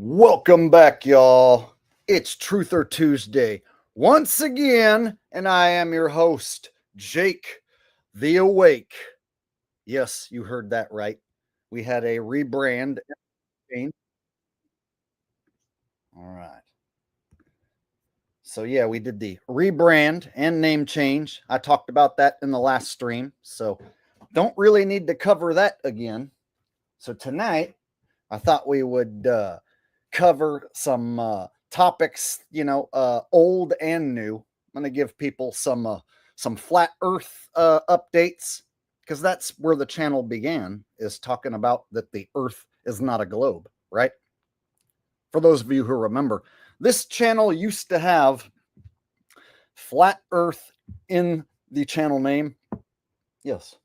Welcome back, y'all. It's Truther Tuesday once again, and I am your host, Jake the Awake. Yes, you heard that right. We had a rebrand. All right. So, yeah, we did the rebrand and name change. I talked about that in the last stream, so don't really need to cover that again. So, tonight, I thought we would cover some topics, old and new. I'm going to give people some flat Earth updates because that's where the channel began, is talking about that the Earth is not a globe, right? For those of you who remember, this channel used to have flat Earth in the channel name. Yes.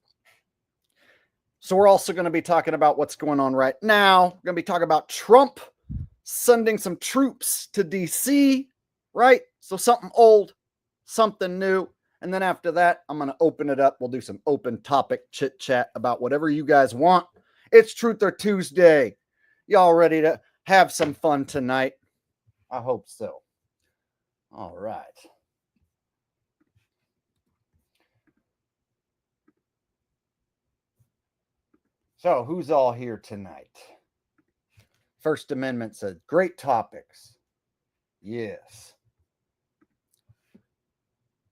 So we're also going to be talking about what's going on right now. We're going to be talking about Trump sending some troops to DC, right? So something old, something new. And then after that, I'm going to open it up. We'll do some open topic chit chat about whatever you guys want. It's Truth or Tuesday. Y'all ready to have some fun tonight? I hope so. All right. So who's all here tonight? First Amendment said, great topics. Yes.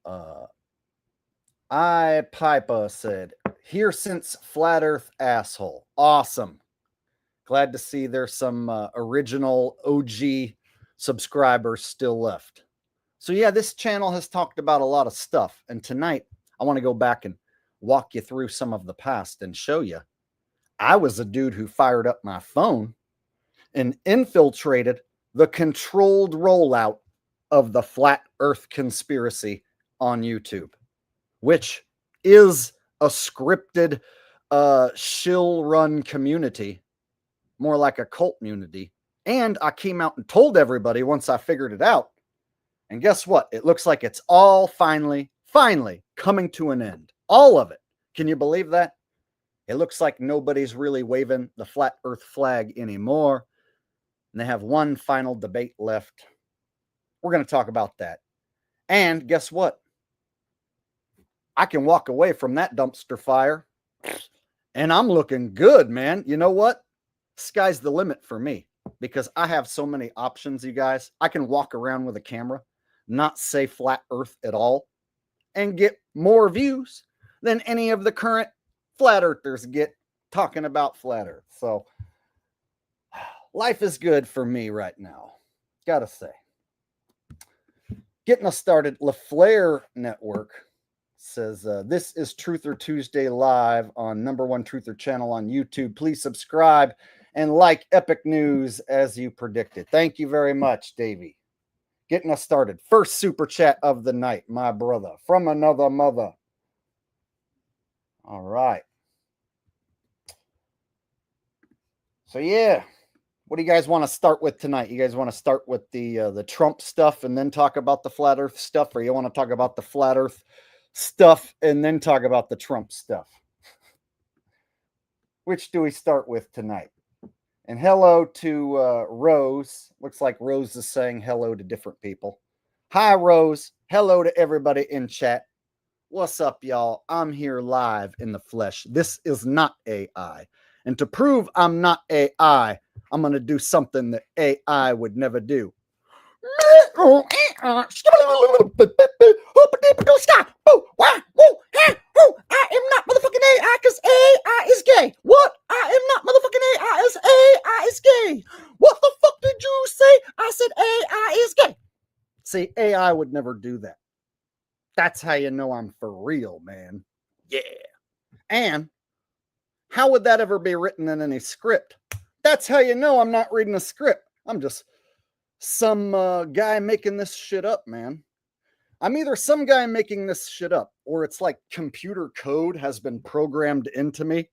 Pipa said, here since Flat Earth asshole. Awesome. Glad to see there's some original OG subscribers still left. So yeah, this channel has talked about a lot of stuff. And tonight, I want to go back and walk you through some of the past and show you. I was a dude who fired up my phone and infiltrated the controlled rollout of the Flat Earth conspiracy on YouTube, which is a scripted shill run community, more like a cult community. And I came out and told everybody once I figured it out. And guess what? It looks like it's all finally coming to an end. All of it. Can you believe that? It looks like nobody's really waving the flat Earth flag anymore. And they have one final debate left. We're going to talk about that. And guess what? I can walk away from that dumpster fire and I'm looking good, man. You know what? Sky's the limit for me because I have so many options, you guys. I can walk around with a camera, not say flat Earth at all, and get more views than any of the current flat earthers get talking about flat Earth. So life is good for me right now. Gotta say. Getting us started, LaFlare Network says, this is Truther Tuesday live on #1 Truther channel on YouTube. Please subscribe and like Epic News as you predicted. Thank you very much, Davey. Getting us started. First super chat of the night, my brother, from another mother. All right. So yeah, what do you guys want to start with tonight? You guys want to start with the Trump stuff and then talk about the flat Earth stuff, or you want to talk about the flat Earth stuff and then talk about the Trump stuff? Which do we start with tonight? And hello to Rose. Looks like Rose is saying hello to different people. Hi, Rose. Hello to everybody in chat. What's up, y'all? I'm here live in the flesh. This is not AI. And to prove I'm not AI, I'm going to do something that AI would never do. I am not motherfucking AI because AI is gay. What? I am not motherfucking AI because AI is gay. What the fuck did you say? I said AI is gay. See, AI would never do that. That's how you know I'm for real, man. Yeah. And how would that ever be written in any script? That's how you know I'm not reading a script. I'm just some guy making this shit up, man. I'm either some guy making this shit up, or it's like computer code has been programmed into me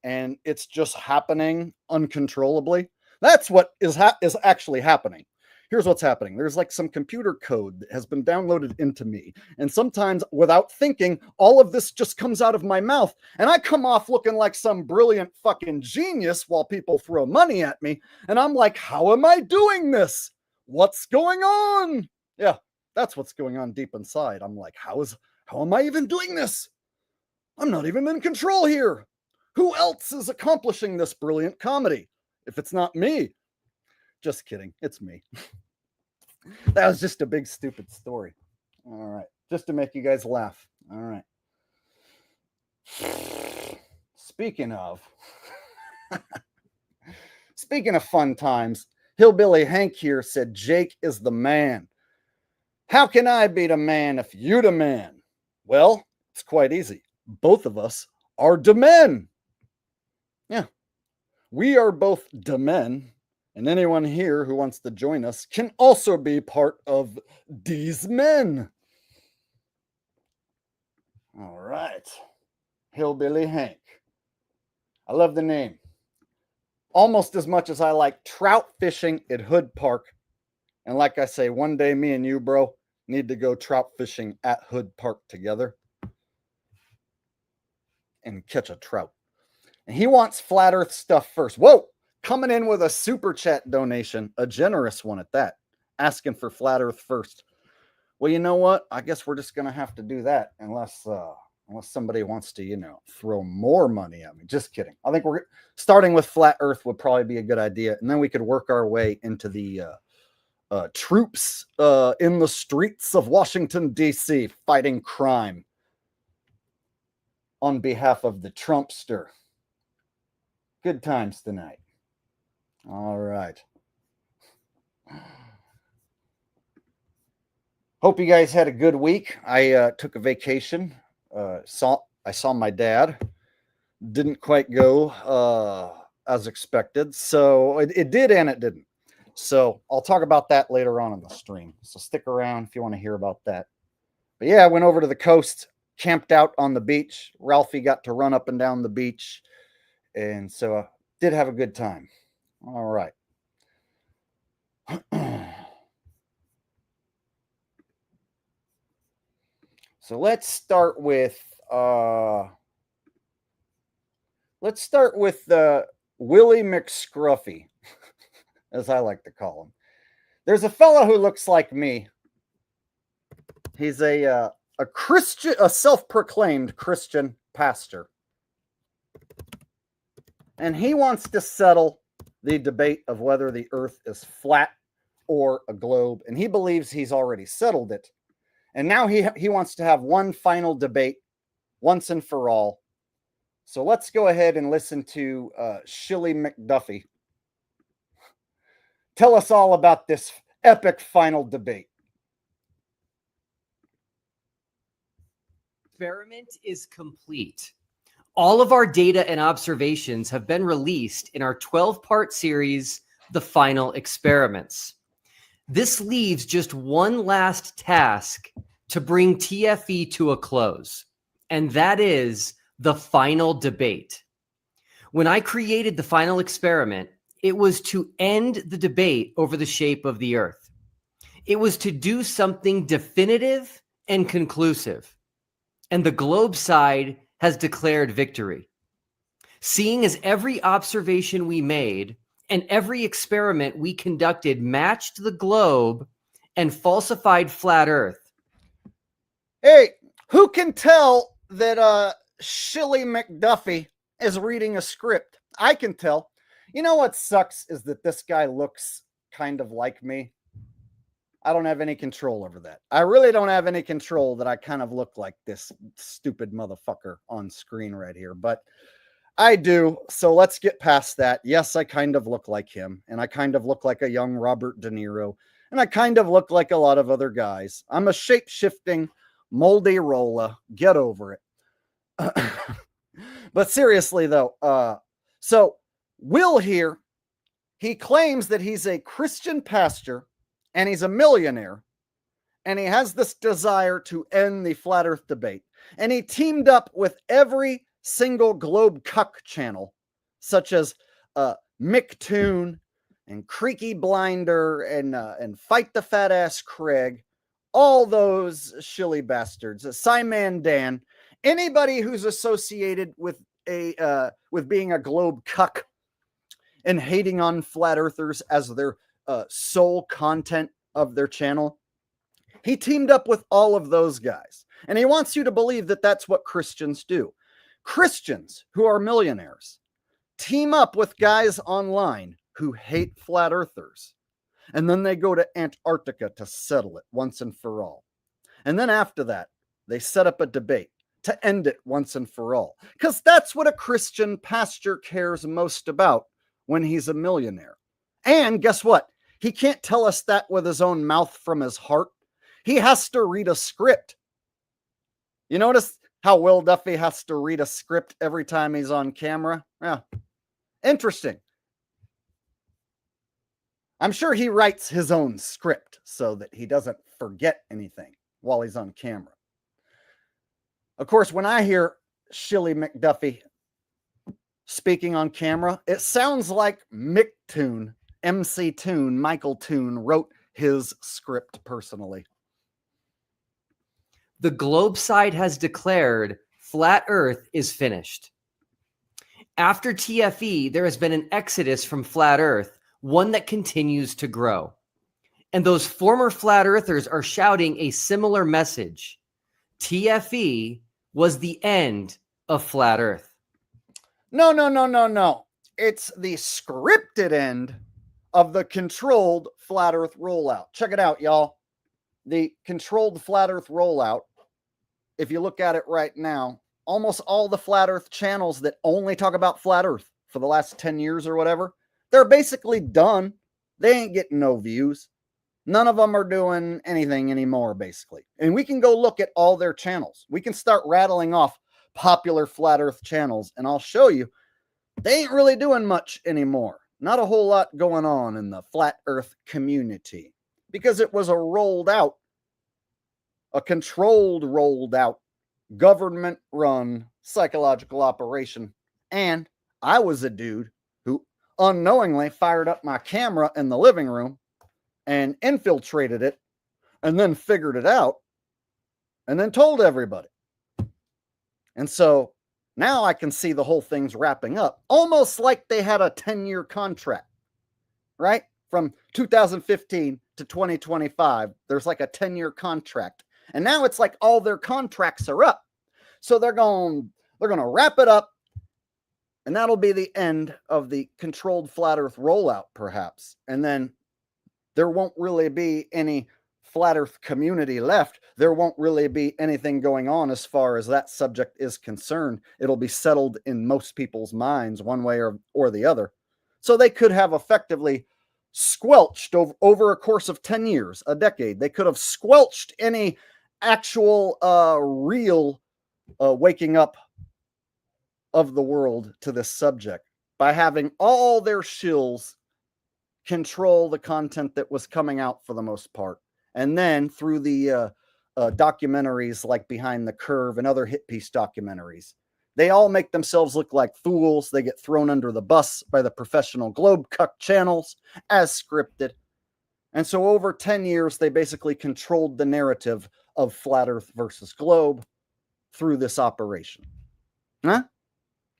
and it's just happening uncontrollably. That's what is actually happening. here's what's happening. There's like some computer code that has been downloaded into me. And sometimes without thinking, all of this just comes out of my mouth. And I come off looking like some brilliant fucking genius while people throw money at me. And I'm like, how am I doing this? What's going on? Yeah, that's what's going on deep inside. I'm like, how am I even doing this? I'm not even in control here. Who else is accomplishing this brilliant comedy? If it's not me. Just kidding. It's me. That was just a big stupid story. All right. Just to make you guys laugh. All right. Speaking of fun times, Hillbilly Hank here said Jake is the man. How can I be the man if you the man? Well, it's quite easy. Both of us are the men. Yeah. We are both the men, and anyone here who wants to join us can also be part of these men. All right. Hillbilly Hank. I love the name. Almost as much as I like trout fishing at Hood Park. And like I say, one day me and you, bro, need to go trout fishing at Hood Park together and catch a trout. And he wants flat earth stuff first. Whoa, coming in with a super chat donation, a generous one at that, asking for flat earth first. Well, you know what? I guess we're just going to have to do that unless somebody wants to, throw more money at me. Just kidding. I think we're starting with flat earth would probably be a good idea. And then we could work our way into the troops in the streets of Washington, D.C. fighting crime on behalf of the Trumpster. Good times tonight. All right. Hope you guys had a good week. I took a vacation. I saw my dad. Didn't quite go as expected. So it did and it didn't. So I'll talk about that later on in the stream. So stick around if you want to hear about that. But yeah, I went over to the coast, camped out on the beach. Ralphie got to run up and down the beach. And so did have a good time. All right. So let's start with Willie McScruffy, as I like to call him. There's a fellow who looks like me. He's a Christian, a self-proclaimed Christian pastor. And he wants to settle the debate of whether the earth is flat or a globe. And he believes he's already settled it. And now he wants to have one final debate once and for all. So let's go ahead and listen to Shilly McDuffie tell us all about this epic final debate. Experiment is complete. All of our data and observations have been released in our 12-part series, The Final Experiments. This leaves just one last task to bring TFE to a close, and that is the final debate. When I created The Final Experiment, it was to end the debate over the shape of the Earth. It was to do something definitive and conclusive, and the globe side has declared victory. Seeing as every observation we made and every experiment we conducted matched the globe and falsified flat Earth. Hey, who can tell that Shilly McDuffie is reading a script? I can tell. You know what sucks is that this guy looks kind of like me. I don't have any control over that. I really don't have any control that I kind of look like this stupid motherfucker on screen right here, but I do. So let's get past that. Yes, I kind of look like him, and I kind of look like a young Robert De Niro, and I kind of look like a lot of other guys. I'm a shape-shifting, moldy rolla. Get over it. But seriously, though, so Will here, he claims that he's a Christian pastor, and he's a millionaire, and he has this desire to end the flat earth debate. And he teamed up with every single Globe Cuck channel, such as Micktoon and Creaky Blinder and Fight the Fat Ass Craig, all those shilly bastards, Simon Dan, anybody who's associated with being a globe cuck and hating on flat earthers as their sole content of their channel. He teamed up with all of those guys, and he wants you to believe that that's what Christians do. Christians who are millionaires team up with guys online who hate flat earthers, and then they go to Antarctica to settle it once and for all. And then after that, they set up a debate to end it once and for all, because that's what a Christian pastor cares most about when he's a millionaire. And guess what? He can't tell us that with his own mouth from his heart. He has to read a script. You notice how Will Duffy has to read a script every time he's on camera? Yeah. Interesting. I'm sure he writes his own script so that he doesn't forget anything while he's on camera. Of course, when I hear Shilly McDuffie speaking on camera, it sounds like Mick Toon, MC Toon, Michael Toon wrote his script personally. The globe side has declared flat Earth is finished. After TFE, there has been an exodus from flat Earth, one that continues to grow. And those former flat earthers are shouting a similar message. TFE was the end of flat Earth. No. It's the scripted end of the controlled flat Earth rollout. Check it out, y'all. The controlled flat Earth rollout, if you look at it right now, almost all the flat Earth channels that only talk about flat Earth for the last 10 years or whatever, they're basically done. They ain't getting no views. None of them are doing anything anymore, basically. And we can go look at all their channels. We can start rattling off popular flat Earth channels, and I'll show you they ain't really doing much anymore. Not a whole lot going on in the flat Earth community because it was a controlled rolled out, government-run psychological operation. And I was a dude who unknowingly fired up my camera in the living room and infiltrated it and then figured it out and then told everybody. And so now I can see the whole thing's wrapping up, almost like they had a 10-year contract, right? From 2015 to 2025, there's like a 10-year contract. And now it's like all their contracts are up. So they're going to wrap it up, and that'll be the end of the controlled flat Earth rollout, perhaps. And then there won't really be any flat Earth community left. There won't really be anything going on as far as that subject is concerned. It'll be settled in most people's minds one way or the other. So they could have effectively squelched over a course of 10 years, a decade. They could have squelched any actual real waking up of the world to this subject by having all their shills control the content that was coming out for the most part. And then through the documentaries like Behind the Curve and other hit piece documentaries, they all make themselves look like fools. They get thrown under the bus by the professional globe cuck channels as scripted. And so over 10 years, they basically controlled the narrative of flat Earth versus globe through this operation. Huh?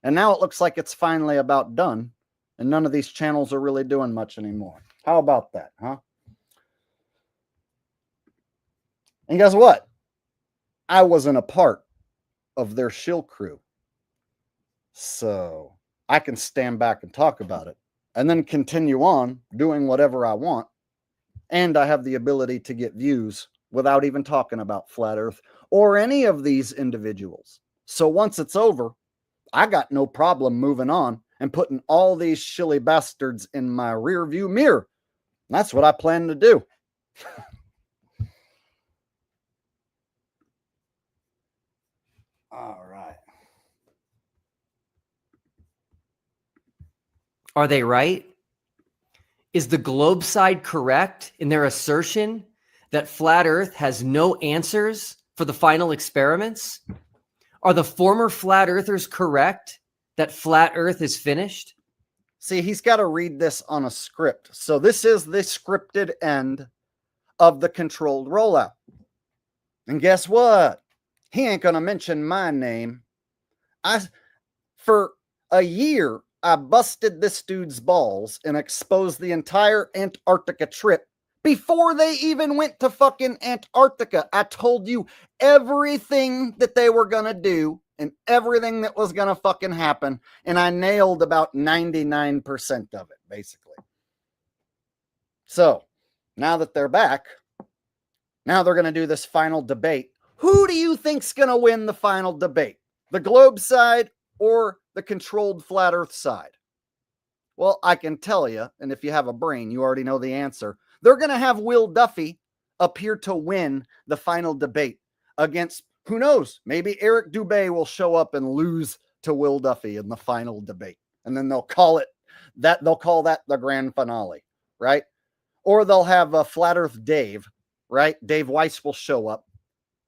And now it looks like it's finally about done. And none of these channels are really doing much anymore. How about that, huh? And guess what? I wasn't a part of their shill crew. So I can stand back and talk about it and then continue on doing whatever I want. And I have the ability to get views without even talking about flat Earth or any of these individuals. So once it's over, I got no problem moving on and putting all these shilly bastards in my rear view mirror. That's what I plan to do. All right. Are they right? Is the globe side correct in their assertion that flat Earth has no answers for the final experiments? Are the former flat earthers correct that flat Earth is finished? See, he's got to read this on a script. So this is the scripted end of the controlled rollout. And guess what? He ain't going to mention my name. For a year, I busted this dude's balls and exposed the entire Antarctica trip before they even went to fucking Antarctica. I told you everything that they were going to do and everything that was going to fucking happen. And I nailed about 99% of it, basically. So now that they're back, now they're going to do this final debate. Who do you think's going to win the final debate? The globe side or the controlled flat earth side? Well, I can tell you, and if you have a brain, you already know the answer. They're going to have Will Duffy appear to win the final debate against, who knows, maybe Eric Dubé will show up and lose to Will Duffy in the final debate. And then they'll call that the grand finale, right? Or they'll have a Flat Earth Dave, right? Dave Weiss will show up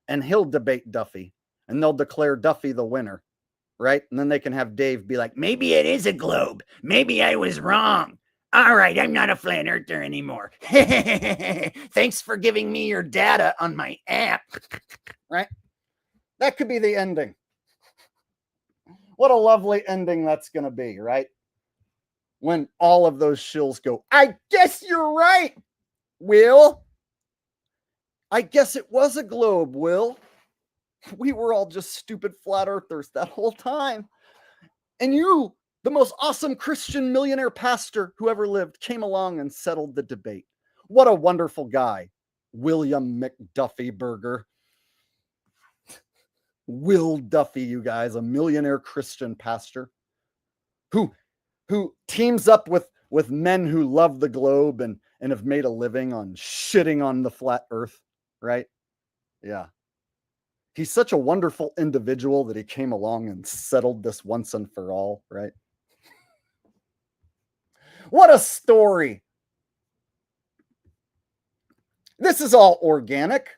and he'll debate Duffy and they'll declare Duffy the winner, right? And then they can have Dave be like, maybe it is a globe. Maybe I was wrong. All right, I'm not a flat earther anymore. Thanks for giving me your data on my app. Right? That could be the ending. What a lovely ending that's going to be, right? When all of those shills go, I guess you're right, Will. I guess it was a globe, Will. We were all just stupid flat earthers that whole time. And you, the most awesome Christian millionaire pastor who ever lived, came along and settled the debate. What a wonderful guy, William McDuffie Burger. Will Duffy, you guys, a millionaire Christian pastor who teams up with men who love the globe and have made a living on shitting on the flat earth, right? Yeah. He's such a wonderful individual that he came along and settled this once and for all, right? What a story. This is all organic.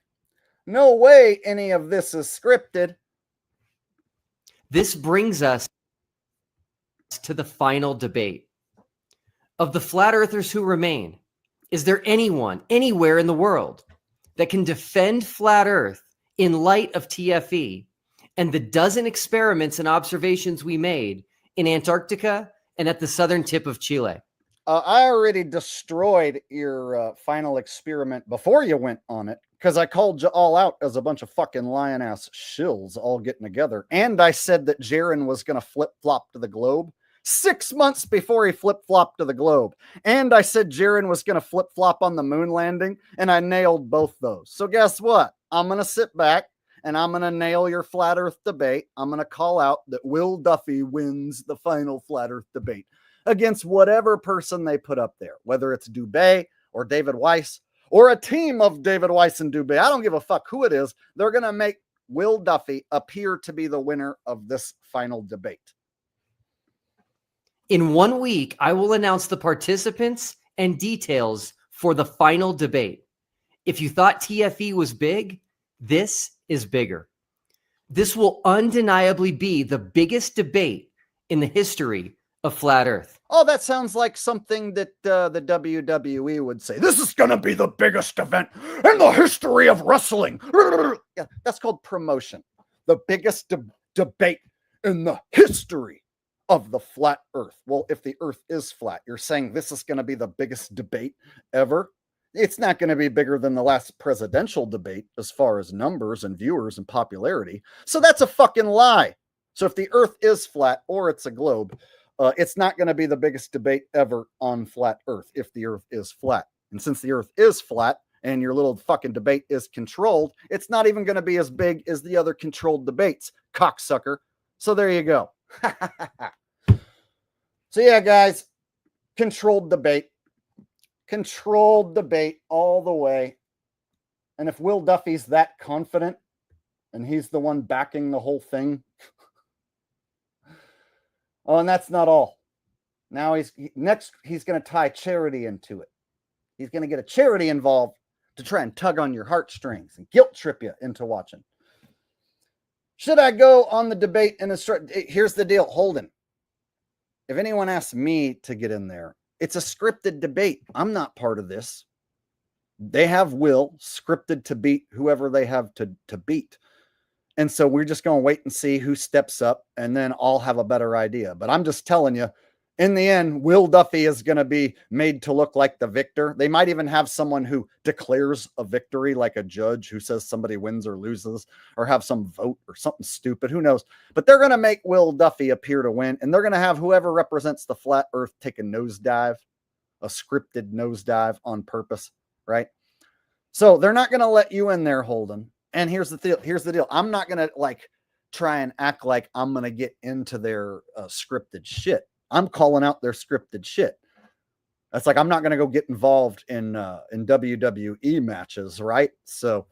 No way any of this is scripted. This brings us to the final debate. Of the flat earthers who remain, is there anyone, anywhere in the world that can defend flat earth in light of TFE and the dozen experiments and observations we made in Antarctica and at the southern tip of Chile? I already destroyed your final experiment before you went on it because I called you all out as a bunch of fucking lion-ass shills all getting together. And I said that Jaron was going to flip-flop to the globe 6 months before he flip-flopped to the globe. And I said Jaron was going to flip-flop on the moon landing, and I nailed both those. So guess what? I'm going to sit back, and I'm going to nail your flat earth debate. I'm going to call out that Will Duffy wins the final flat earth debate against whatever person they put up there, whether it's Dubé or David Weiss or a team of David Weiss and Dubé. I don't give a fuck who it is. They're going to make Will Duffy appear to be the winner of this final debate. In 1 week, I will announce the participants and details for the final debate. If you thought TFE was big, this is bigger. This will undeniably be the biggest debate in the history of flat earth. Oh, that sounds like something that the WWE would say. This is going to be the biggest event in the history of wrestling. Yeah, that's called promotion. The biggest debate in the history of the flat earth. Well, if the earth is flat, you're saying this is going to be the biggest debate ever? It's not going to be bigger than the last presidential debate as far as numbers and viewers and popularity. So that's a fucking lie. So if the earth is flat or it's a globe, it's not going to be the biggest debate ever on flat earth if the earth is flat. And since the earth is flat and your little fucking debate is controlled, it's not even going to be as big as the other controlled debates, cocksucker. So there you go. So yeah, guys, controlled debate all the way. And if Will Duffy's that confident and he's the one backing the whole thing, oh, and that's not all. Now he's going to tie charity into it. He's going to get a charity involved to try and tug on your heartstrings and guilt trip you into watching. Should I go on the debate in a short? Here's the deal, Holden. if anyone asks me to get in there, it's a scripted debate. I'm not part of this. They have Will scripted to beat whoever they have to beat. And so we're just going to wait and see who steps up, and then I'll have a better idea. But I'm just telling you, in the end, Will Duffy is going to be made to look like the victor. They might even have someone who declares a victory, like a judge who says somebody wins or loses, or have some vote or something stupid. Who knows? But they're going to make Will Duffy appear to win, and they're going to have whoever represents the flat earth take a nosedive, a scripted nosedive on purpose, right? So they're not going to let you in there, Holden. And here's the deal. I'm not going to like try and act like I'm going to get into their scripted shit. I'm calling out their scripted shit. That's like, I'm not going to go get involved in WWE matches, right? So,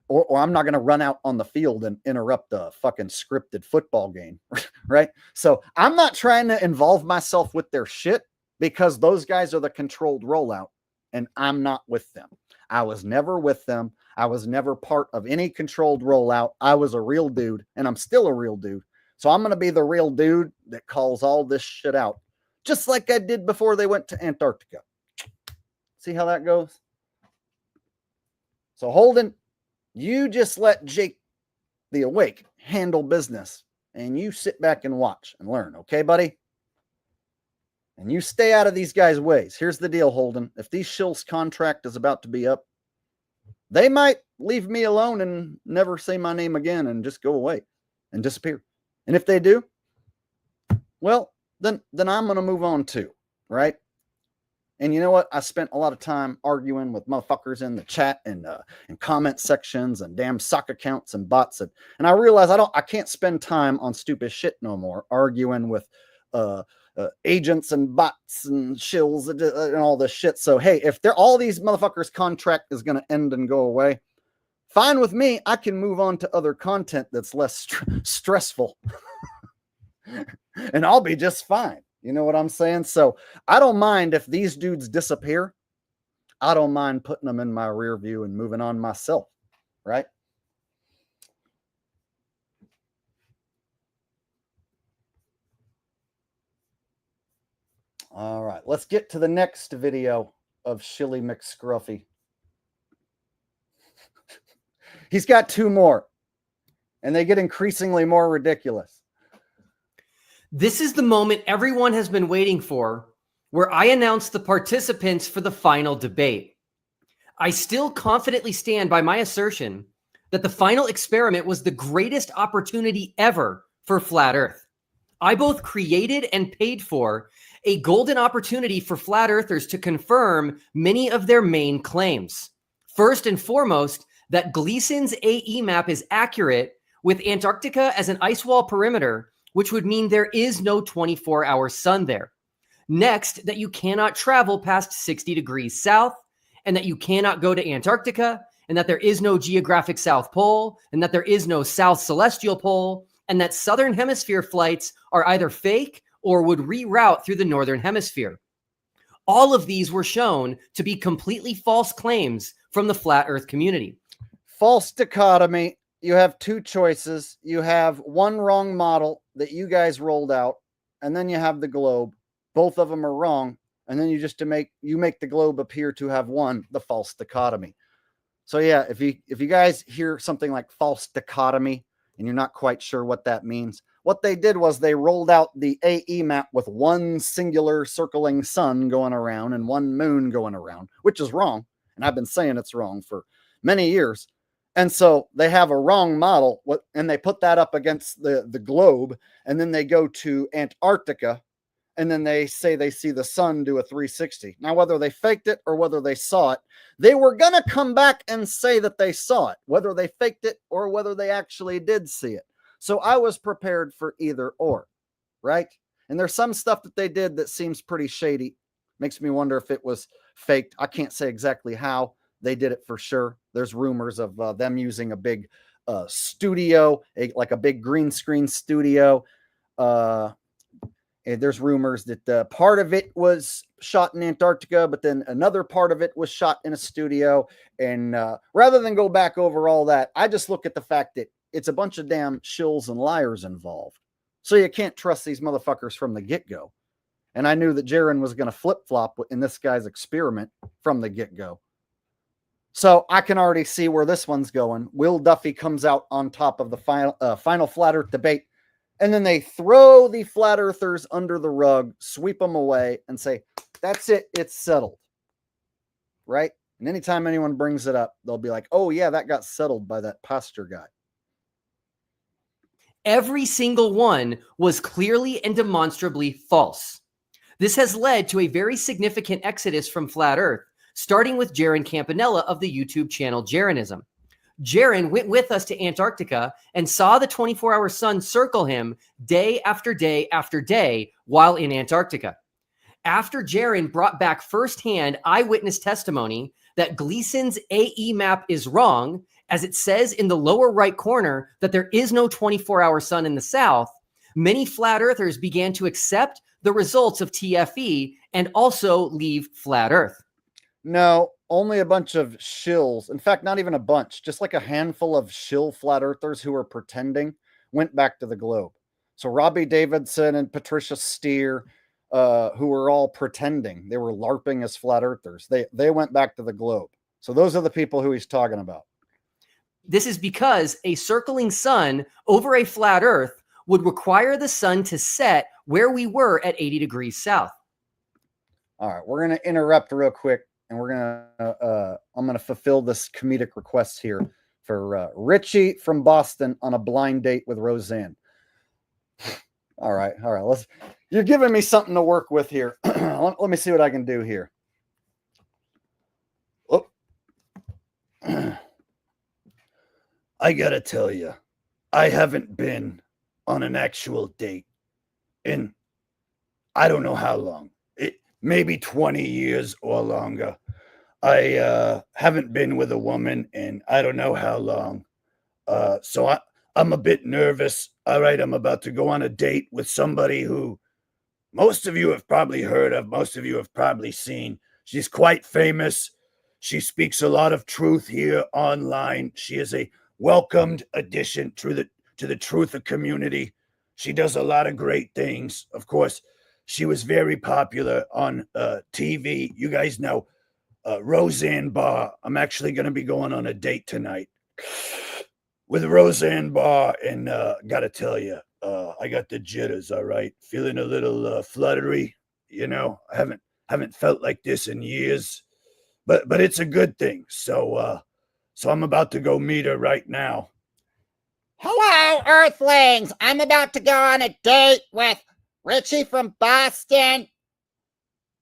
or I'm not going to run out on the field and interrupt a fucking scripted football game, right? So I'm not trying to involve myself with their shit, because those guys are the controlled rollout, and I'm not with them. I was never with them. I was never part of any controlled rollout. I was a real dude, and I'm still a real dude. So I'm going to be the real dude that calls all this shit out, just like I did before they went to Antarctica. See how that goes? So Holden, you just let Jake the Awake handle business, and you sit back and watch and learn. Okay, buddy? And you stay out of these guys' ways. Here's the deal, Holden. If these shills' contract is about to be up, they might leave me alone and never say my name again and just go away and disappear. And if they do, well, then I'm going to move on too, right? And you know what? I spent a lot of time arguing with motherfuckers in the chat and comment sections and damn sock accounts and bots. And I realized I can't spend time on stupid shit no more, arguing with agents and bots and shills and all this shit. So, hey, if all these motherfuckers' contract is going to end and go away, fine with me. I can move on to other content that's less stressful. And I'll be just fine. You know what I'm saying? So I don't mind if these dudes disappear. I don't mind putting them in my rear view and moving on myself, right? All right, let's get to the next video of Shilly McScruffy. He's got two more, and they get increasingly more ridiculous. This is the moment everyone has been waiting for, where I announce the participants for the final debate. I still confidently stand by my assertion that the final experiment was the greatest opportunity ever for Flat Earth. I both created and paid for a golden opportunity for Flat Earthers to confirm many of their main claims. First and foremost, that Gleason's AE map is accurate, with Antarctica as an ice wall perimeter, which would mean there is no 24-hour sun there. Next, that you cannot travel past 60 degrees south, and that you cannot go to Antarctica, and that there is no geographic South Pole, and that there is no South Celestial Pole, and that Southern Hemisphere flights are either fake or would reroute through the Northern Hemisphere. All of these were shown to be completely false claims from the Flat Earth community. False dichotomy. You have two choices. You have one wrong model that you guys rolled out, and then you have the globe. Both of them are wrong, and then you make the globe appear to have won the false dichotomy. So yeah, if you guys hear something like false dichotomy and you're not quite sure what that means, what they did was they rolled out the AE map with one singular circling sun going around and one moon going around, which is wrong. And I've been saying it's wrong for many years. And so they have a wrong model, and they put that up against the globe, and then they go to Antarctica, and then they say they see the sun do a 360. Now, whether they faked it or whether they saw it, they were going to come back and say that they saw it, whether they faked it or whether they actually did see it. So I was prepared for either or, right? And there's some stuff that they did that seems pretty shady. Makes me wonder if it was faked. I can't say exactly how they did it for sure. There's rumors of them using a big studio, like a big green screen studio. And there's rumors that part of it was shot in Antarctica, but then another part of it was shot in a studio. And rather than go back over all that, I just look at the fact that it's a bunch of damn shills and liars involved. So you can't trust these motherfuckers from the get-go. And I knew that Jaron was going to flip-flop in this guy's experiment from the get-go. So I can already see where this one's going. Will Duffy comes out on top of the final Flat Earth debate, and then they throw the Flat Earthers under the rug, sweep them away, and say, that's it, it's settled. Right? And anytime anyone brings it up, they'll be like, oh yeah, that got settled by that pastor guy. Every single one was clearly and demonstrably false. This has led to a very significant exodus from Flat Earth, starting with Jaron Campanella of the YouTube channel Jaronism. Jaron went with us to Antarctica and saw the 24-hour sun circle him day after day after day while in Antarctica. After Jaron brought back firsthand eyewitness testimony that Gleason's AE map is wrong, as it says in the lower right corner that there is no 24-hour sun in the south, many flat earthers began to accept the results of TFE and also leave Flat Earth. No, only a bunch of shills. In fact, not even a bunch, just like a handful of shill flat earthers who were pretending went back to the globe. So Robbie Davidson and Patricia Steer, who were all pretending, they were LARPing as flat earthers. They went back to the globe. So those are the people who he's talking about. This is because a circling sun over a flat Earth would require the sun to set where we were at 80 degrees south. All right, we're going to interrupt real quick, and I'm going to fulfill this comedic request here for Richie from Boston on a blind date with Roseanne. All right. You're giving me something to work with here. Let me see what I can do here. Oh. I gotta tell you, I haven't been on an actual date in I don't know how long. Maybe 20 years or longer. I haven't been with a woman in I don't know how long. So I'm a bit nervous. All right, I'm about to go on a date with somebody who most of you have probably heard of, most of you have probably seen. She's quite famous. She speaks a lot of truth here online. She is a welcomed addition to the Truther community. She does a lot of great things. Of course, she was very popular on TV. You guys know Roseanne Barr. I'm actually going to be going on a date tonight with Roseanne Barr, and gotta tell you, I got the jitters. All right, feeling a little fluttery. You know, I haven't felt like this in years, but it's a good thing. So I'm about to go meet her right now. Hello, Earthlings. I'm about to go on a date with Richie from Boston.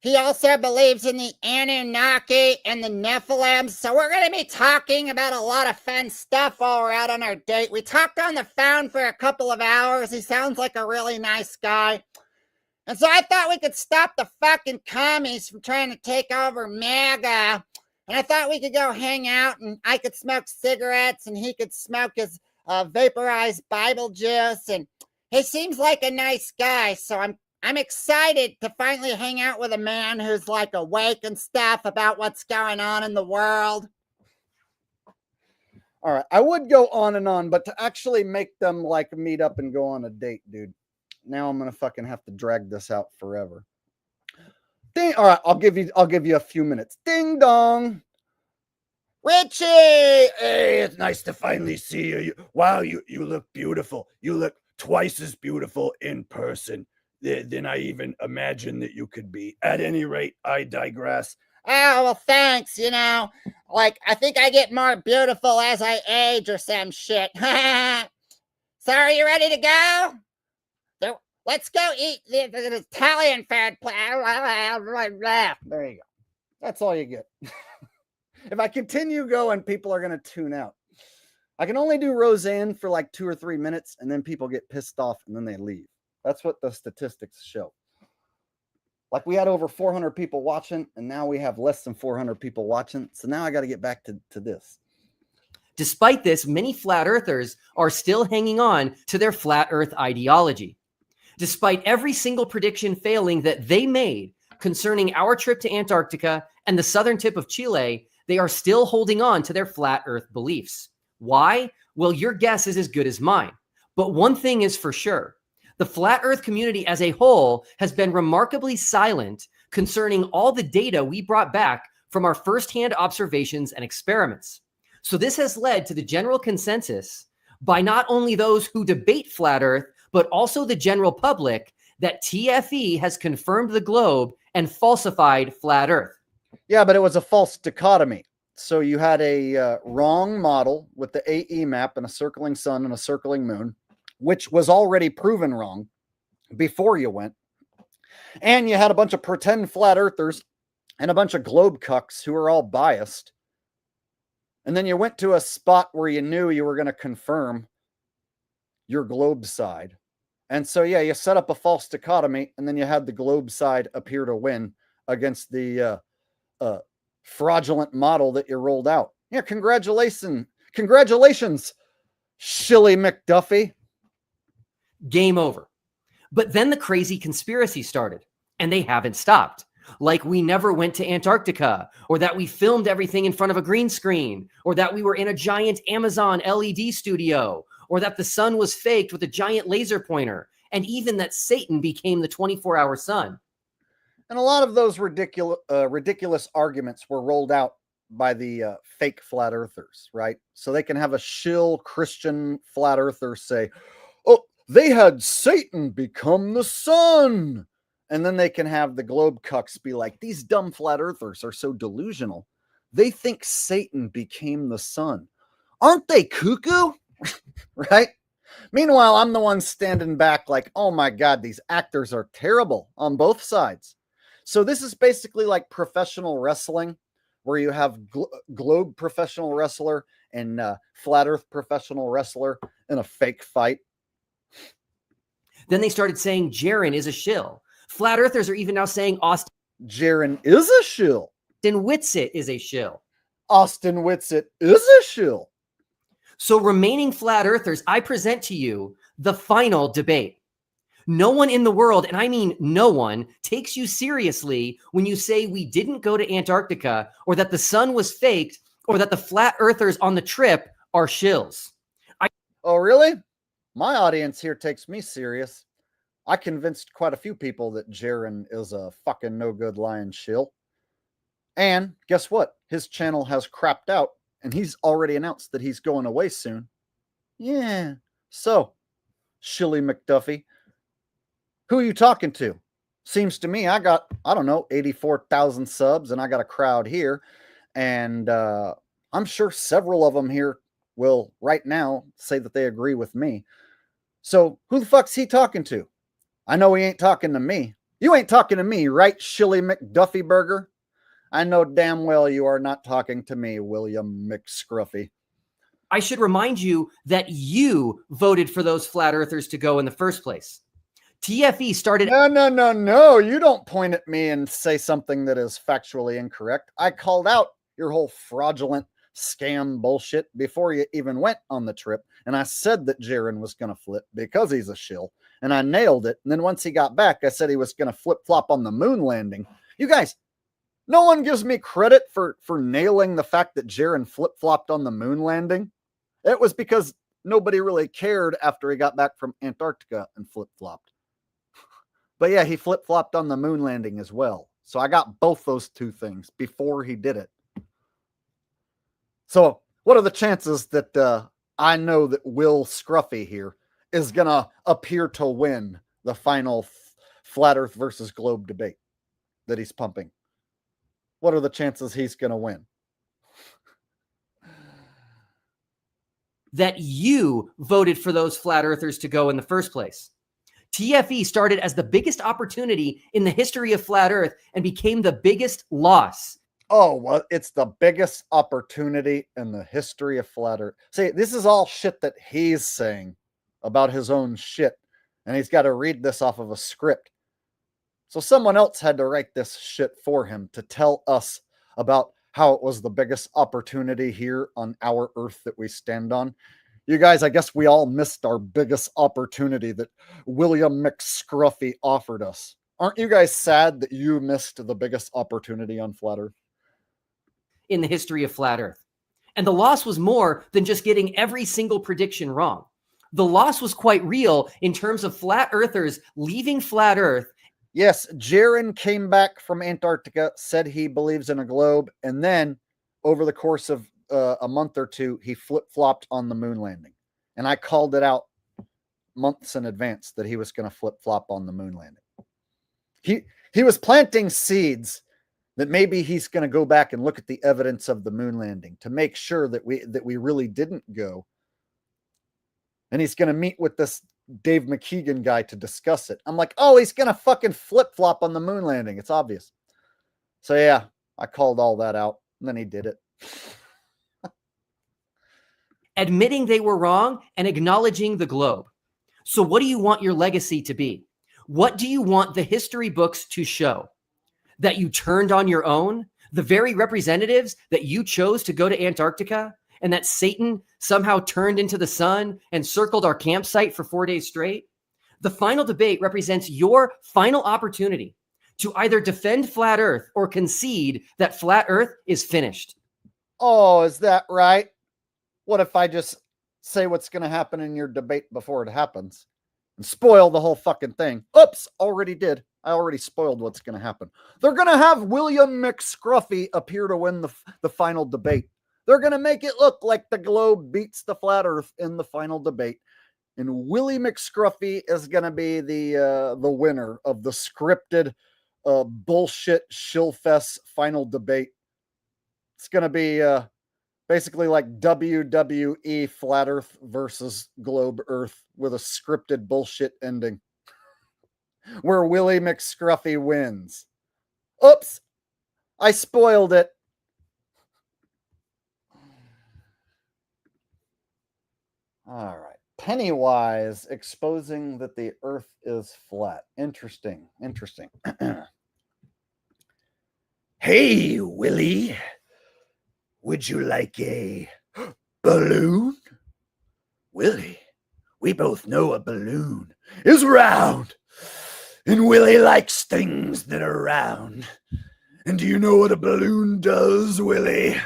He also believes in the Anunnaki and the Nephilim. So we're going to be talking about a lot of fun stuff while we're out on our date. We talked on the phone for a couple of hours. He sounds like a really nice guy. And so I thought we could stop the fucking commies from trying to take over MAGA. And I thought we could go hang out, and I could smoke cigarettes and he could smoke his vaporized Bible juice. And he seems like a nice guy. So I'm excited to finally hang out with a man who's like awake and stuff about what's going on in the world. All right, I would go on and on, but to actually make them like meet up and go on a date, dude, now I'm gonna fucking have to drag this out forever. Ding! All right, I'll give you a few minutes. Ding dong. Richie! Hey, it's nice to finally see you. Wow, you look beautiful. You look twice as beautiful in person than I even imagined that you could be. At any rate, I digress. Oh, well, thanks. You know, like, I think I get more beautiful as I age or some shit. So are you ready to go? Let's go eat the Italian food. There you go. That's all you get. If I continue going, people are going to tune out. I can only do Roseanne for like 2 or 3 minutes, and then people get pissed off, and then they leave. That's what the statistics show. Like, we had over 400 people watching, and now we have less than 400 people watching. So now I got to get back to this. Despite this, many flat earthers are still hanging on to their flat earth ideology. Despite every single prediction failing that they made concerning our trip to Antarctica and the southern tip of Chile, they are still holding on to their flat earth beliefs. Why? Well, your guess is as good as mine. But one thing is for sure. The flat Earth community as a whole has been remarkably silent concerning all the data we brought back from our firsthand observations and experiments. So this has led to the general consensus by not only those who debate flat Earth, but also the general public that TFE has confirmed the globe and falsified flat Earth. Yeah, but it was a false dichotomy. So you had a wrong model with the AE map and a circling sun and a circling moon, which was already proven wrong before you went. And you had a bunch of pretend flat earthers and a bunch of globe cucks who are all biased. And then you went to a spot where you knew you were going to confirm your globe side. And so, yeah, you set up a false dichotomy, and then you had the globe side appear to win against the fraudulent model that you rolled out. Yeah, congratulations, Shilly McDuffie. Game over. But then the crazy conspiracy started, and they haven't stopped. Like we never went to Antarctica, or that we filmed everything in front of a green screen, or that we were in a giant Amazon LED studio, or that the sun was faked with a giant laser pointer, and even that Satan became the 24-hour sun. And a lot of those ridiculous arguments were rolled out by the fake flat earthers, right? So they can have a shill Christian flat earther say, oh, they had Satan become the sun. And then they can have the globe cucks be like, these dumb flat earthers are so delusional. They think Satan became the sun. Aren't they cuckoo? Right? Meanwhile, I'm the one standing back like, oh my God, these actors are terrible on both sides. So this is basically like professional wrestling, where you have globe professional wrestler and flat earth professional wrestler in a fake fight. Then they started saying Jaron is a shill. Flat earthers are even now saying Austin Jaron is a shill. Whitsitt is a shill. Austin Whitsitt is a shill. So remaining flat earthers, I present to you the final debate. No one in the world, and I mean no one, takes you seriously when you say we didn't go to Antarctica, or that the sun was faked, or that the flat earthers on the trip are shills. Oh, really? My audience here takes me serious. I convinced quite a few people that Jaron is a fucking no good lying shill. And guess what? His channel has crapped out, and he's already announced that he's going away soon. Yeah. So, Shilly McDuffie, who are you talking to? Seems to me I got, 84,000 subs, and I got a crowd here. And I'm sure several of them here will right now say that they agree with me. So who the fuck's he talking to? I know he ain't talking to me. You ain't talking to me, right, Shilly McDuffie Burger? I know damn well you are not talking to me, William McScruffy. I should remind you that you voted for those flat earthers to go in the first place. TFE started... No. You don't point at me and say something that is factually incorrect. I called out your whole fraudulent scam bullshit before you even went on the trip. And I said that Jaron was going to flip because he's a shill. And I nailed it. And then once he got back, I said he was going to flip-flop on the moon landing. You guys, no one gives me credit for nailing the fact that Jaron flip-flopped on the moon landing. It was because nobody really cared after he got back from Antarctica and flip-flopped. But yeah, he flip-flopped on the moon landing as well. So I got both those two things before he did it. So what are the chances that I know that Will Scruffy here is going to appear to win the final flat earth versus globe debate that he's pumping? What are the chances he's going to win? That you voted for those flat earthers to go in the first place. TFE started as the biggest opportunity in the history of flat earth and became the biggest loss. Oh, well, it's the biggest opportunity in the history of flat earth. See, this is all shit that he's saying about his own shit. And he's got to read this off of a script. So someone else had to write this shit for him to tell us about how it was the biggest opportunity here on our earth that we stand on. You guys, I guess we all missed our biggest opportunity that William McScruffy offered us. Aren't you guys sad that you missed the biggest opportunity on flat earth? In the history of flat earth. And the loss was more than just getting every single prediction wrong. The loss was quite real in terms of flat earthers leaving flat Earth. Yes, Jaron came back from Antarctica, said he believes in a globe, and then over the course of a month or two, he flip-flopped on the moon landing. And I called it out months in advance that he was going to flip-flop on the moon landing. He was planting seeds that maybe he's going to go back and look at the evidence of the moon landing to make sure that we really didn't go. And he's going to meet with this Dave McKeegan guy to discuss it. I'm like, oh, he's going to fucking flip-flop on the moon landing. It's obvious. So yeah, I called all that out, and then he did it. Admitting they were wrong and acknowledging the globe. So what do you want your legacy to be? What do you want the history books to show? That you turned on your own? The very representatives that you chose to go to Antarctica? And that Satan somehow turned into the sun and circled our campsite for 4 days straight? The final debate represents your final opportunity to either defend flat Earth or concede that flat Earth is finished. Oh, is that right? What if I just say what's going to happen in your debate before it happens and spoil the whole fucking thing? Oops, already did. I already spoiled what's going to happen. They're going to have William McScruffy appear to win the final debate. They're going to make it look like the globe beats the flat Earth in the final debate. And Willie McScruffy is going to be the winner of the scripted bullshit shillfest final debate. It's going to be basically like WWE flat Earth versus globe Earth with a scripted bullshit ending where Willie McScruffy wins. Oops, I spoiled it. All right. Pennywise exposing that the Earth is flat. Interesting. Hey, Willie. Would you like a balloon? Willie, we both know a balloon is round. And Willie likes things that are round. And do you know what a balloon does, Willie?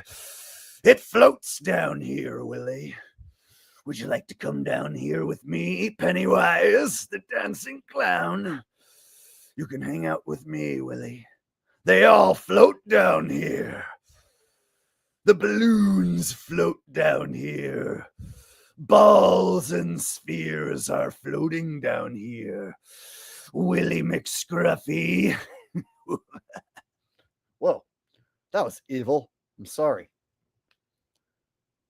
It floats down here, Willie. Would you like to come down here with me, Pennywise, the dancing clown? You can hang out with me, Willie. They all float down here. The balloons float down here. Balls and spheres are floating down here. Willie McScruffy. Whoa, that was evil. I'm sorry.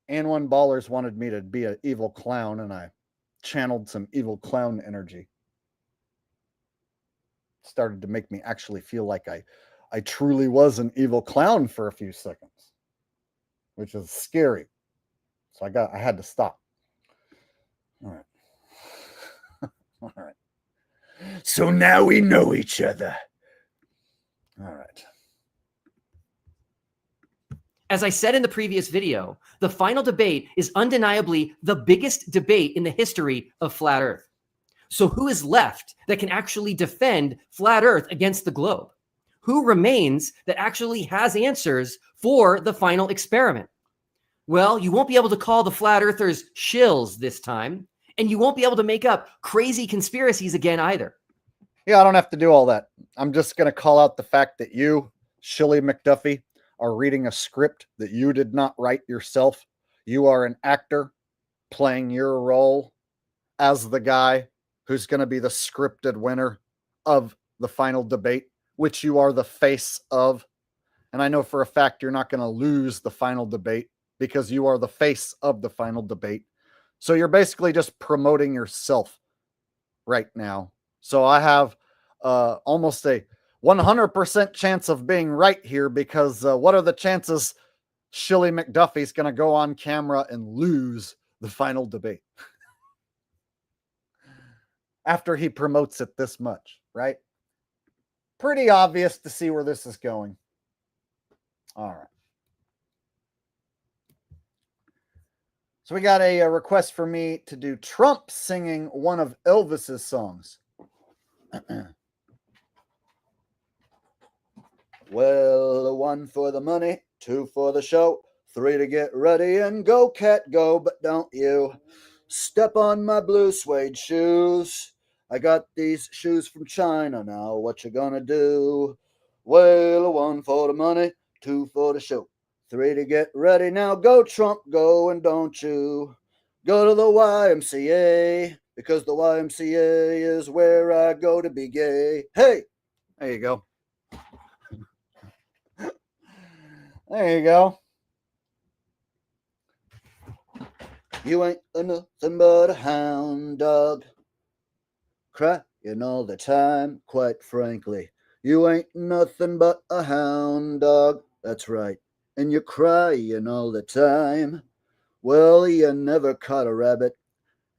And one ballers wanted me to be an evil clown, and I channeled some evil clown energy. Started to make me actually feel like I truly was an evil clown for a few seconds, which is scary. So I had to stop. All right. All right. So now we know each other. All right. As I said in the previous video, the final debate is undeniably the biggest debate in the history of flat Earth. So who is left that can actually defend flat Earth against the globe? Who remains that actually has answers for the final experiment? Well, you won't be able to call the flat earthers shills this time, and you won't be able to make up crazy conspiracies again either. Yeah, I don't have to do all that. I'm just going to call out the fact that you, Shilly McDuffie, are reading a script that you did not write yourself. You are an actor playing your role as the guy who's going to be the scripted winner of the final debate, which you are the face of. And I know for a fact you're not going to lose the final debate because you are the face of the final debate. So you're basically just promoting yourself right now. So I have almost a 100% chance of being right here because what are the chances Shilly McDuffie's going to go on camera and lose the final debate after he promotes it this much, right? Pretty obvious to see where this is going. All right. So we got a request for me to do Trump singing one of Elvis's songs. Well, 1 for the money, 2 for the show, 3 to get ready and go, cat, go, but don't you Step on my blue suede shoes. I got these shoes from China now. What you gonna do? Well, 1 for the money, 2 for the show, 3 to get ready. Now go, Trump, go, and don't you go to the YMCA, because the YMCA is where I go to be gay. Hey, there you go. There you go. You ain't nothing but a hound dog, crying all the time, quite frankly. You ain't nothing but a hound dog, that's right, and you're crying all the time. Well, you never caught a rabbit,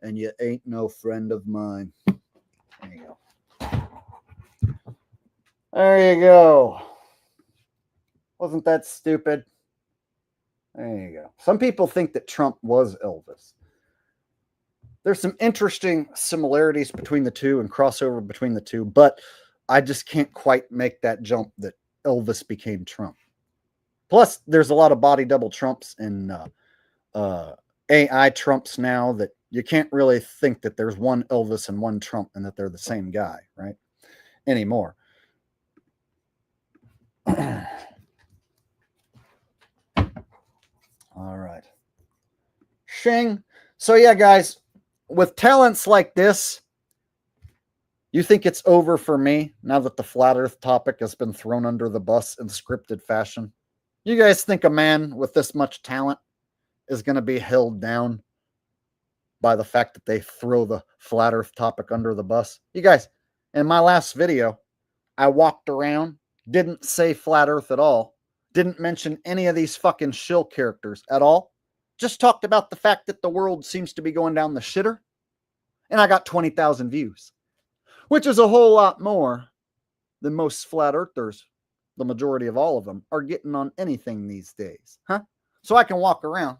and you ain't no friend of mine. There you go. There you go. Wasn't that stupid? There you go. Some people think that Trump was Elvis. There's some interesting similarities between the two and crossover between the two, but I just can't quite make that jump that Elvis became Trump. Plus, there's a lot of body double Trumps and AI Trumps now that you can't really think that there's one Elvis and one Trump and that they're the same guy, right? Anymore. All right. Shing. So yeah, guys, with talents like this, you think it's over for me now that the flat earth topic has been thrown under the bus in scripted fashion? You guys think a man with this much talent is going to be held down by the fact that they throw the flat earth topic under the bus? You guys, in my last video, I walked around, didn't say flat earth at all, didn't mention any of these fucking shill characters at all, just talked about the fact that the world seems to be going down the shitter, and I got 20,000 views, which is a whole lot more than most flat earthers, the majority of all of them, are getting on anything these days, huh? So I can walk around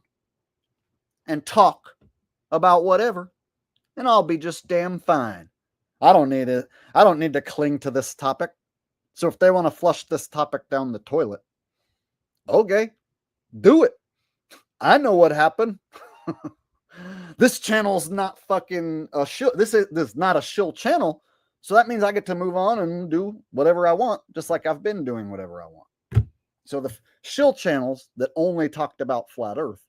and talk about whatever, and I'll be just damn fine. I don't need to cling to this topic. So if they want to flush this topic down the toilet, okay, do it. I know what happened. This channel's not fucking a shill. This is not a shill channel. So that means I get to move on and do whatever I want, just like I've been doing whatever I want. So the shill channels that only talked about flat earth,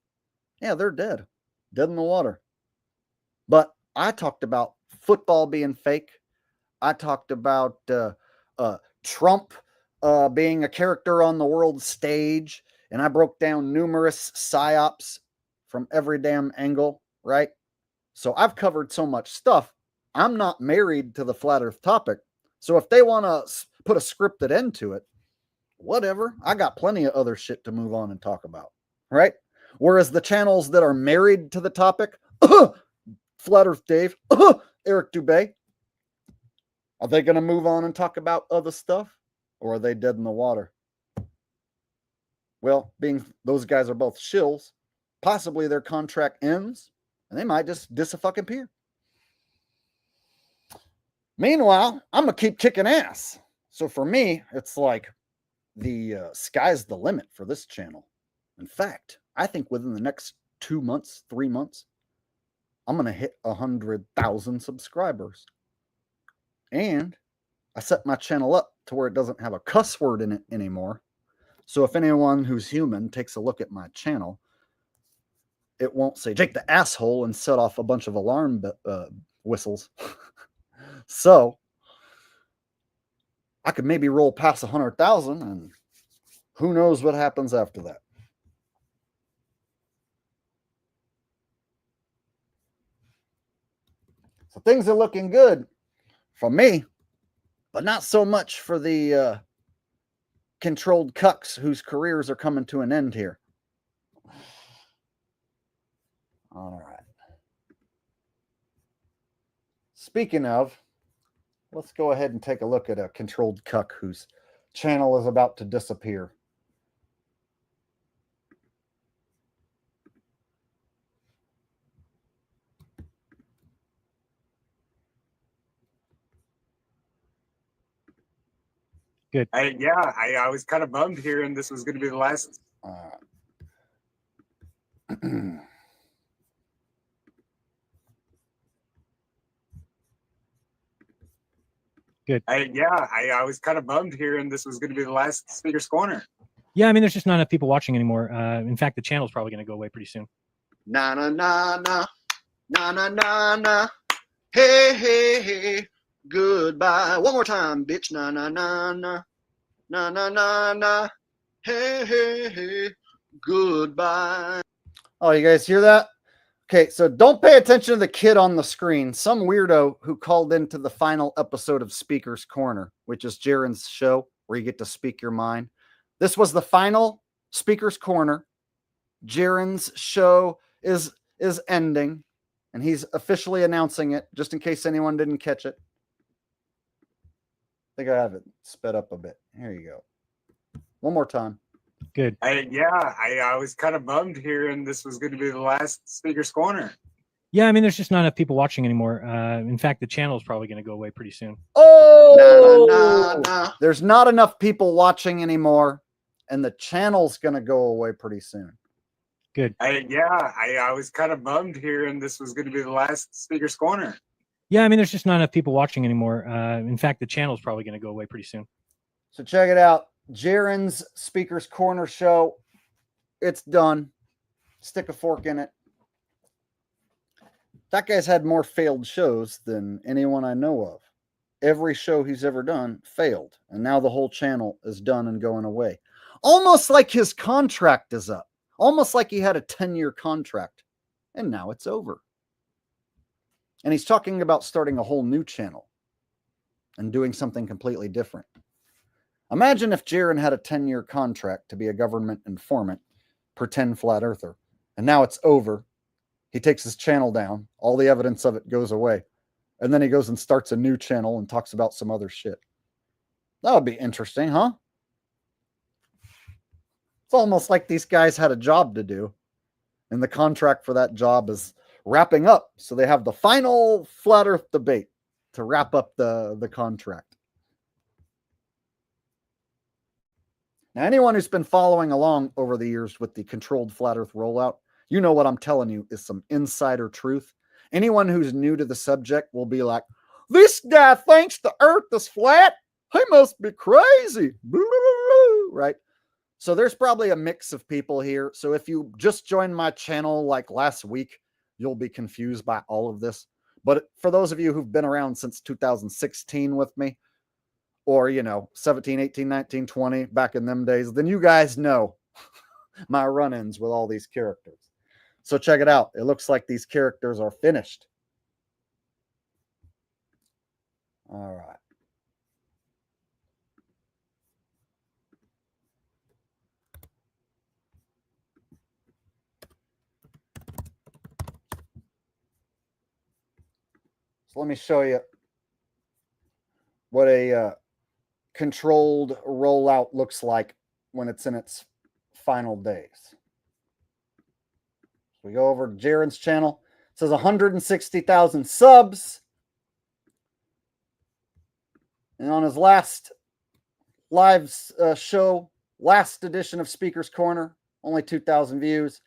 yeah, they're dead. Dead in the water. But I talked about football being fake. I talked about Trump being a character on the world stage. And I broke down numerous psyops from every damn angle, right? So I've covered so much stuff. I'm not married to the flat earth topic. So if they want to put a scripted end to it, whatever. I got plenty of other shit to move on and talk about, right? Whereas the channels that are married to the topic, Flat Earth Dave, Eric Dubé, are they going to move on and talk about other stuff? Or are they dead in the water? Well, being those guys are both shills, possibly their contract ends and they might just dis-a-fucking-peer. Meanwhile, I'm going to keep kicking ass. So for me, it's like the sky's the limit for this channel. In fact, I think within the next 2 months, 3 months, I'm going to hit 100,000 subscribers. And I set my channel up to where it doesn't have a cuss word in it anymore. So if anyone who's human takes a look at my channel, it won't say Jake the asshole and set off a bunch of alarm whistles. So I could maybe roll past 100,000 and who knows what happens after that. So things are looking good for me, but not so much for the controlled cucks whose careers are coming to an end here. All right. Speaking of, let's go ahead and take a look at a controlled cuck whose channel is about to disappear. Good. I was kind of bummed hearing this was going to be the last. I was kind of bummed hearing this was going to be the last Speaker's Corner. Yeah, I mean, there's just not enough people watching anymore. In fact, the channel's probably going to go away pretty soon. Na na na na na na na na. Hey hey hey. Goodbye. One more time, bitch. Na na na na na na na na. Hey hey hey. Goodbye. Oh, you guys hear that? Okay, so don't pay attention to the kid on the screen. Some weirdo who called into the final episode of Speaker's Corner, which is Jaren's show where you get to speak your mind. This was the final Speaker's Corner. Jaren's show is ending, and he's officially announcing it, just in case anyone didn't catch it. I think I have it sped up a bit. Here you go. One more time. Good. I was kind of bummed hearing this was going to be the last Speaker's Corner. Yeah, I mean, there's just not enough people watching anymore. In fact, the channel's probably going to go away pretty soon. Oh, nah, nah, nah. There's not enough people watching anymore, and the channel's going to go away pretty soon. Good. I was kind of bummed hearing this was going to be the last Speaker's Corner. Yeah, I mean, there's just not enough people watching anymore. In fact, the channel's probably going to go away pretty soon. So check it out. Jaren's Speaker's Corner show. It's done. Stick a fork in it. That guy's had more failed shows than anyone I know of. Every show he's ever done failed. And now the whole channel is done and going away. Almost like his contract is up. Almost like he had a 10-year contract. And now it's over. And he's talking about starting a whole new channel and doing something completely different. Imagine if Jaren had a 10-year contract to be a government informant, pretend flat earther, and now it's over. He takes his channel down. All the evidence of it goes away. And then he goes and starts a new channel and talks about some other shit. That would be interesting, huh? It's almost like these guys had a job to do. And the contract for that job is wrapping up. So they have the final flat earth debate to wrap up the contract. Now, anyone who's been following along over the years with the controlled flat earth rollout, you know what I'm telling you is some insider truth. Anyone who's new to the subject will be like, this guy thinks the earth is flat. He must be crazy. Right? So there's probably a mix of people here. So if you just joined my channel like last week, you'll be confused by all of this. But for those of you who've been around since 2016 with me, or, 17, 18, 19, 20, back in them days, then you guys know my run-ins with all these characters. So check it out. It looks like these characters are finished. All right. So let me show you what a controlled rollout looks like when it's in its final days. We go over to Jaren's channel. It says 160,000 subs. And on his last live show, last edition of Speaker's Corner, only 2,000 views.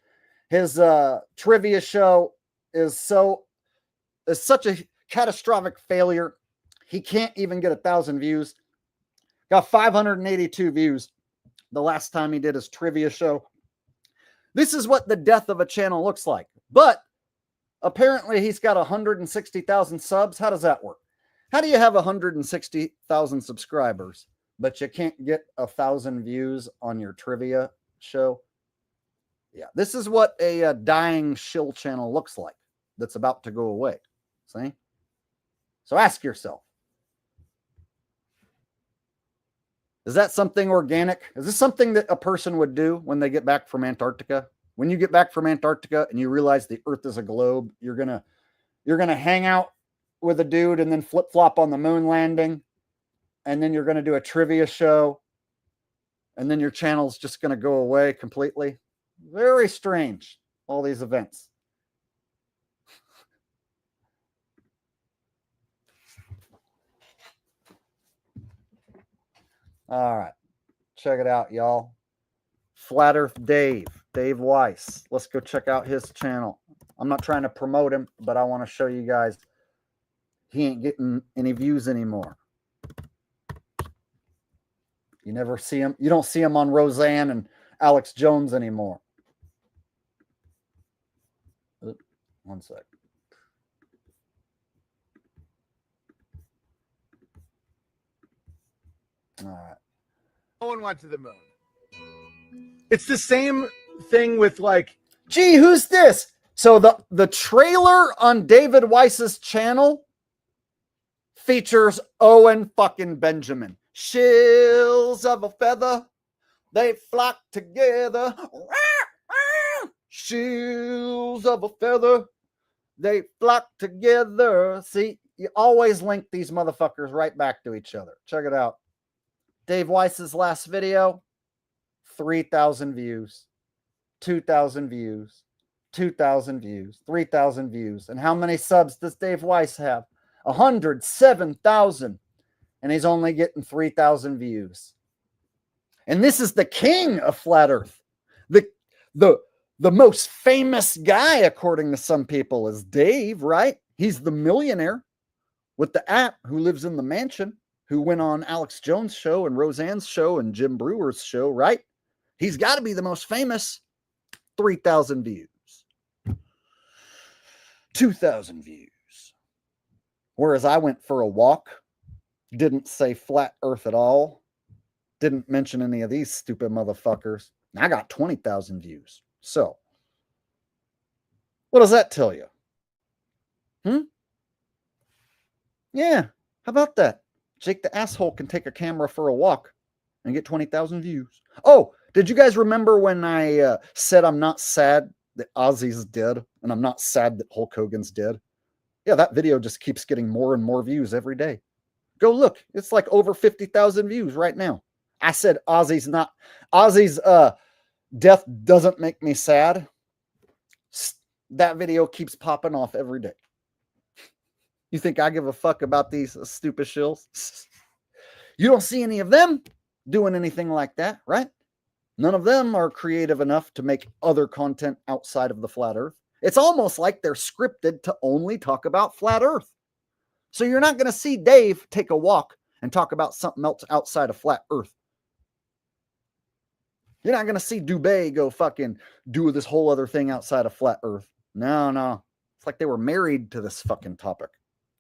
His trivia show is such a catastrophic failure. He can't even get 1,000 views. Got 582 views the last time he did his trivia show. This is what the death of a channel looks like. But apparently he's got 160,000 subs. How does that work? How do you have 160,000 subscribers, but you can't get 1,000 views on your trivia show? Yeah, this is what a dying shill channel looks like that's about to go away. See? So ask yourself, is that something organic? Is this something that a person would do when they get back from Antarctica? When you get back from Antarctica and you realize the Earth is a globe, you're gonna hang out with a dude and then flip-flop on the moon landing, and then you're gonna do a trivia show, and then your channel's just gonna go away completely. Very strange, all these events. All right. Check it out, y'all. Flat Earth Dave Weiss. Let's go check out his channel. I'm not trying to promote him, but I want to show you guys he ain't getting any views anymore. You never see him. You don't see him on Roseanne and Alex Jones anymore. One sec. All right. No one went to the moon. It's the same thing with like, gee, who's this? So the trailer on David Weiss's channel features Owen fucking Benjamin. Shills of a feather, they flock together. Shills of a feather, they flock together. See, you always link these motherfuckers right back to each other. Check it out. Dave Weiss's last video, 3,000 views, 2,000 views, 2,000 views, 3,000 views. And how many subs does Dave Weiss have? 107,000. And he's only getting 3,000 views. And this is the king of flat earth. The most famous guy, according to some people, is Dave, right? He's the millionaire with the app who lives in the mansion, who went on Alex Jones' show and Roseanne's show and Jim Brewer's show, right? He's got to be the most famous. 3,000 views. 2,000 views. Whereas I went for a walk, didn't say flat earth at all, didn't mention any of these stupid motherfuckers. I got 20,000 views. So, what does that tell you? Yeah, how about that? Jake the asshole can take a camera for a walk and get 20,000 views. Oh, did you guys remember when I said I'm not sad that Ozzy's dead and I'm not sad that Hulk Hogan's dead? Yeah, that video just keeps getting more and more views every day. Go look. It's like over 50,000 views right now. I said Ozzy's death doesn't make me sad. That video keeps popping off every day. You think I give a fuck about these stupid shills? You don't see any of them doing anything like that, right? None of them are creative enough to make other content outside of the flat earth. It's almost like they're scripted to only talk about flat earth. So you're not going to see Dave take a walk and talk about something else outside of flat earth. You're not going to see Dubé go fucking do this whole other thing outside of flat earth. No. It's like they were married to this fucking topic.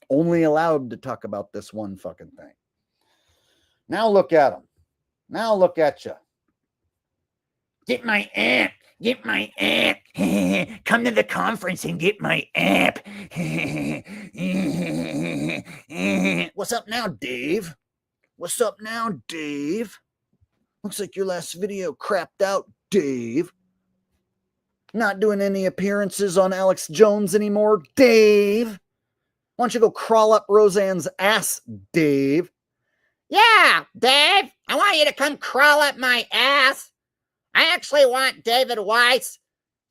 Only allowed to talk about this one fucking thing. Now look at them. Now look at you. Get my app. Get my app. Come to the conference and get my app. What's up now, Dave? What's up now, Dave? Looks like your last video crapped out, Dave. Not doing any appearances on Alex Jones anymore, Dave. Why don't you go crawl up Roseanne's ass, Dave? Yeah, Dave. I want you to come crawl up my ass. I actually want David Weiss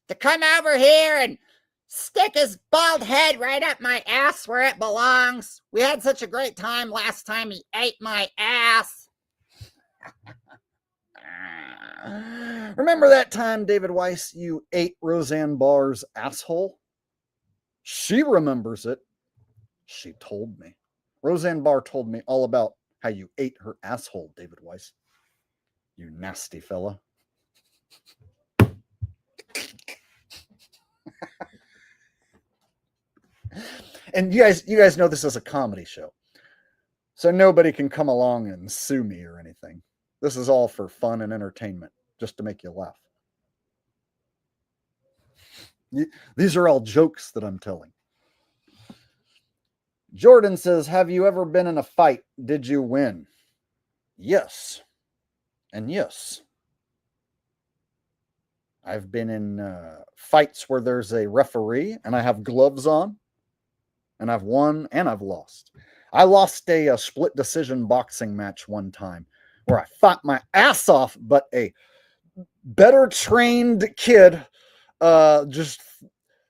to come over here and stick his bald head right up my ass where it belongs. We had such a great time last time he ate my ass. Remember that time, David Weiss, you ate Roseanne Barr's asshole? She remembers it. She told me. Roseanne Barr told me all about how you ate her asshole, David Weiss. You nasty fella. And you guys know this is a comedy show. So nobody can come along and sue me or anything. This is all for fun and entertainment, just to make you laugh. These are all jokes that I'm telling. Jordan says, have you ever been in a fight? Did you win? Yes. And yes. I've been in fights where there's a referee and I have gloves on. And I've won and I've lost. I lost a split decision boxing match one time where I fought my ass off, but a better trained kid just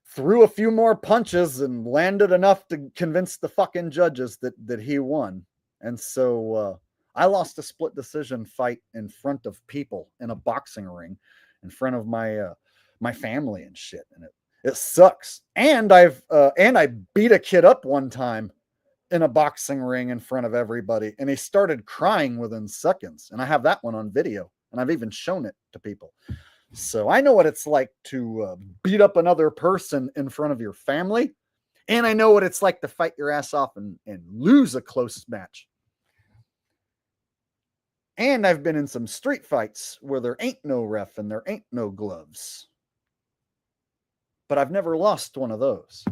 threw a few more punches and landed enough to convince the fucking judges that he won. And so I lost a split decision fight in front of people in a boxing ring, in front of my family and shit. And it sucks. And I beat a kid up one time in a boxing ring in front of everybody, and he started crying within seconds. And I have that one on video, and I've even shown it to people. So I know what it's like to beat up another person in front of your family, and I know what it's like to fight your ass off and lose a close match. And I've been in some street fights where there ain't no ref and there ain't no gloves. But I've never lost one of those.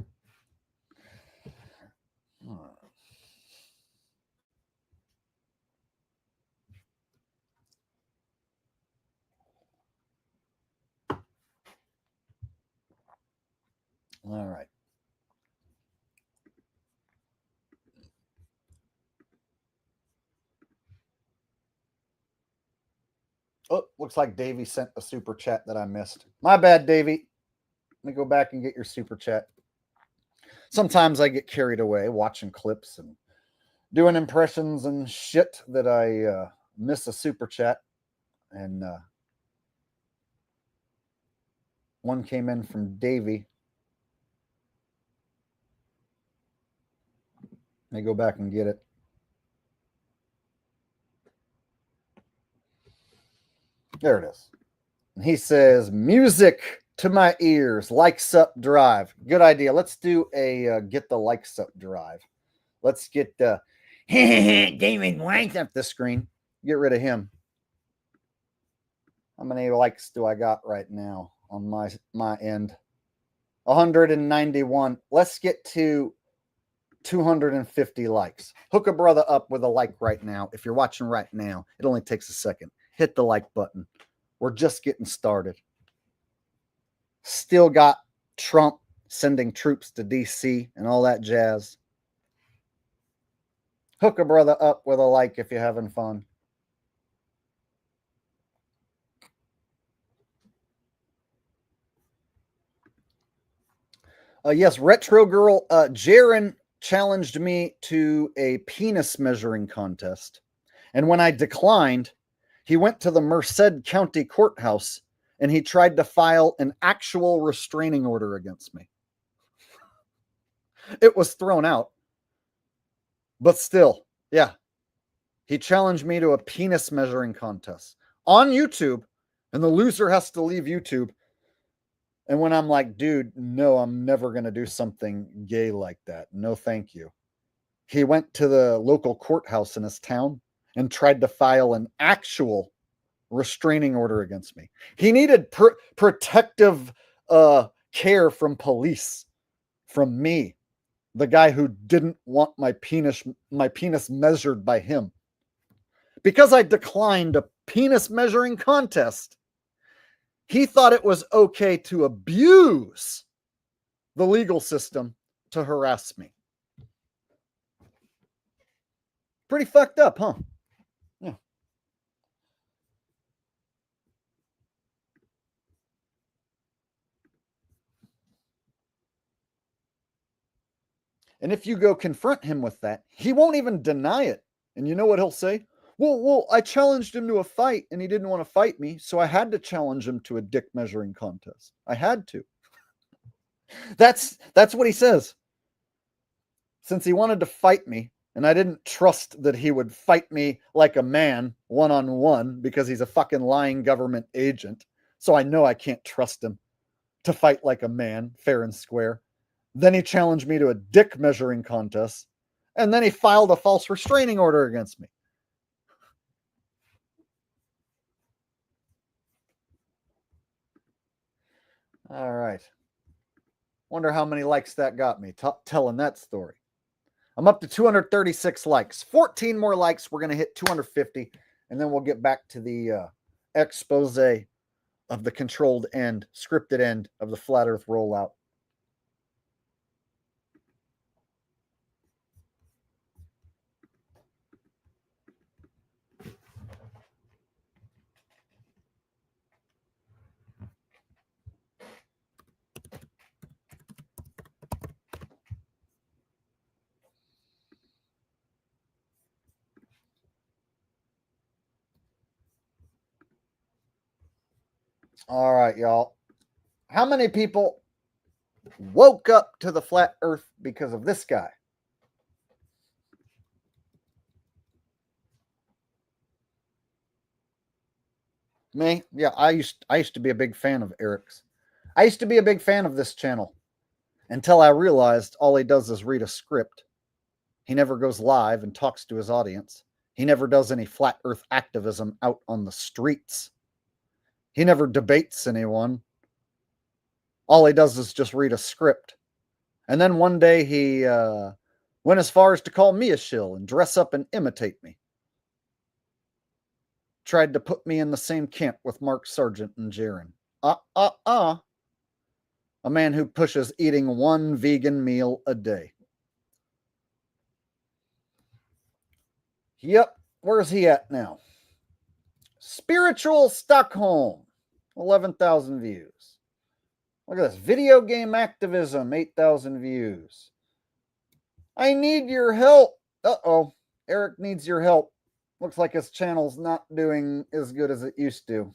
All right. Oh, looks like Davey sent a super chat that I missed. My bad, Davey. Let me go back and get your super chat. Sometimes I get carried away watching clips and doing impressions and shit that I miss a super chat. And one came in from Davey. Let me go back and get it. There it is. And he says, music to my ears, likes up drive. Good idea. Let's do a get the likes up drive. Let's get David White up the screen. Get rid of him. How many likes do I got right now on my end? 191. Let's get to 250 likes. Hook a brother up with a like right now. If you're watching right now, it only takes a second. Hit the like button. We're just getting started. Still got Trump sending troops to DC and all that jazz. Hook a brother up with a like if you're having fun. Yes, Retro Girl. Jaron challenged me to a penis measuring contest. And when I declined, he went to the Merced County Courthouse and he tried to file an actual restraining order against me. It was thrown out. But still, yeah. He challenged me to a penis measuring contest on YouTube, and the loser has to leave YouTube. And when I'm like, dude, no, I'm never going to do something gay like that. No, thank you. He went to the local courthouse in his town and tried to file an actual restraining order against me. He needed protective care from police, from me, the guy who didn't want my penis measured by him. Because I declined a penis measuring contest, he thought it was okay to abuse the legal system to harass me. Pretty fucked up, huh? Yeah. And if you go confront him with that, he won't even deny it. And you know what he'll say? Well, I challenged him to a fight and he didn't want to fight me, so I had to challenge him to a dick measuring contest. I had to. That's what he says. Since he wanted to fight me, and I didn't trust that he would fight me like a man, one-on-one, because he's a fucking lying government agent, so I know I can't trust him to fight like a man, fair and square. Then he challenged me to a dick measuring contest, and then he filed a false restraining order against me. All right. Wonder how many likes that got me telling that story. I'm up to 236 likes. 14 more likes. We're going to hit 250, and then we'll get back to the expose of the controlled end, scripted end of the Flat Earth rollout. All right, y'all. How many people woke up to the flat earth because of this guy? Me? Yeah, I used to be a big fan of Eric's. I used to be a big fan of this channel until I realized all he does is read a script. He never goes live and talks to his audience. He never does any flat earth activism out on the streets. He never debates anyone. All he does is just read a script. And then one day he went as far as to call me a shill and dress up and imitate me. Tried to put me in the same camp with Mark Sargent and Jaron. A man who pushes eating one vegan meal a day. Yep, where's he at now? Spiritual Stockholm, 11,000 views. Look at this. Video game activism, 8,000 views. I need your help. Uh-oh. Eric needs your help. Looks like his channel's not doing as good as it used to.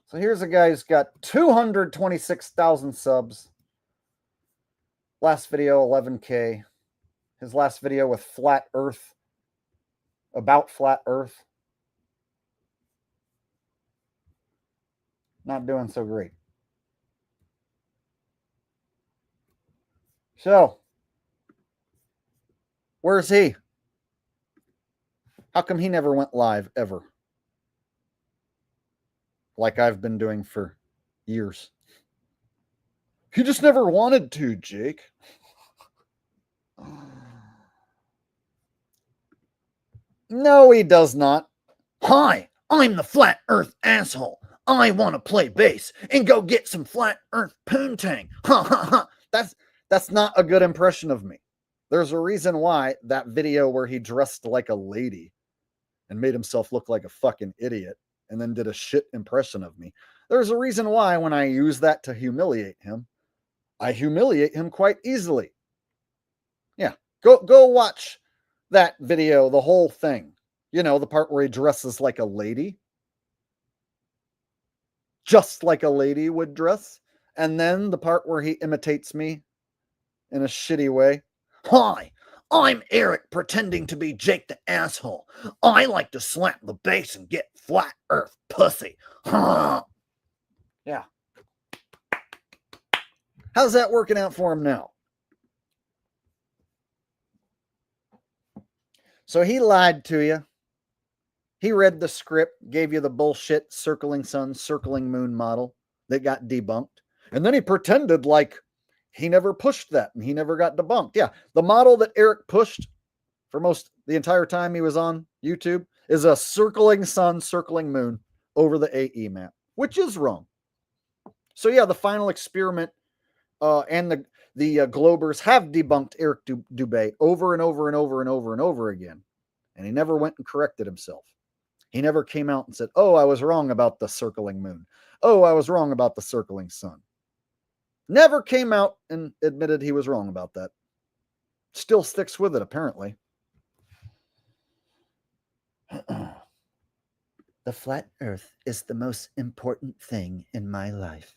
So here's a guy who's got 226,000 subs. Last video, 11K. His last video with Flat Earth. About Flat Earth. Not doing so great. So, where's he? How come he never went live ever? Like I've been doing for years. He just never wanted to, Jake. No, he does not. Hi, I'm the Flat Earth asshole. I want to play bass and go get some Flat Earth poontang. Ha ha ha. That's not a good impression of me. There's a reason why that video where he dressed like a lady and made himself look like a fucking idiot and then did a shit impression of me. There's a reason why when I use that to humiliate him, I humiliate him quite easily. Yeah, go watch that video, the whole thing. You know, the part where he dresses like a lady. Just like a lady would dress. And then the part where he imitates me in a shitty way. Hi, I'm Eric pretending to be Jake the asshole. I like to slap the bass and get flat earth pussy. Huh. Yeah. How's that working out for him now? So he lied to you. He read the script, gave you the bullshit circling sun, circling moon model that got debunked. And then he pretended like he never pushed that and he never got debunked. Yeah, the model that Eric pushed for the entire time he was on YouTube is a circling sun, circling moon over the AE map, which is wrong. So yeah, the final experiment and the Globers have debunked Eric Dubé over and over and over and over and over again. And he never went and corrected himself. He never came out and said, oh, I was wrong about the circling moon. Oh, I was wrong about the circling sun. Never came out and admitted he was wrong about that. Still sticks with it, apparently. The flat earth is the most important thing in my life.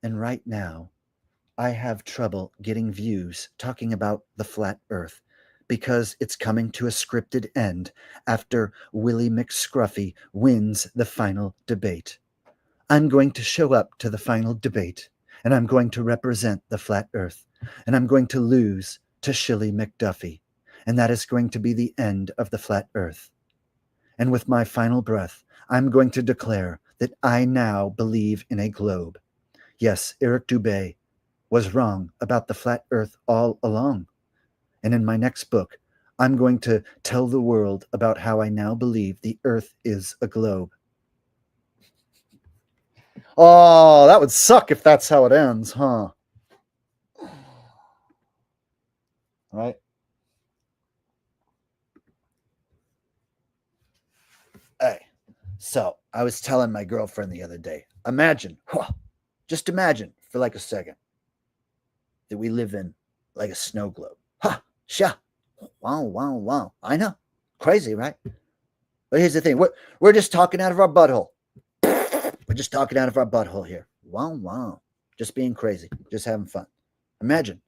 And right now, I have trouble getting views talking about the flat earth because it's coming to a scripted end after Willie McScruffy wins the final debate. I'm going to show up to the final debate, and I'm going to represent the flat earth, and I'm going to lose to Shilly McDuffie, and that is going to be the end of the flat earth. And with my final breath, I'm going to declare that I now believe in a globe. Yes, Eric Dubé was wrong about the flat earth all along. And in my next book, I'm going to tell the world about how I now believe the earth is a globe. Oh, that would suck if that's how it ends, huh? Right? Hey, so I was telling my girlfriend the other day, just imagine for like a second that we live in like a snow globe. Sure. Wow. I know. Crazy, right? But here's the thing. We're just talking out of our butthole. We're just talking out of our butthole here. Wow. Just being crazy. Just having fun. Imagine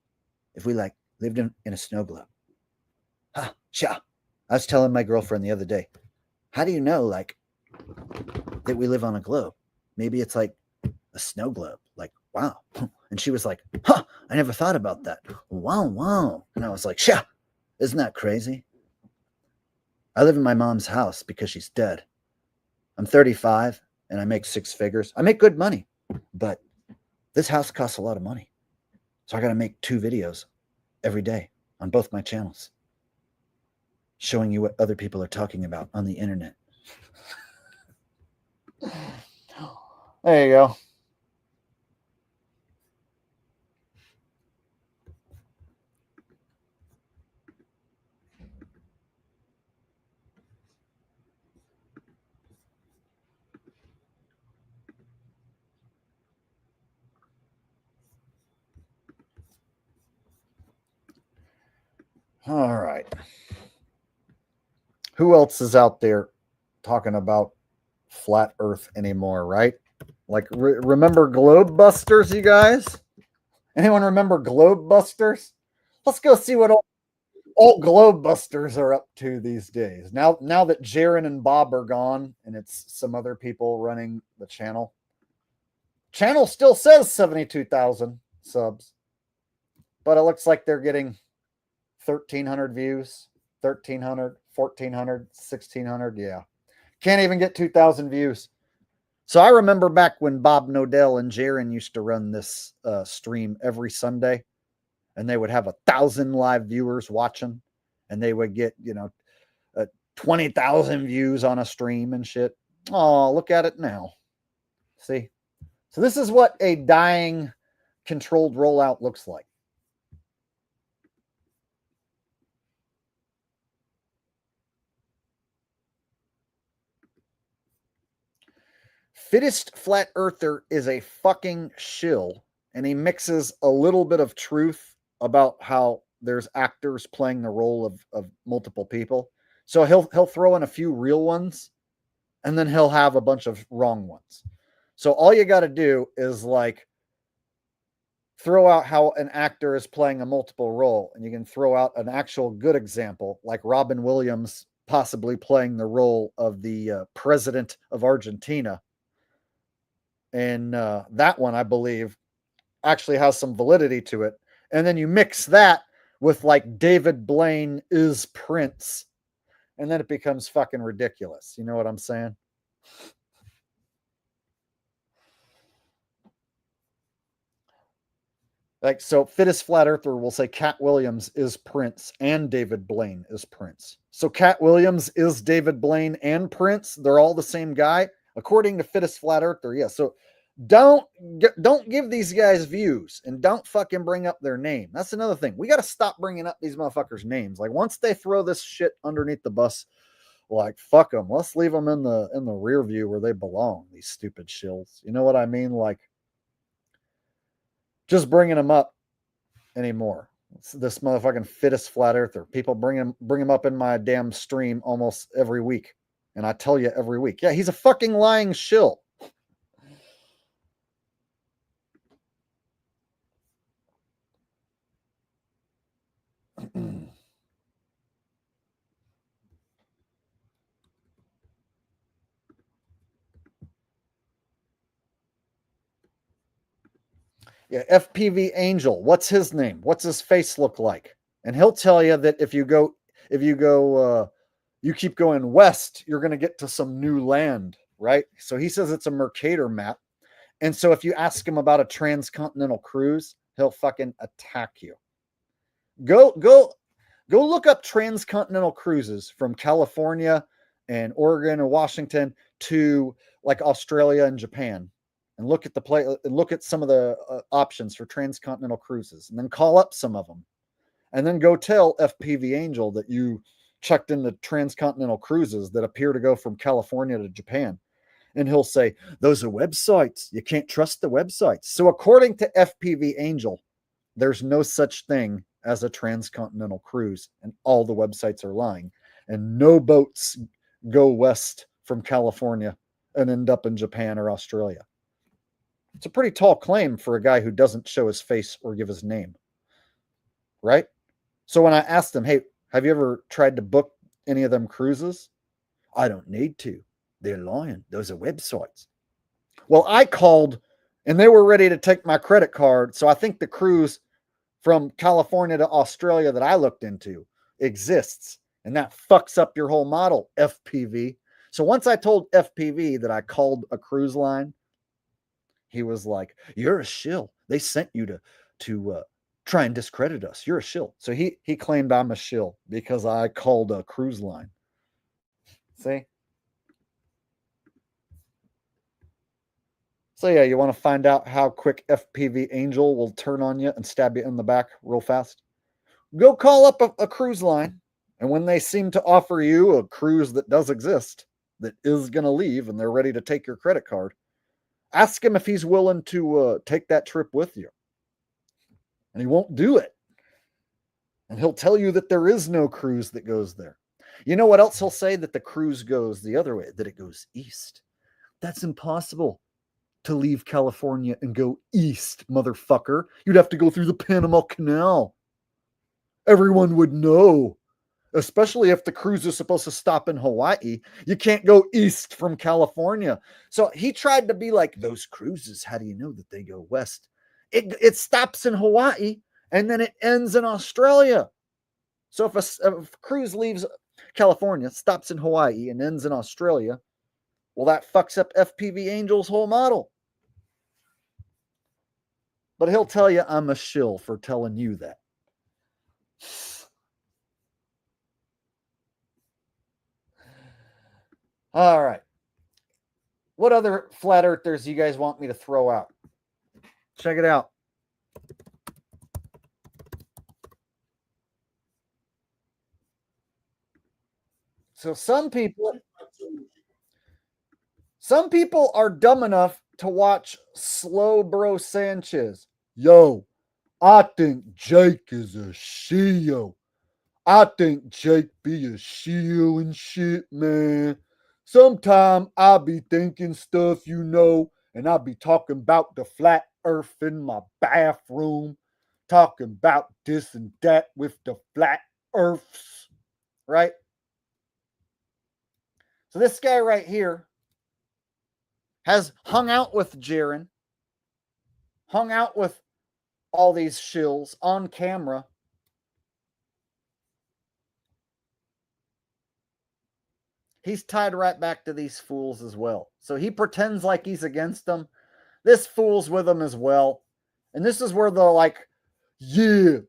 if we lived in a snow globe. Sure. I was telling my girlfriend the other day, how do you know that we live on a globe. Maybe it's like a snow globe. Like, wow. And she was like, huh, I never thought about that. Wow, wow. And I was like, yeah, isn't that crazy? I live in my mom's house because she's dead. I'm 35 and I make 6 figures. I make good money, but this house costs a lot of money. So I got to make 2 videos every day on both my channels, showing you what other people are talking about on the internet. There you go. All right. Who else is out there talking about flat Earth anymore, right? Like, remember Globe Busters, you guys? Anyone remember Globe Busters? Let's go see what all Globe Busters are up to these days. Now that Jaron and Bob are gone and it's some other people running the channel. Channel still says 72,000 subs, but it looks like they're getting 1,300 views, 1,300, 1,400, 1,600. Yeah. Can't even get 2,000 views. So I remember back when Bob Nodell and Jaron used to run this stream every Sunday, and they would have 1,000 live viewers watching, and they would get, 20,000 views on a stream and shit. Oh, look at it now. See? So this is what a dying controlled rollout looks like. Fittest Flat Earther is a fucking shill, and he mixes a little bit of truth about how there's actors playing the role of multiple people. So he'll throw in a few real ones, and then he'll have a bunch of wrong ones. So all you got to do is like throw out how an actor is playing a multiple role, and you can throw out an actual good example, like Robin Williams possibly playing the role of the president of Argentina. And that one, I believe, actually has some validity to it. And then you mix that with like David Blaine is Prince, and then it becomes fucking ridiculous. You know what I'm saying? Like, so Fittest Flat Earther will say Cat Williams is Prince and David Blaine is Prince. So Cat Williams is David Blaine and Prince. They're all the same guy, according to Fittest Flat Earther. Yeah. So don't give these guys views, and don't fucking bring up their name. That's another thing. We got to stop bringing up these motherfuckers' names. Like, once they throw this shit underneath the bus, like, fuck them. Let's leave them in the rear view where they belong. These stupid shills. You know what I mean? Like, just bringing them up anymore. It's this motherfucking Fittest Flat Earther. People bring him up in my damn stream almost every week, and I tell you every week, yeah, he's a fucking lying shill. Yeah, FPV Angel. What's his name? What's his face look like? And he'll tell you that if you keep going west, you're going to get to some new land, right? So he says it's a Mercator map. And so if you ask him about a transcontinental cruise, he'll fucking attack you. Go look up transcontinental cruises from California and Oregon and Washington to like Australia and Japan, and look at some of the options for transcontinental cruises, and then call up some of them, and then go tell FPV Angel that you checked into transcontinental cruises that appear to go from California to Japan. And he'll say, those are websites. You can't trust the websites. So according to FPV Angel, there's no such thing as a transcontinental cruise, and all the websites are lying. And no boats go west from California and end up in Japan or Australia. It's a pretty tall claim for a guy who doesn't show his face or give his name, right? So when I asked him, hey, have you ever tried to book any of them cruises? I don't need to. they're lying. Those are websites. Well, I called and they were ready to take my credit card. So I think the cruise from California to Australia that I looked into exists. And that fucks up your whole model, FPV. So once I told FPV that I called a cruise line, he was like, "You're a shill. They sent you to try and discredit us. You're a shill." So he claimed I'm a shill because I called a cruise line. See? So yeah, you want to find out how quick FPV Angel will turn on you and stab you in the back real fast? Go call up a cruise line, and when they seem to offer you a cruise that does exist, that is going to leave, and they're ready to take your credit card, ask him if he's willing to take that trip with you. And he won't do it. And he'll tell you that there is no cruise that goes there. You know what else he'll say? That the cruise goes the other way, that it goes east. That's impossible to leave California and go east, motherfucker. You'd have to go through the Panama Canal. Everyone would know, especially if the cruise is supposed to stop in Hawaii. You can't go east from California. So he tried to be like, those cruises, how do you know that they go west? It stops in Hawaii and then it ends in Australia. So if a cruise leaves California, stops in Hawaii, and ends in Australia, well, that fucks up FPV Angel's whole model. But he'll tell you I'm a shill for telling you that. All right. What other flat earthers do you guys want me to throw out? Check it out. So some people are dumb enough to watch Slow Bro Sanchez. Yo, I think Jake is a shield. I think Jake be a shield and shit, man. Sometime I be thinking stuff, and I be talking about the flat earth in my bathroom, talking about this and that with the flat earths, right? So this guy right here has hung out with Jaren, hung out with all these shills on camera. He's tied right back to these fools as well. So he pretends like he's against them. This fool's with them as well. And this is where they're like, yeah,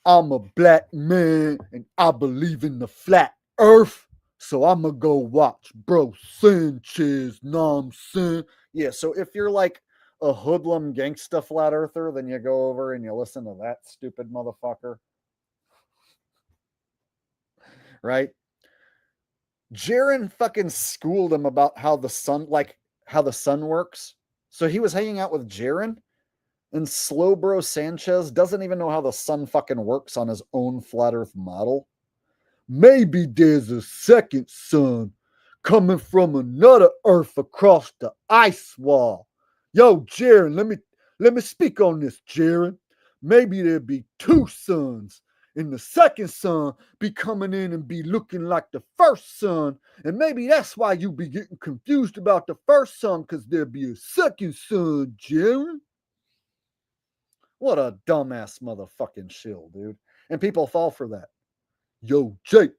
I'm a black man and I believe in the flat earth. So I'm going to go watch Bro Sanchez. Know what I'm saying? Yeah, so if you're like a hoodlum gangsta flat earther, then you go over and you listen to that stupid motherfucker. Right? Jaren fucking schooled him about how the sun works. So he was hanging out with Jaren, and Slow Bro Sanchez doesn't even know how the sun fucking works on his own flat earth model. Maybe there's a second sun coming from another earth across the ice wall. Yo, Jaren, let me speak on this, Jaren. Maybe there'd be two suns, and the second sun be coming in and be looking like the first sun, and maybe that's why you be getting confused about the first sun, because there'd be a second sun, Jaren. What a dumbass motherfucking shill, dude. And people fall for that. Yo, Jake,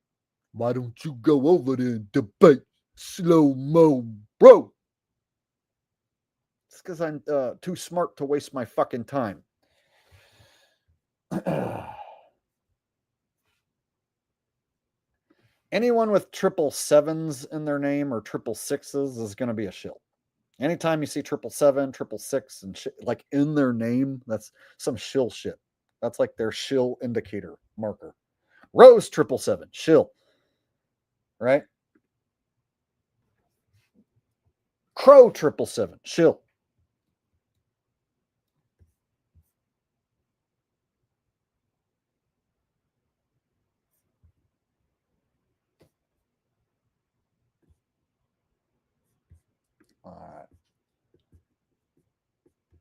why don't you go over there and debate Slow Mo Bro? It's because I'm too smart to waste my fucking time. Anyone with 777s in their name or 666s is going to be a shill. Anytime you see 777, 666, and shit, like in their name, that's some shill shit. That's like their shill indicator marker. Rose 777, shill. Right? Crow 777, shill.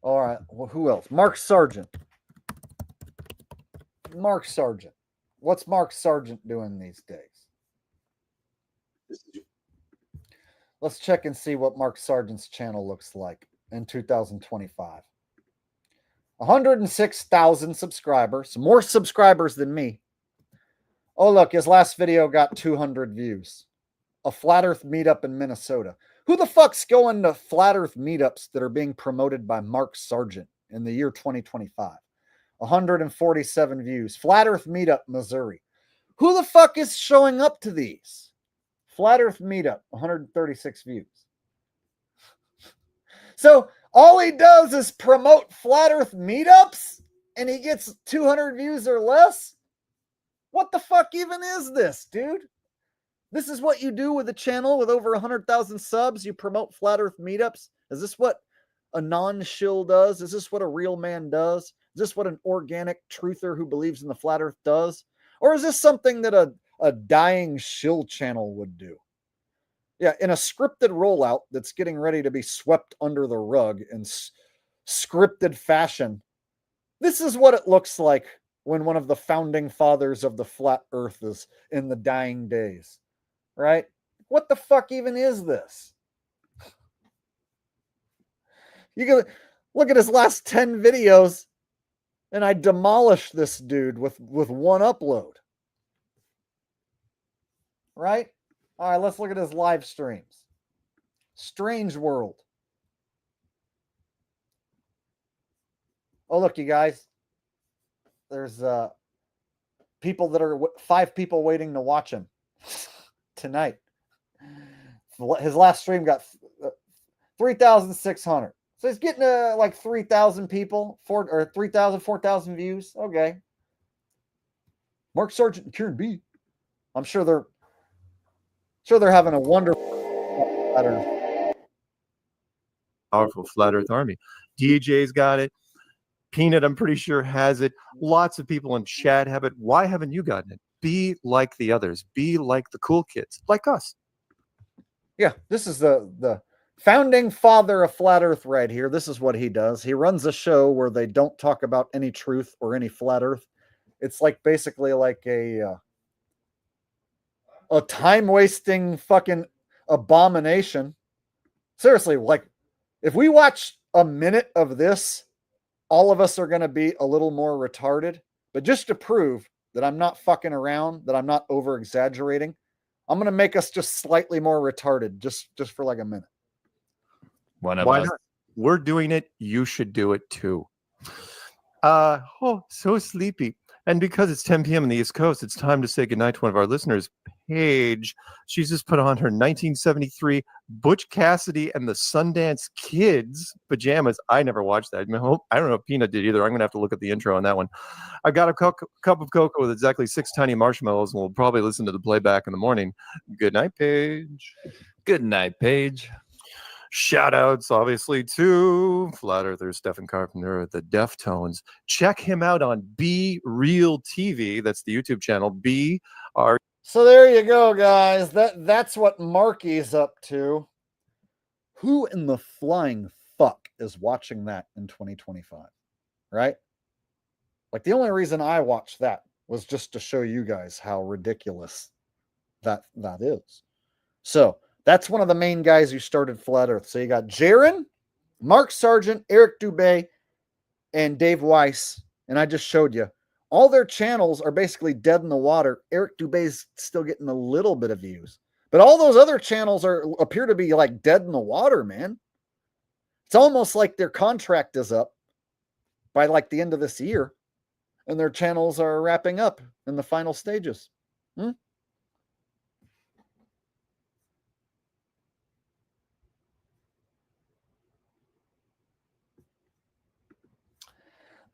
All right. Well, who else? Mark Sargent. Mark Sargent. What's Mark Sargent doing these days? Let's check and see what Mark Sargent's channel looks like in 2025. 106,000 subscribers, more subscribers than me. Oh, look, his last video got 200 views. A flat earth meetup in Minnesota. Who the fuck's going to flat earth meetups that are being promoted by Mark Sargent in the year 2025? 147 views. Flat earth meetup, Missouri. Who the fuck is showing up to these? Flat earth meetup, 136 views. So all he does is promote flat earth meetups and he gets 200 views or less? What the fuck even is this, dude? This is what you do with a channel with over 100,000 subs? You promote flat earth meetups? Is this what a non-shill does? Is this what a real man does? Is this what an organic truther who believes in the flat earth does? Or is this something that a dying shill channel would do? Yeah, in a scripted rollout that's getting ready to be swept under the rug in scripted fashion, this is what it looks like when one of the founding fathers of the flat earth is in the dying days, right? What the fuck even is this? You can look at his last 10 videos and I demolished this dude with one upload, right? All right, let's look at his live streams. Strange World. Oh, look, you guys. There's people that are 5 people waiting to watch him tonight. His last stream got 3,600. So he's getting like 3,000 people, 3,000, 4,000 views. Okay. Mark Sargent and Kieran B. I'm sure they're having a wonderful pattern. Powerful flat earth army. DJ's got it. Peanut, I'm pretty sure, has it. Lots of people in chat have it. Why haven't you gotten it? Be like the others. Be like the cool kids, like us. Yeah, this is the founding father of flat earth right here. This is what he does. He runs a show where they don't talk about any truth or any flat earth. It's like basically like a time-wasting fucking abomination. Seriously, like if we watch a minute of this, all of us are going to be a little more retarded. But just to prove that I'm not fucking around, that I'm not over-exaggerating, I'm going to make us just slightly more retarded just for like a minute. Why not? We're doing it. You should do it too. Oh, so sleepy. And because it's 10 p.m. on the East Coast, it's time to say goodnight to one of our listeners, Paige. She's just put on her 1973 Butch Cassidy and the Sundance Kids pajamas. I never watched that. I don't know if Peanut did either. I'm going to have to look at the intro on that one. I got a cup of cocoa with exactly 6 tiny marshmallows, and we'll probably listen to the playback in the morning. Good night, Paige. Good night, Paige. Shout outs, obviously, to Flat Earther Stephen Carpenter, the Deftones. Check him out on Be Real TV. That's the YouTube channel. B-R. So there you go, guys. That's what Marky's up to. Who in the flying fuck is watching that in 2025? Right? Like the only reason I watched that was just to show you guys how ridiculous that is. So that's one of the main guys who started Flat Earth. So you got Jaron, Mark Sargent, Eric Dubé, and Dave Weiss. And I just showed you. All their channels are basically dead in the water. Eric Dubé's still getting a little bit of views. But all those other channels appear to be like dead in the water, man. It's almost like their contract is up by like the end of this year. And their channels are wrapping up in the final stages.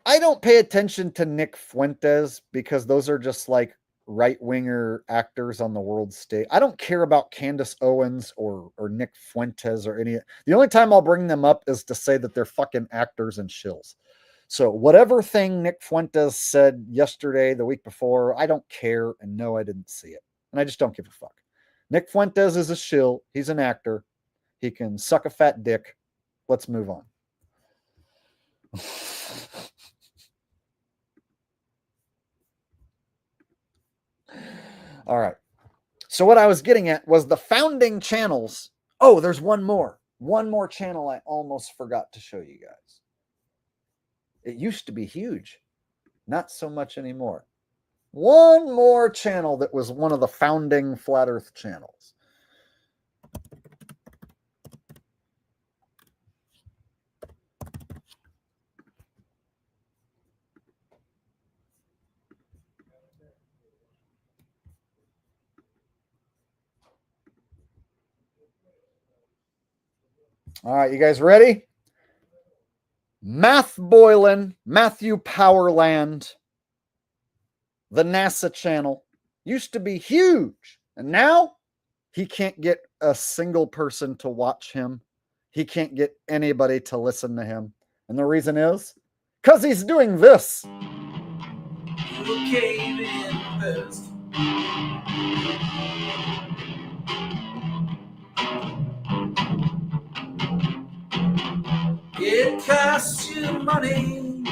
I don't pay attention to Nick Fuentes because those are just like right-winger actors on the world stage. I don't care about Candace Owens or Nick Fuentes or any. The only time I'll bring them up is to say that they're fucking actors and shills. So whatever thing Nick Fuentes said yesterday, the week before, I don't care. And no, I didn't see it. And I just don't give a fuck. Nick Fuentes is a shill. He's an actor. He can suck a fat dick. Let's move on. All right. So what I was getting at was the founding channels Oh, there's one more channel I almost forgot to show you guys. It used to be huge, not so much anymore. One more channel that was one of the founding Flat Earth channels. All right, you guys ready? Math Boylan, Matthew Powerland, the NASA channel, used to be huge. And now he can't get a single person to watch him. He can't get anybody to listen to him. And the reason is because he's doing this. You came in first. It costs you money.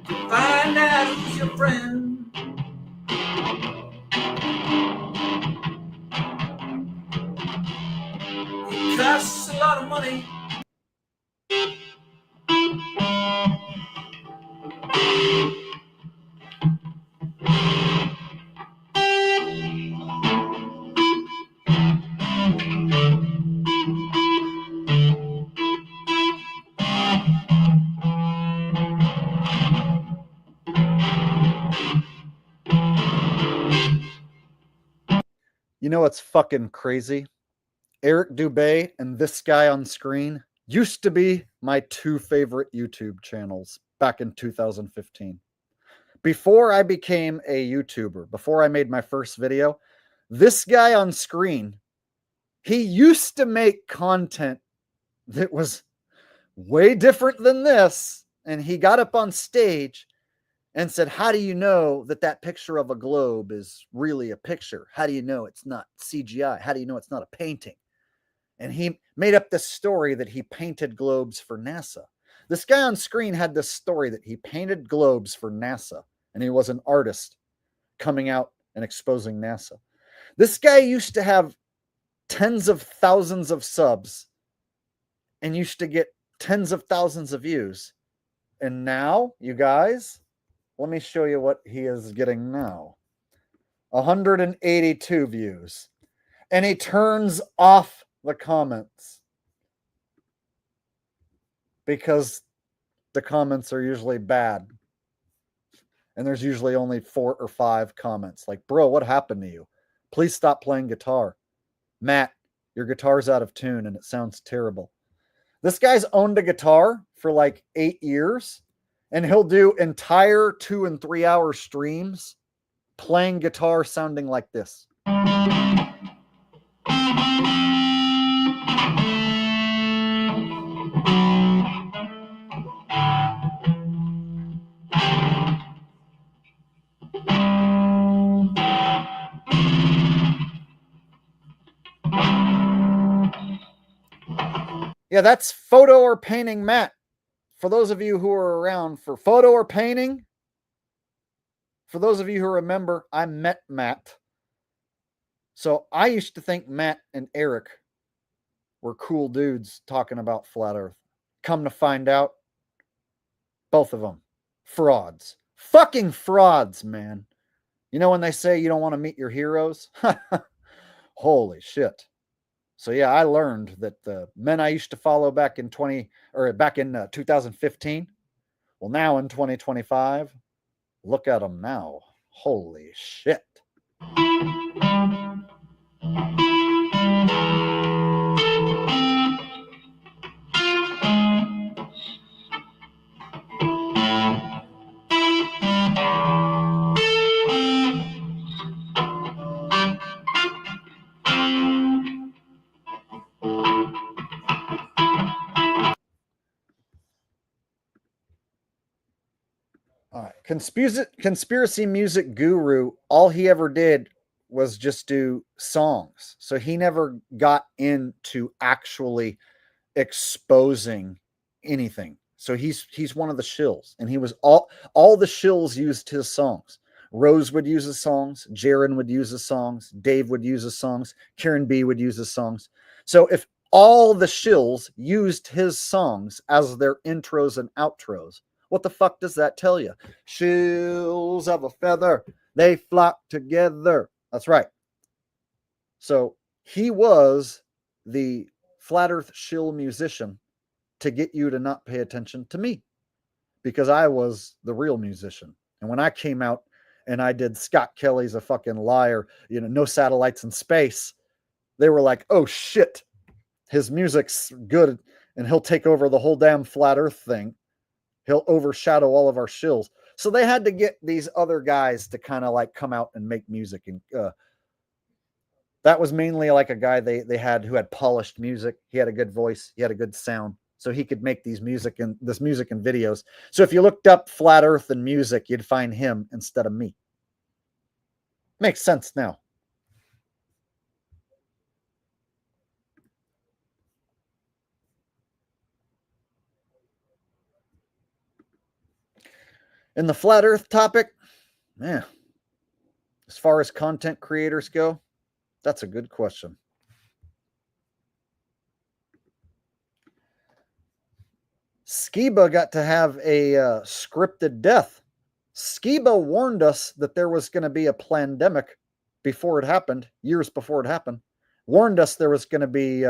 To find out who's your friend. It costs a lot of money. You know what's fucking crazy? Eric Dubé and this guy on screen used to be my two favorite YouTube channels back in 2015. Before I became a YouTuber, before I made my first video, this guy on screen, he used to make content that was way different than this. And he got up on stage and said, how do you know that that picture of a globe is really a picture? How do you know it's not CGI? How do you know it's not a painting? And he made up this story that he painted globes for NASA. This guy on screen had this story that he painted globes for NASA, and he was an artist coming out and exposing NASA. This guy used to have tens of thousands of subs and used to get tens of thousands of views. And now, you guys, let me show you what he is getting now. 182 views. And he turns off the comments because the comments are usually bad. And there's usually only 4 or 5 comments like, bro, what happened to you? Please stop playing guitar. Matt, your guitar's out of tune and it sounds terrible. This guy's owned a guitar for like 8 years, and he'll do entire 2 and 3 hour streams playing guitar sounding like this. Yeah, that's photo or painting Matt. For those of you who are around for photo or painting, for those of you who remember, I met Matt. So I used to think Matt and Eric were cool dudes talking about flat Earth. Come to find out, both of them frauds. Fucking frauds, man. You know when they say you don't want to meet your heroes? Holy shit. So yeah, I learned that the men I used to follow back in 2015, well, now in 2025, look at them now. Holy shit. All right. Conspiracy music guru, all he ever did was just do songs. So he never got into actually exposing anything. So he's one of the shills, and he was all the shills used his songs. Rose would use his songs. Jaron would use his songs. Dave would use his songs. Karen B would use his songs. So if all the shills used his songs as their intros and outros, what the fuck does that tell you? Shills of a feather, they flock together. That's right. So he was the Flat Earth shill musician to get you to not pay attention to me, because I was the real musician. And when I came out and I did Scott Kelly's A Fucking Liar, No Satellites in Space, they were like, oh shit, his music's good and he'll take over the whole damn flat earth thing. He'll overshadow all of our shills. So they had to get these other guys to kind of like come out and make music. And that was mainly like a guy they had who had polished music. He had a good voice. He had a good sound. So he could make this music and videos. So if you looked up flat earth and music, you'd find him instead of me. Makes sense now. In the flat earth topic, man, as far as content creators go, that's a good question. Skiba got to have a scripted death. Skiba warned us that there was going to be a pandemic before it happened, years before it happened. Warned us there was going to be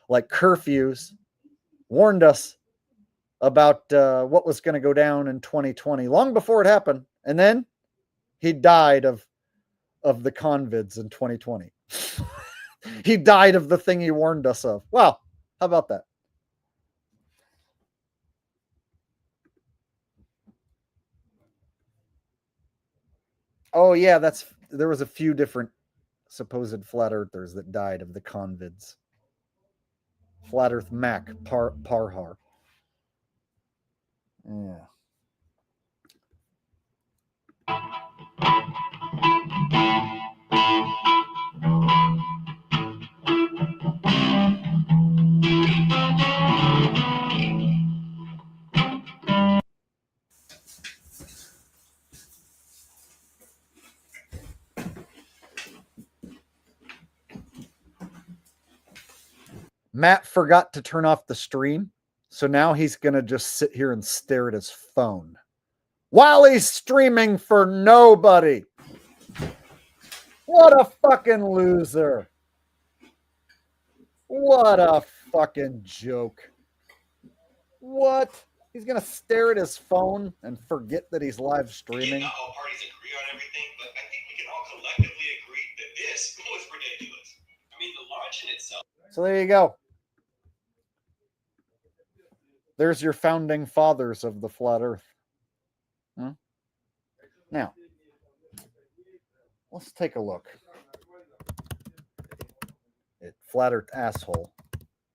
like curfews. Warned us about what was going to go down in 2020, long before it happened. And then he died of the convids in 2020. He died of the thing he warned us of. Wow. How about that? Oh yeah, there was a few different supposed flat earthers that died of the convids. Flat Earth Mac Parhar. Yeah. Matt forgot to turn off the stream, so now he's going to just sit here and stare at his phone while he's streaming for nobody. What a fucking loser. What a fucking joke. What? He's going to stare at his phone and forget that he's live streaming? Not all parties agree on everything, but I think we can all collectively agree that this was ridiculous. I mean, the launch in itself. So there you go. There's your founding fathers of the flat earth. Huh? Now, let's take a look at Flat Earth Asshole,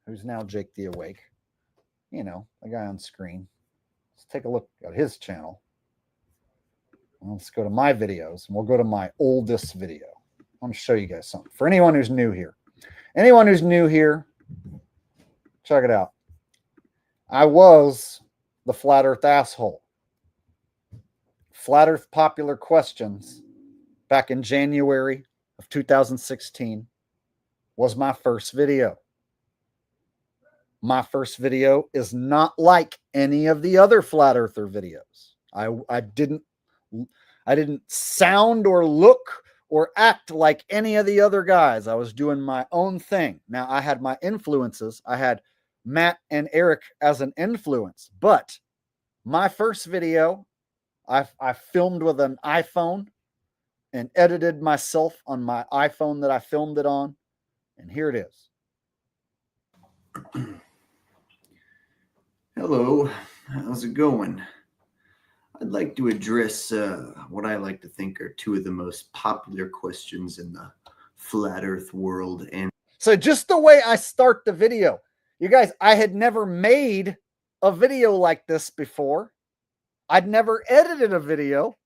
who's now Jake the Awake. The guy on screen. Let's take a look at his channel. Let's go to my videos, and we'll go to my oldest video. I want to show you guys something. For anyone who's new here. Check it out. I was the Flat Earth Asshole. Flat Earth Popular Questions back in January of 2016 was my first video. My first video is not like any of the other Flat Earther videos. I didn't sound or look or act like any of the other guys. I was doing my own thing. Now, I had my influences. I had Matt and Eric as an influence. But my first video, I filmed with an iPhone and edited myself on my iPhone that I filmed it on. And here it is. Hello, how's it going? I'd like to address what I like to think are two of the most popular questions in the flat earth world. And so just the way I start the video, you guys, I had never made a video like this before. I'd never edited a video.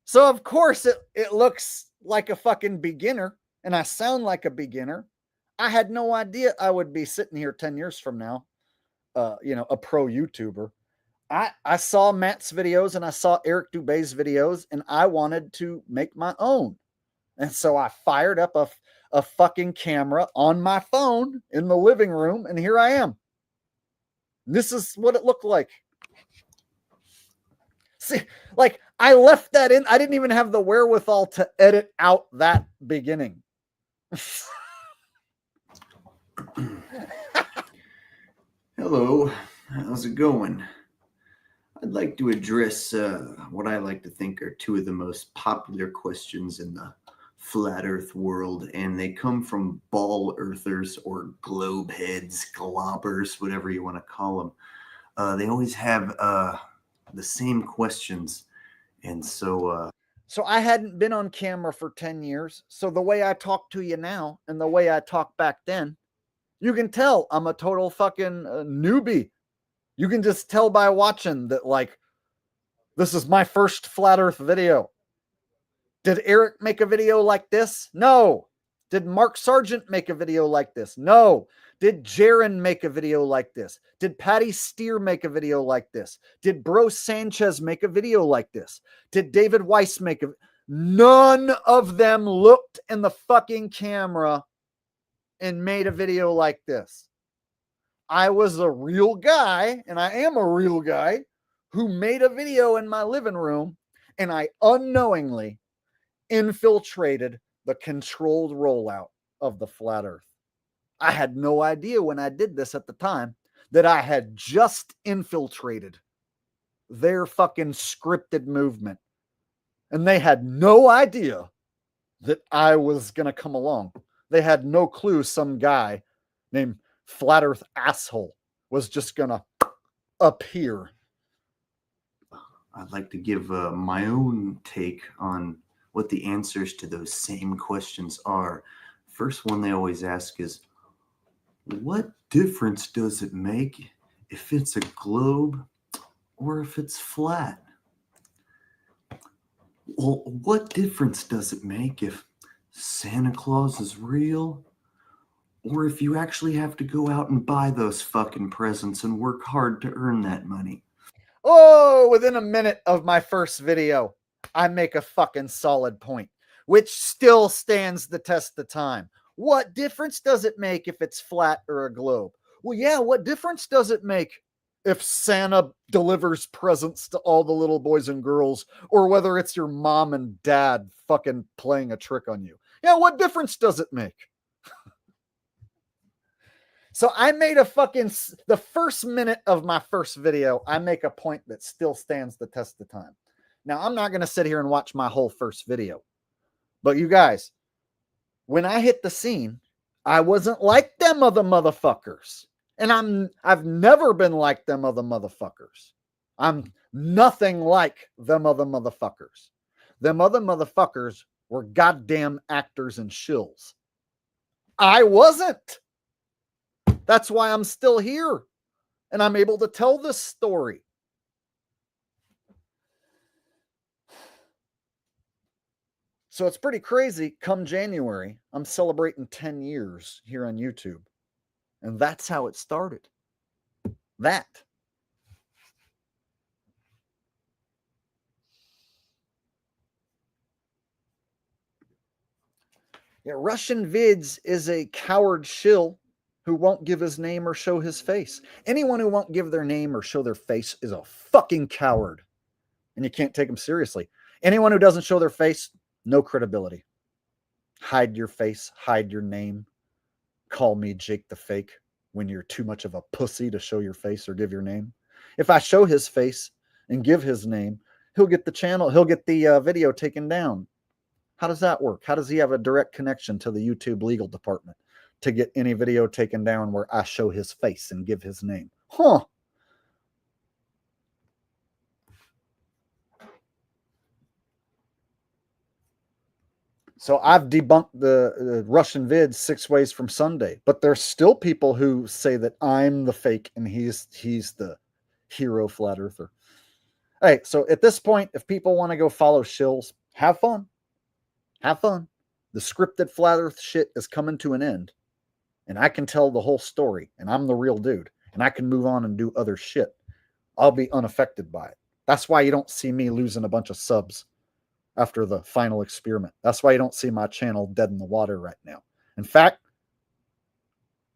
So of course it looks like a fucking beginner and I sound like a beginner. I had no idea I would be sitting here 10 years from now, a pro YouTuber. I saw Matt's videos and I saw Eric Dubé's videos, and I wanted to make my own. And so I fired up a fucking camera on my phone in the living room, and here I am. This is what it looked like. See, like I left that in. I didn't even have the wherewithal to edit out that beginning. Hello, how's it going? I'd like to address what I like to think are two of the most popular questions in the flat earth world, and they come from ball earthers or globe heads, globbers, whatever you want to call them. They always have the same questions, and so I hadn't been on camera for 10 years, so the way I talk to you now and the way I talk back then, you can tell I'm a total fucking newbie. You can just tell by watching that, like, this is my first flat earth video. Did Eric make a video like this? No. Did Mark Sargent make a video like this? No. Did Jaron make a video like this? Did Patty Steer make a video like this? Did Bro Sanchez make a video like this? Did David Weiss make a... None of them looked in the fucking camera and made a video like this. I was a real guy, and I am a real guy, who made a video in my living room, and I unknowingly infiltrated the controlled rollout of the flat earth. I had no idea when I did this at the time that I had just infiltrated their fucking scripted movement. And they had no idea that I was going to come along. They had no clue some guy named Flat Earth Asshole was just going to appear. I'd like to give my own take on what the answers to those same questions are. First one they always ask is, what difference does it make if it's a globe or if it's flat? Well, what difference does it make if Santa Claus is real or if you actually have to go out and buy those fucking presents and work hard to earn that money? Oh, within a minute of my first video, I make a fucking solid point, which still stands the test of time. What difference does it make if it's flat or a globe? Well, yeah, what difference does it make if Santa delivers presents to all the little boys and girls, or whether it's your mom and dad fucking playing a trick on you? Yeah, what difference does it make? So I made the first minute of my first video, I make a point that still stands the test of time. Now, I'm not going to sit here and watch my whole first video. But you guys, when I hit the scene, I wasn't like them other motherfuckers. And I've never been like them other motherfuckers. I'm nothing like them other motherfuckers. Them other motherfuckers were goddamn actors and shills. I wasn't. That's why I'm still here. And I'm able to tell this story. So it's pretty crazy. Come January, I'm celebrating 10 years here on YouTube. And that's how it started. That. Yeah, Russian Vids is a coward shill who won't give his name or show his face. Anyone who won't give their name or show their face is a fucking coward. And you can't take them seriously. Anyone who doesn't show their face, no credibility. Hide your face, hide your name. Call me Jake the Fake when you're too much of a pussy to show your face or give your name. If I show his face and give his name, he'll get the video taken down. How does that work? How does he have a direct connection to the YouTube legal department to get any video taken down where I show his face and give his name? Huh. So I've debunked the Russian vids 6 ways from Sunday, but there's still people who say that I'm the fake and he's the hero flat earther. All right, so at this point, if people want to go follow shills, have fun. Have fun. The scripted flat earth shit is coming to an end, and I can tell the whole story, and I'm the real dude, and I can move on and do other shit. I'll be unaffected by it. That's why you don't see me losing a bunch of subs after the final experiment. That's why you don't see my channel dead in the water right now. In fact,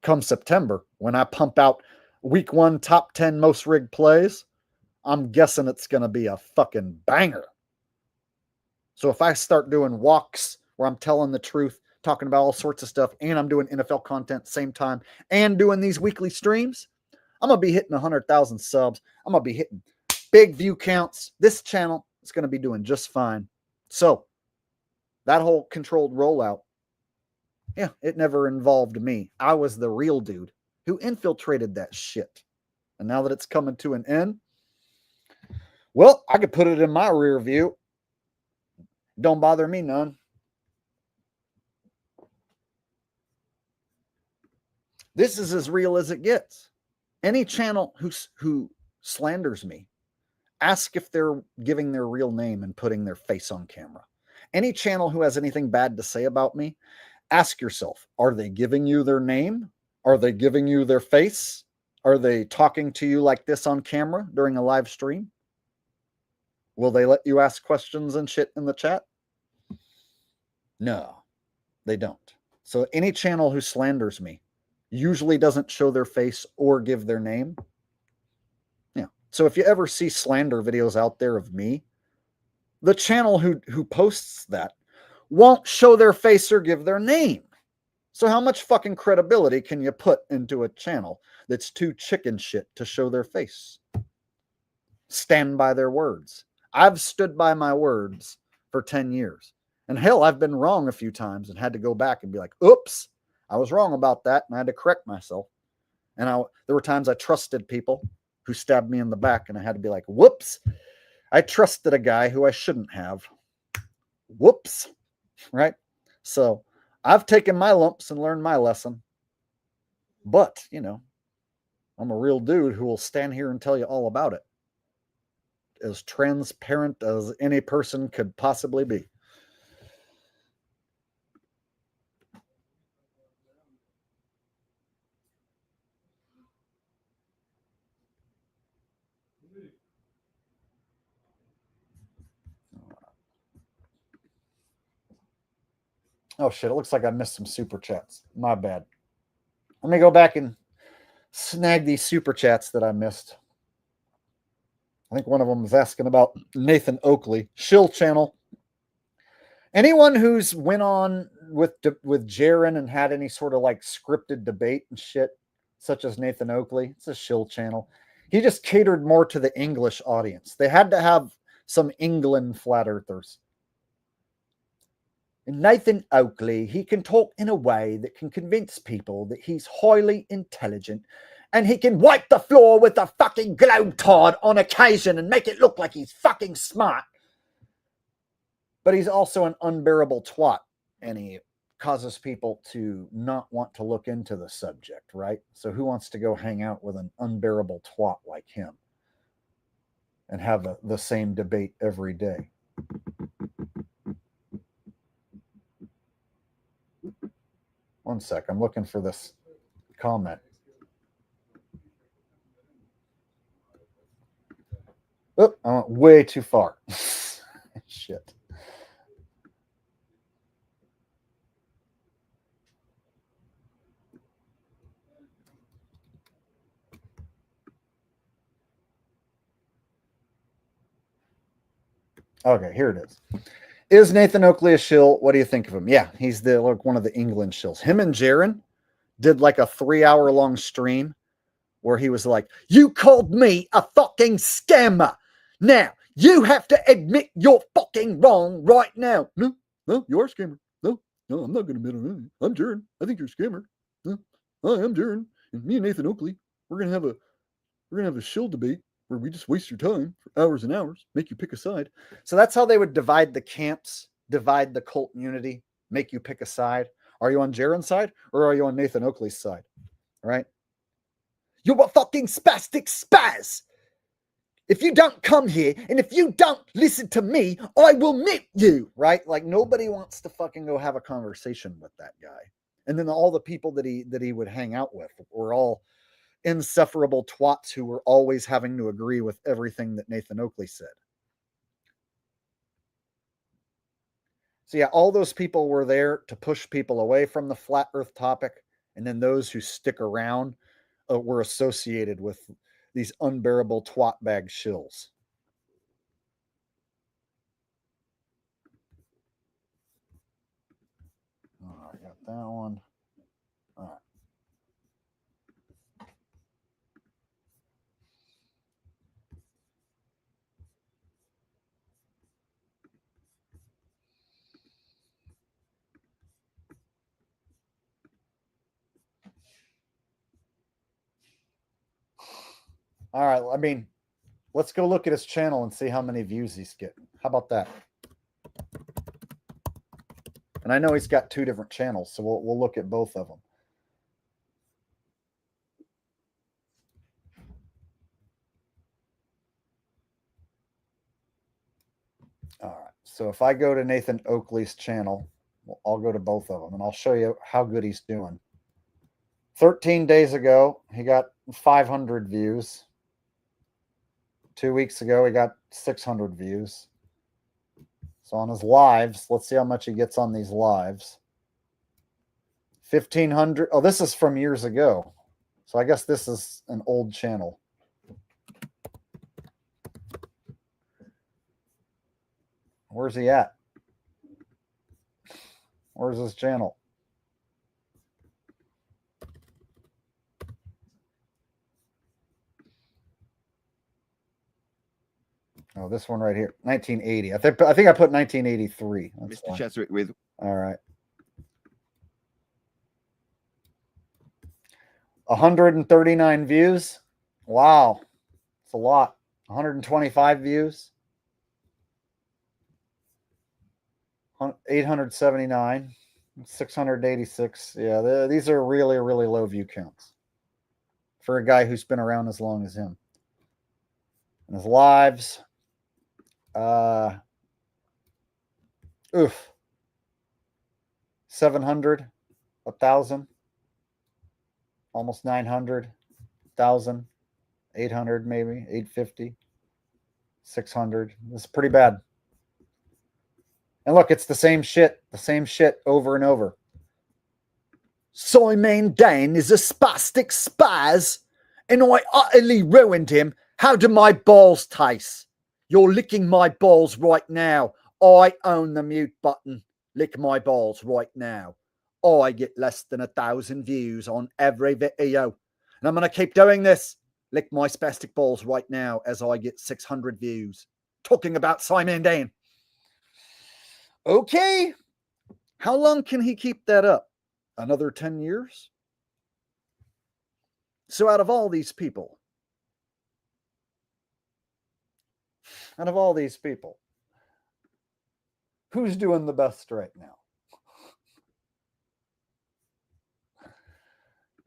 come September, when I pump out week 1 top 10 most rigged plays, I'm guessing it's going to be a fucking banger. So if I start doing walks where I'm telling the truth, talking about all sorts of stuff, and I'm doing NFL content same time, and doing these weekly streams, I'm going to be hitting 100,000 subs. I'm going to be hitting big view counts. This channel is going to be doing just fine. So that whole controlled rollout, yeah, it never involved me. I was the real dude who infiltrated that shit. And now that it's coming to an end, well, I could put it in my rear view. Don't bother me none. This is as real as it gets. Any channel who slanders me, ask if they're giving their real name and putting their face on camera. Any channel who has anything bad to say about me, ask yourself, are they giving you their name? Are they giving you their face? Are they talking to you like this on camera during a live stream? Will they let you ask questions and shit in the chat? No, they don't. So any channel who slanders me usually doesn't show their face or give their name. Yeah. So if you ever see slander videos out there of me, the channel who posts that won't show their face or give their name. So how much fucking credibility can you put into a channel that's too chicken shit to show their face? Stand by their words. I've stood by my words for 10 years. And hell, I've been wrong a few times and had to go back and be like, oops, I was wrong about that. And I had to correct myself. And there were times I trusted people who stabbed me in the back, and I had to be like, whoops, I trusted a guy who I shouldn't have. Whoops. Right? So I've taken my lumps and learned my lesson. But, I'm a real dude who will stand here and tell you all about it. As transparent as any person could possibly be. Oh shit, it looks like I missed some super chats. My bad. Let me go back and snag these super chats that I missed. I think one of them was asking about Nathan Oakley, Shill Channel. Anyone who's went on with Jaron and had any sort of like scripted debate and shit, such as Nathan Oakley, it's a Shill Channel. He just catered more to the English audience. They had to have some England flat earthers. And Nathan Oakley, he can talk in a way that can convince people that he's highly intelligent, and he can wipe the floor with a fucking globe-tard on occasion and make it look like he's fucking smart. But he's also an unbearable twat, and he causes people to not want to look into the subject, right? So who wants to go hang out with an unbearable twat like him and have the same debate every day? One sec, I'm looking for this comment. Oh, I went way too far. Shit. Okay, here it is. Is Nathan Oakley a shill? What do you think of him? Yeah, he's one of the England shills. Him and Jaron did like a 3-hour-long stream where he was like, you called me a fucking scammer. Now, you have to admit you're fucking wrong right now. No, you are a scammer. No, I'm not going to admit it. I'm Jaron. I think you're a scammer. No, I am Jaron. And me and Nathan Oakley, we're going to have a shill debate where we just waste your time for hours and hours, make you pick a side. So that's how they would divide the camps, divide the cult unity, make you pick a side. Are you on Jaron's side or are you on Nathan Oakley's side? All right? You're a fucking spastic spaz. If you don't come here and if you don't listen to me, I will mute you, right? Like nobody wants to fucking go have a conversation with that guy. And then all the people that he would hang out with were all insufferable twats who were always having to agree with everything that Nathan Oakley said. So yeah, all those people were there to push people away from the flat earth topic. And then those who stick around were associated with these unbearable twat bag shills. Oh, I got that one. All right. All right. I mean, let's go look at his channel and see how many views he's getting. How about that? And I know he's got 2 different channels, so we'll look at both of them. All right. So if I go to Nathan Oakley's channel, I'll go to both of them and I'll show you how good he's doing. 13 days ago, he got 500 views. 2 weeks ago, he got 600 views. So on his lives, let's see how much he gets on these lives. 1,500. Oh, this is from years ago. So I guess this is an old channel. Where's he at? Where's his channel? Oh, this one right here, 1980. I think I put 1983. That's Mr. fine. Cheswick with. All right. 139 views. Wow. It's a lot. 125 views. 879. 686. Yeah, these are really, really low view counts for a guy who's been around as long as him. And his lives. 700, 1,000, almost 900, 1,000, 800 maybe, 850, 600. This is pretty bad. And look, it's the same shit over and over. Simon Dane is a spastic spaz, and I utterly ruined him. How do my balls taste? You're licking my balls right now. I own the mute button. Lick my balls right now. I get less than 1,000 views on every video. And I'm going to keep doing this. Lick my spastic balls right now as I get 600 views. Talking about Simon Dane. Okay. How long can he keep that up? Another 10 years? So out of all these people, who's doing the best right now?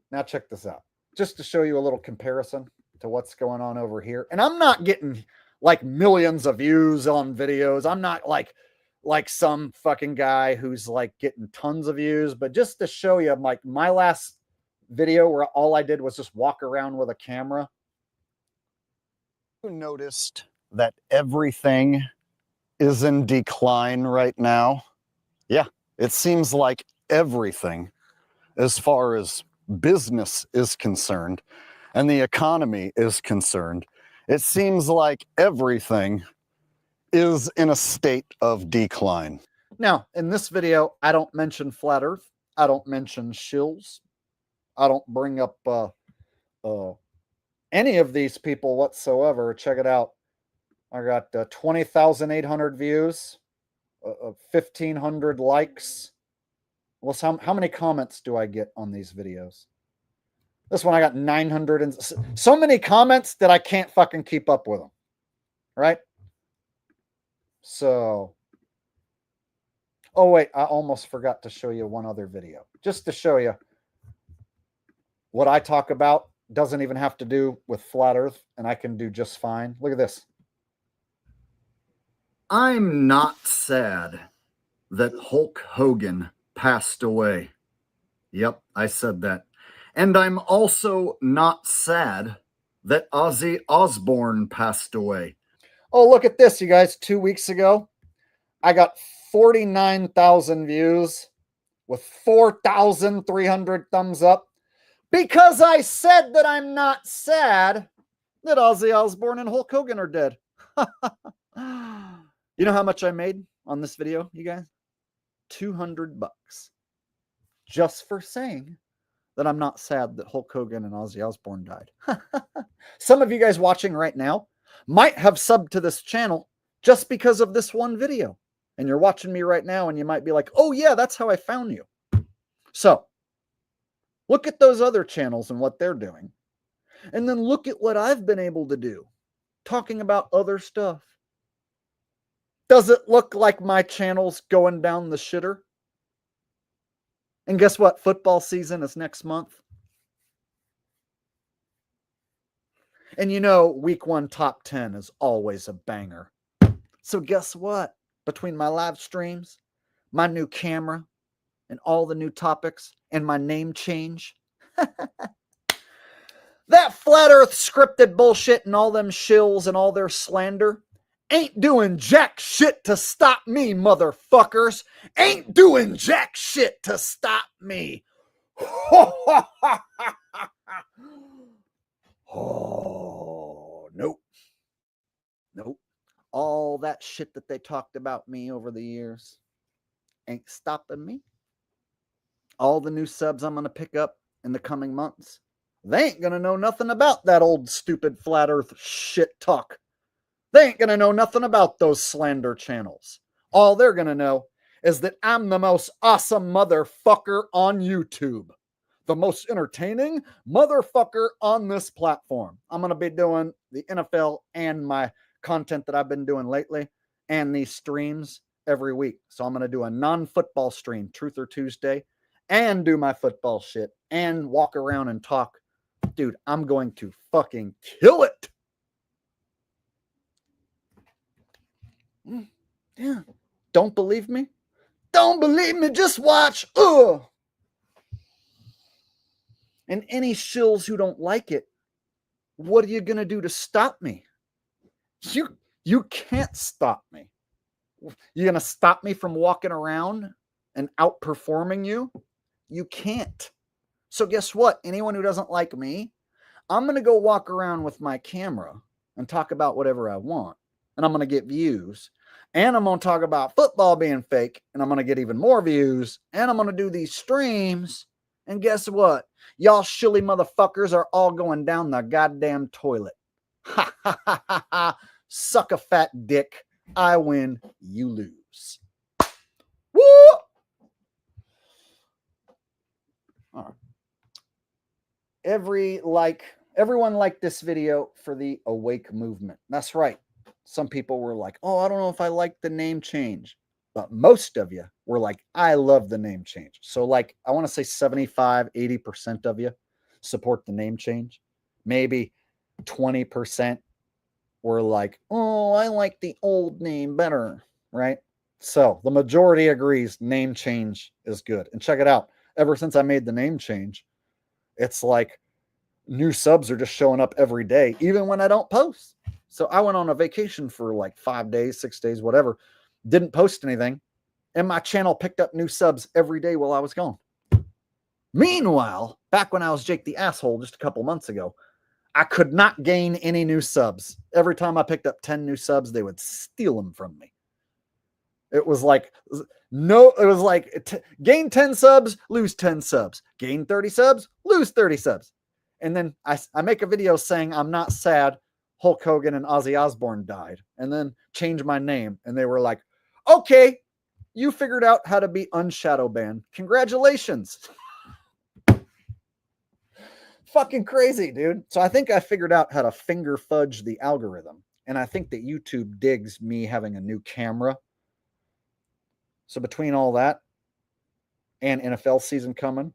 Now check this out. Just to show you a little comparison to what's going on over here. And I'm not getting like millions of views on videos. I'm not like some fucking guy who's like getting tons of views, but just to show you like my last video where all I did was just walk around with a camera. You noticed that everything is in decline right now? Yeah, it seems like everything, as far as business is concerned and the economy is concerned, it seems like everything is in a state of decline. Now, in this video, I don't mention flat earth. I don't mention shills. I don't bring up any of these people whatsoever. Check it out. I got 20,800 views, 1,500 likes. Well, how many comments do I get on these videos? This one I got 900 and so many comments that I can't fucking keep up with them. Right? So, oh wait, I almost forgot to show you one other video. Just to show you what I talk about doesn't even have to do with flat earth, and I can do just fine. Look at this. I'm not sad that Hulk Hogan passed away. Yep, I said that. And I'm also not sad that Ozzy Osbourne passed away. Oh, look at this, you guys. 2 weeks ago, I got 49,000 views with 4,300 thumbs up because I said that I'm not sad that Ozzy Osbourne and Hulk Hogan are dead. You know how much I made on this video, you guys? $200 just for saying that I'm not sad that Hulk Hogan and Ozzy Osbourne died. Some of you guys watching right now might have subbed to this channel just because of this one video. And you're watching me right now and you might be like, oh yeah, that's how I found you. So look at those other channels and what they're doing. And then look at what I've been able to do, talking about other stuff. Does it look like my channel's going down the shitter? And guess what? Football season is next month. And you know, week 1 top 10 is always a banger. So guess what? Between my live streams, my new camera, and all the new topics, and my name change, that flat earth scripted bullshit and all them shills and all their slander ain't doing jack shit to stop me, motherfuckers. Ain't doing jack shit to stop me. Oh, nope. Nope. All that shit that they talked about me over the years ain't stopping me. All the new subs I'm going to pick up in the coming months, they ain't going to know nothing about that old stupid flat earth shit talk. They ain't going to know nothing about those slander channels. All they're going to know is that I'm the most awesome motherfucker on YouTube. The most entertaining motherfucker on this platform. I'm going to be doing the NFL and my content that I've been doing lately and these streams every week. So I'm going to do a non-football stream, Truth or Tuesday, and do my football shit and walk around and talk. Dude, I'm going to fucking kill it. Yeah. Don't believe me? Don't believe me? Just watch. Ugh. And any shills who don't like it, what are you going to do to stop me? You can't stop me. You're going to stop me from walking around and outperforming you? You can't. So guess what? Anyone who doesn't like me, I'm going to go walk around with my camera and talk about whatever I want. And I'm going to get views. And I'm going to talk about football being fake. And I'm going to get even more views. And I'm going to do these streams. And guess what? Y'all shilly motherfuckers are all going down the goddamn toilet. Ha ha ha ha ha. Suck a fat dick. I win, you lose. Woo! All right. Everyone liked this video for the Awake movement. That's right. Some people were like, oh, I don't know if I like the name change. But most of you were like, I love the name change. So like, I want to say 75, 80% of you support the name change. Maybe 20% were like, oh, I like the old name better, right? So the majority agrees name change is good. And check it out. Ever since I made the name change, it's like new subs are just showing up every day, even when I don't post. So I went on a vacation for like 5 days, 6 days, whatever. Didn't post anything. And my channel picked up new subs every day while I was gone. Meanwhile, back when I was Jake the Asshole just a couple months ago, I could not gain any new subs. Every time I picked up 10 new subs, they would steal them from me. It was like, gain 10 subs, lose 10 subs. Gain 30 subs, lose 30 subs. And then I make a video saying I'm not sad Hulk Hogan and Ozzy Osbourne died. And then change my name. And they were like, okay, you figured out how to be unshadow banned. Congratulations. Fucking crazy, dude. So I think I figured out how to finger fudge the algorithm. And I think that YouTube digs me having a new camera. So between all that and NFL season coming,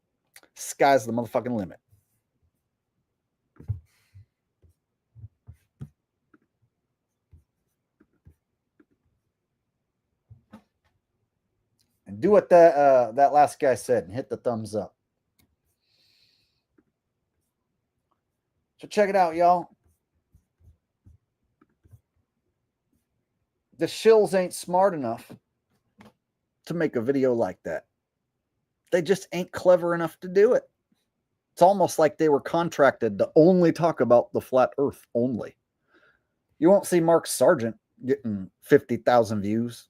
sky's the motherfucking limit. And do what that last guy said and hit the thumbs up. So check it out, y'all. The shills ain't smart enough to make a video like that. They just ain't clever enough to do it. It's almost like they were contracted to only talk about the flat earth only. You won't see Mark Sargent getting 50,000 views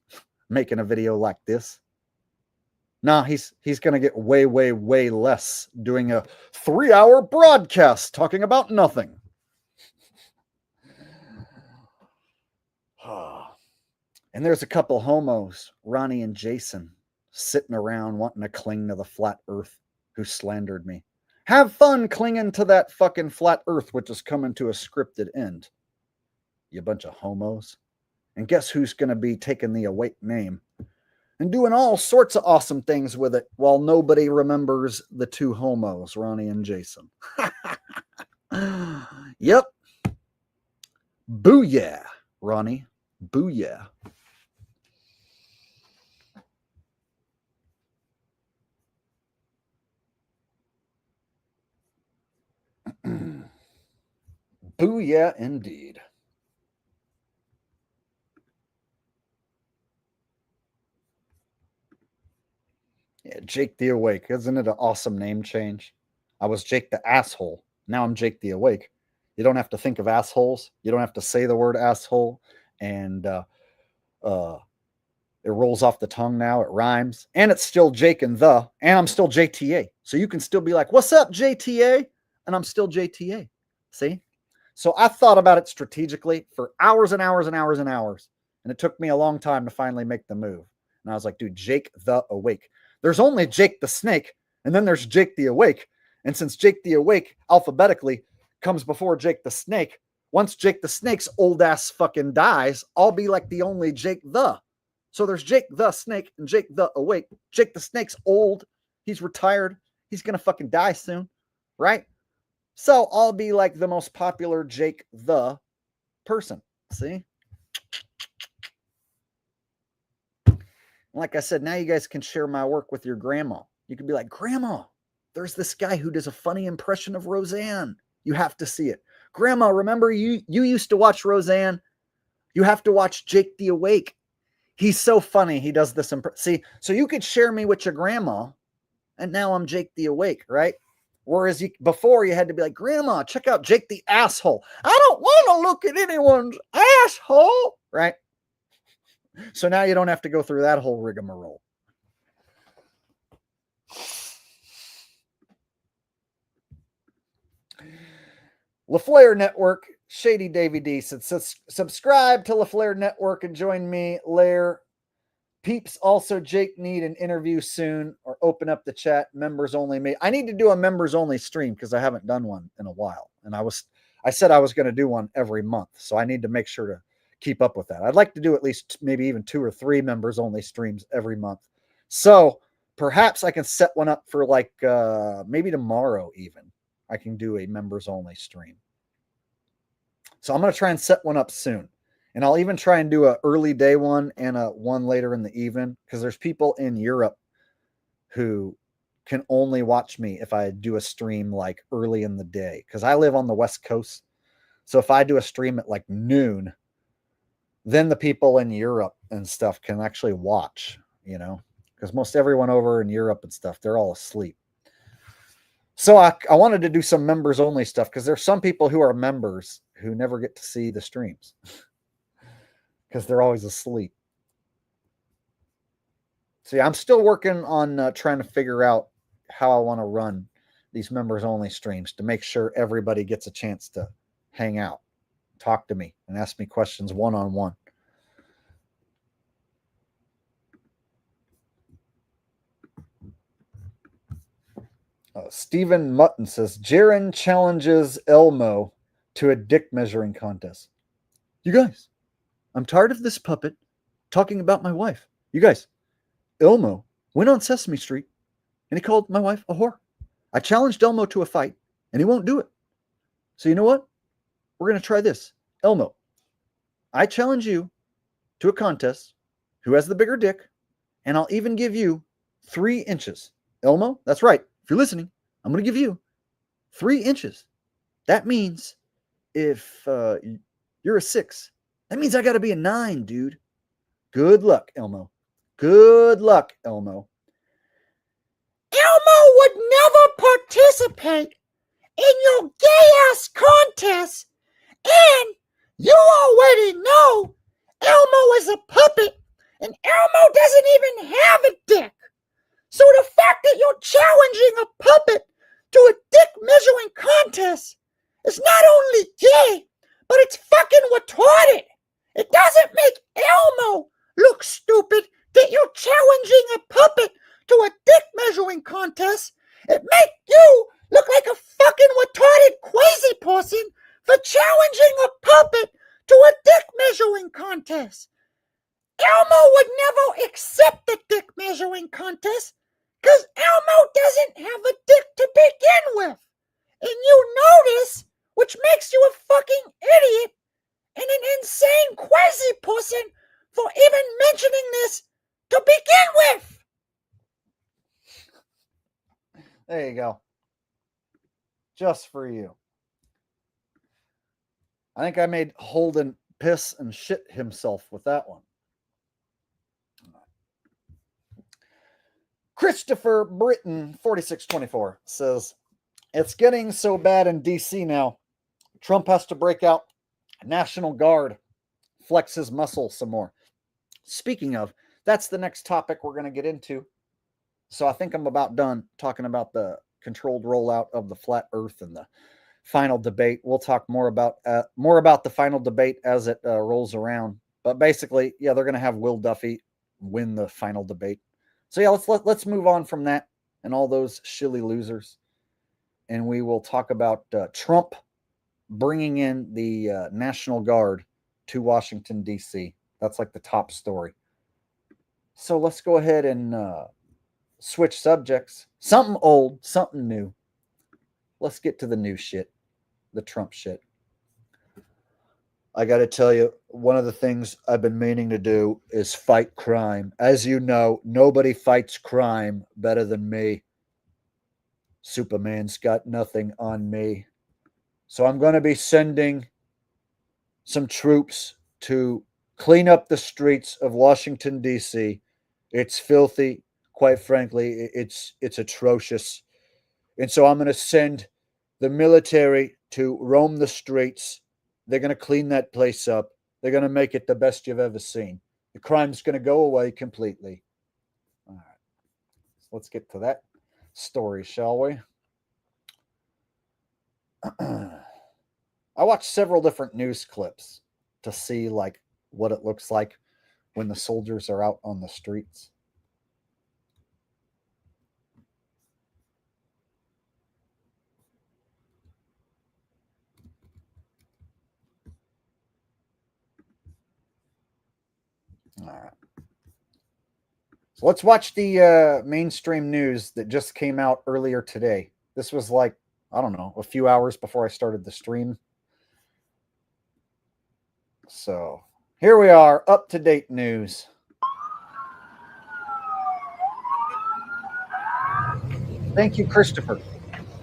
making a video like this. Nah, he's going to get way, way, way less doing a 3-hour broadcast talking about nothing. And there's a couple homos, Ronnie and Jason, sitting around wanting to cling to the flat earth, who slandered me. Have fun clinging to that fucking flat earth, which is coming to a scripted end. You bunch of homos. And guess who's going to be taking the Awake name and doing all sorts of awesome things with it while nobody remembers the two homos, Ronnie and Jason. Yep. Booyah, Ronnie. Booyah. Booyah indeed. Yeah, Jake the Awake. Isn't it an awesome name change? I was Jake the Asshole. Now I'm Jake the Awake. You don't have to think of assholes. You don't have to say the word asshole. And it rolls off the tongue now. It rhymes. And it's still Jake and the. And I'm still JTA. So you can still be like, what's up, JTA? And I'm still JTA. See? So I thought about it strategically for hours and hours and hours and hours. And it took me a long time to finally make the move. And I was like, dude, Jake the Awake. There's only Jake the Snake, and then there's Jake the Awake. And since Jake the Awake alphabetically comes before Jake the Snake, once Jake the Snake's old ass fucking dies, I'll be like the only Jake the. So there's Jake the Snake and Jake the Awake. Jake the Snake's old. He's retired. He's going to fucking die soon, right? So I'll be like the most popular Jake the person. See? Like I said, now you guys can share my work with your grandma. You can be like, Grandma, there's this guy who does a funny impression of Roseanne. You have to see it. Grandma, remember you used to watch Roseanne? You have to watch Jake the Awake. He's so funny. He does this. See, so you could share me with your grandma, and now I'm Jake the Awake, right? Whereas before you had to be like, Grandma, check out Jake the Asshole. I don't want to look at anyone's asshole, right? So now you don't have to go through that whole rigmarole. LaFleur Network, Shady Davy D said, subscribe to LaFleur Network and join me, Lair. Peeps, also Jake need an interview soon or open up the chat. Members only me. I need to do a members only stream because I haven't done one in a while. And I said I was going to do one every month. So I need to make sure to keep up with that. I'd like to do at least maybe even 2 or 3 members only streams every month. So perhaps I can set one up for like maybe tomorrow even. I can do a members only stream. So I'm going to try and set one up soon. And I'll even try and do an early day one and a one later in the evening because there's people in Europe who can only watch me if I do a stream like early in the day because I live on the West Coast. So if I do a stream at like noon, then the people in Europe and stuff can actually watch, you know, because most everyone over in Europe and stuff, they're all asleep. So I wanted to do some members only stuff because there's some people who are members who never get to see the streams because they're always asleep. So yeah, I'm still working on trying to figure out how I want to run these members only streams to make sure everybody gets a chance to hang out, talk to me, and ask me questions one-on-one. Stephen Mutton says, Jaren challenges Elmo to a dick measuring contest. You guys, I'm tired of this puppet talking about my wife. You guys, Elmo went on Sesame Street and he called my wife a whore. I challenged Elmo to a fight and he won't do it. So you know what? We're going to try this. Elmo, I challenge you to a contest. Who has the bigger dick? And I'll even give you 3 inches. Elmo, that's right. If you're listening, I'm going to give you 3 inches. That means if you're a 6, that means I got to be a 9, dude. Good luck, Elmo. Good luck, Elmo. Elmo would never participate in your gay-ass contest, and you already know Elmo is a puppet, and Elmo doesn't even have a dick. So the fact that you're challenging a puppet to a dick measuring contest is not only gay, but it's fucking retarded. It doesn't make Elmo look stupid that you're challenging a puppet to a dick measuring contest. It makes you look like a fucking retarded crazy person for challenging a puppet to a dick measuring contest. Elmo would never accept the dick measuring contest because Elmo doesn't have a dick to begin with. And you know this, which makes you a fucking idiot and an insane crazy person for even mentioning this to begin with. There you go. Just for you. I think I made Holden piss and shit himself with that one. Christopher Britton, 4624, says, it's getting so bad in DC now. Trump has to break out National Guard, flex his muscle some more. Speaking of, that's the next topic we're going to get into. So I think I'm about done talking about the controlled rollout of the flat earth and the final debate. We'll talk more about the final debate as it rolls around. But basically, yeah, they're going to have Will Duffy win the final debate. So yeah, let's move on from that and all those shilly losers, and we will talk about Trump bringing in the National Guard to Washington D.C. That's like the top story. So let's go ahead and switch subjects. Something old, something new. Let's get to the new shit, the Trump shit. I got to tell you, one of the things I've been meaning to do is fight crime. As you know, nobody fights crime better than me. Superman's got nothing on me. So I'm going to be sending some troops to clean up the streets of Washington, D.C. It's filthy. Quite frankly, it's atrocious. And so I'm going to send the military to roam the streets. They're going to clean that place up. They're going to make it the best you've ever seen. The crime's going to go away completely. All right. Let's get to that story, shall we? I watched several different news clips to see like what it looks like when the soldiers are out on the streets. All right. So let's watch the mainstream news that just came out earlier today. This was like, I don't know, a few hours before I started the stream. So here we are, up-to-date news. Thank you, Christopher.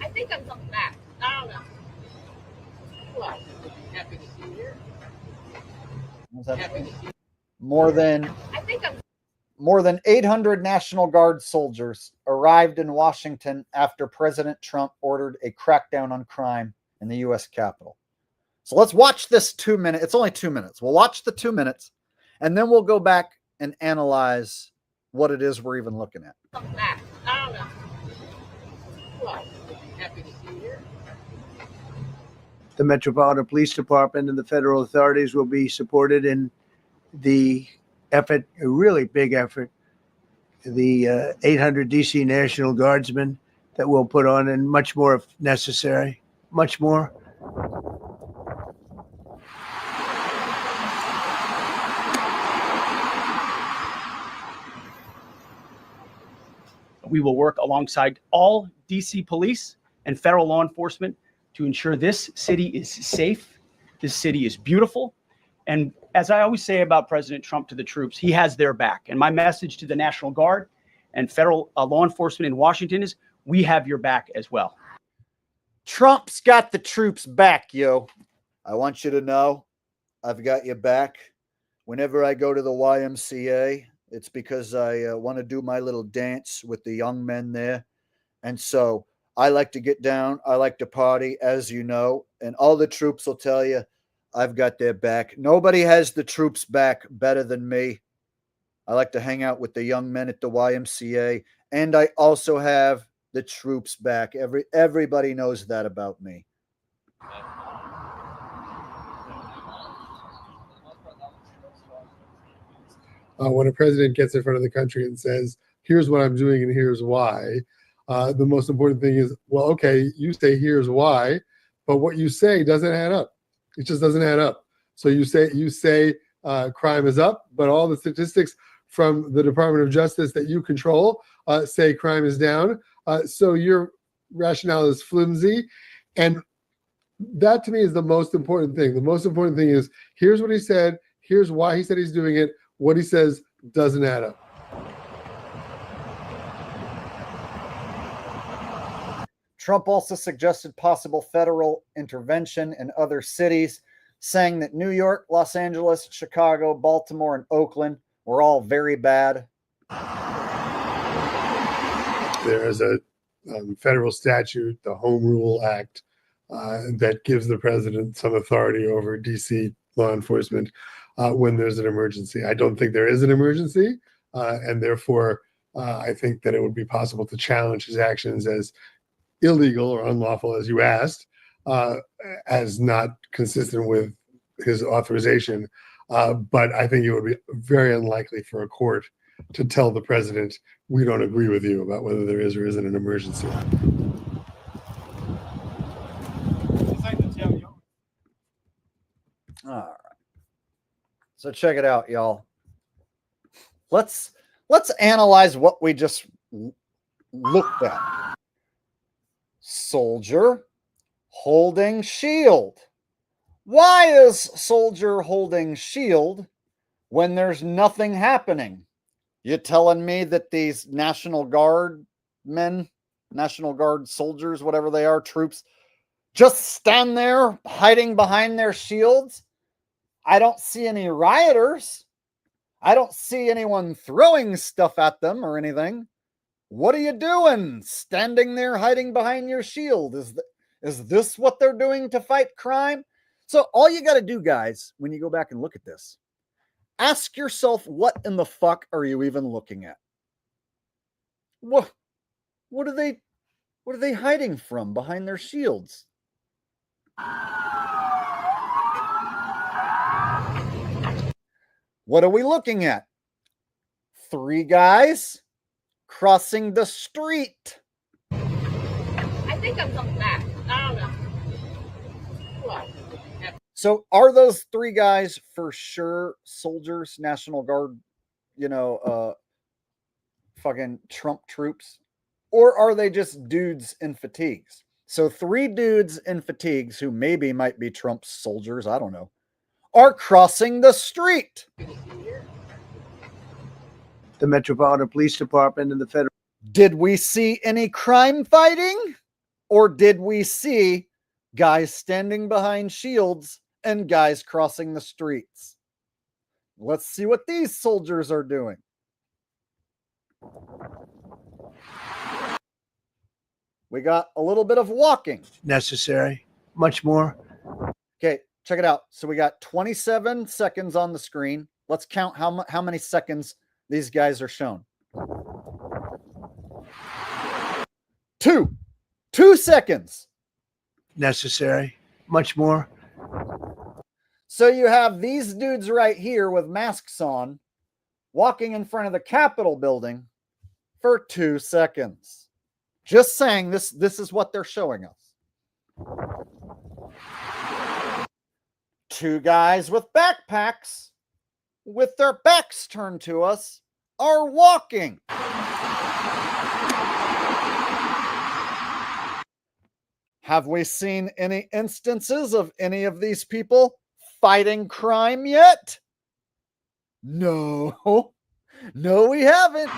I think I'm coming back. I don't know. Well, happy to see you here. More than 800 National Guard soldiers arrived in Washington after President Trump ordered a crackdown on crime in the U.S. Capitol. So let's watch this 2 minutes. It's only 2 minutes. We'll watch the 2 minutes, and then we'll go back and analyze what it is we're even looking at. Come back. I don't know. Well, happy to see you here. The Metropolitan Police Department and the federal authorities will be supported in the effort, a really big effort, the 800 DC National Guardsmen that we'll put on, and much more if necessary, much more. We will work alongside all DC police and federal law enforcement to ensure this city is safe, this city is beautiful. And as I always say about President Trump to the troops, he has their back. And my message to the National Guard and federal law enforcement in Washington is, we have your back as well. Trump's got the troops back, yo. I want you to know I've got you back. Whenever I go to the YMCA, it's because I want to do my little dance with the young men there. And so I like to get down. I like to party, as you know. And all the troops will tell you I've got their back. Nobody has the troops back better than me. I like to hang out with the young men at the YMCA. And I also have the troops back. Everybody knows that about me. When a president gets in front of the country and says, here's what I'm doing and here's why, the most important thing is, well, okay, you say here's why, but what you say doesn't add up. It just doesn't add up. So you say crime is up, but all the statistics from the Department of Justice that you control say crime is down. So your rationale is flimsy. And that to me is the most important thing. The most important thing is here's what he said, here's why he said he's doing it. What he says doesn't add up. Trump also suggested possible federal intervention in other cities, saying that New York, Los Angeles, Chicago, Baltimore, and Oakland were all very bad. There is a federal statute, the Home Rule Act, that gives the president some authority over DC law enforcement when there's an emergency. I don't think there is an emergency, and therefore I think that it would be possible to challenge his actions as illegal or unlawful, as you asked, as not consistent with his authorization. But I think it would be very unlikely for a court to tell the president, we don't agree with you about whether there is or isn't an emergency. All right. So check it out, y'all. Let's analyze what we just looked at. Soldier holding shield. Why is soldier holding shield when there's nothing happening? You telling me that these National Guard men, National Guard soldiers, whatever they are, troops, just stand there hiding behind their shields? I don't see any rioters. I don't see anyone throwing stuff at them or anything. What are you doing? Standing there hiding behind your shield? Is this what they're doing to fight crime? So all you got to do, guys, when you go back and look at this, ask yourself, what in the fuck are you even looking at? What are they hiding from behind their shields? What are we looking at? 3 guys crossing the street. I think I'm coming back. I don't know. What? So are those 3 guys for sure soldiers, National Guard, fucking Trump troops? Or are they just dudes in fatigues? So 3 dudes in fatigues who maybe might be Trump's soldiers, I don't know, are crossing the street. The Metropolitan Police Department and the federal. Did we see any crime fighting? Or did we see guys standing behind shields and guys crossing the streets? Let's see what these soldiers are doing. We got a little bit of walking. Necessary. Much more. Okay, check it out. So we got 27 seconds on the screen. Let's count how many seconds these guys are shown. 2 seconds. Necessary. Much more. So you have these dudes right here with masks on walking in front of the Capitol building for 2 seconds. Just saying, this is what they're showing us. 2 guys with backpacks with their backs turned to us are walking. Have we seen any instances of any of these people fighting crime yet? No. No, we haven't.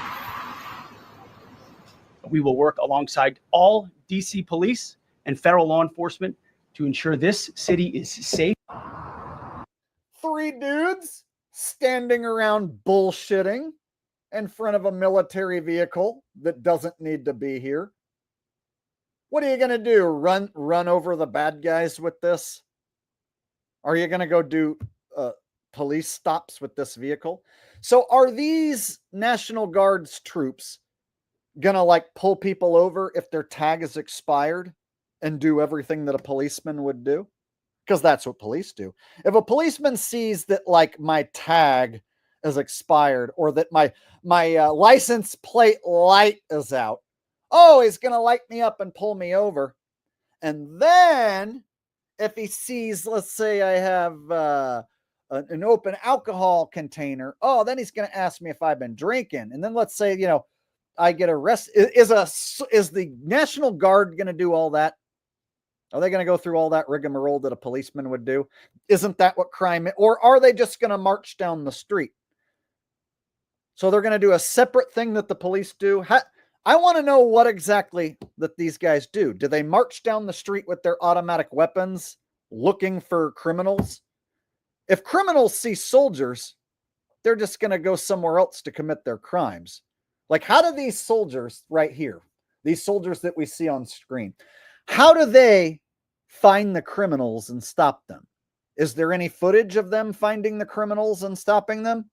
We will work alongside all DC police and federal law enforcement to ensure this city is safe. 3 dudes standing around bullshitting in front of a military vehicle that doesn't need to be here. What are you going to do? Run over the bad guys with this? Are you going to go do police stops with this vehicle? So are these National Guard's troops going to like pull people over if their tag is expired and do everything that a policeman would do? Because that's what police do. If a policeman sees that like my tag is expired or that my license plate light is out, oh, he's going to light me up and pull me over. And then if he sees, let's say I have an open alcohol container, oh, then he's going to ask me if I've been drinking. And then let's say, I get arrested. Is the National Guard going to do all that? Are they going to go through all that rigmarole that a policeman would do? Isn't that what crime is? Or are they just going to march down the street? So they're going to do a separate thing that the police do. I want to know what exactly that these guys do. Do they march down the street with their automatic weapons looking for criminals? If criminals see soldiers, they're just going to go somewhere else to commit their crimes. Like, how do these soldiers right here, these soldiers that we see on screen, how do they find the criminals and stop them? Is there any footage of them finding the criminals and stopping them?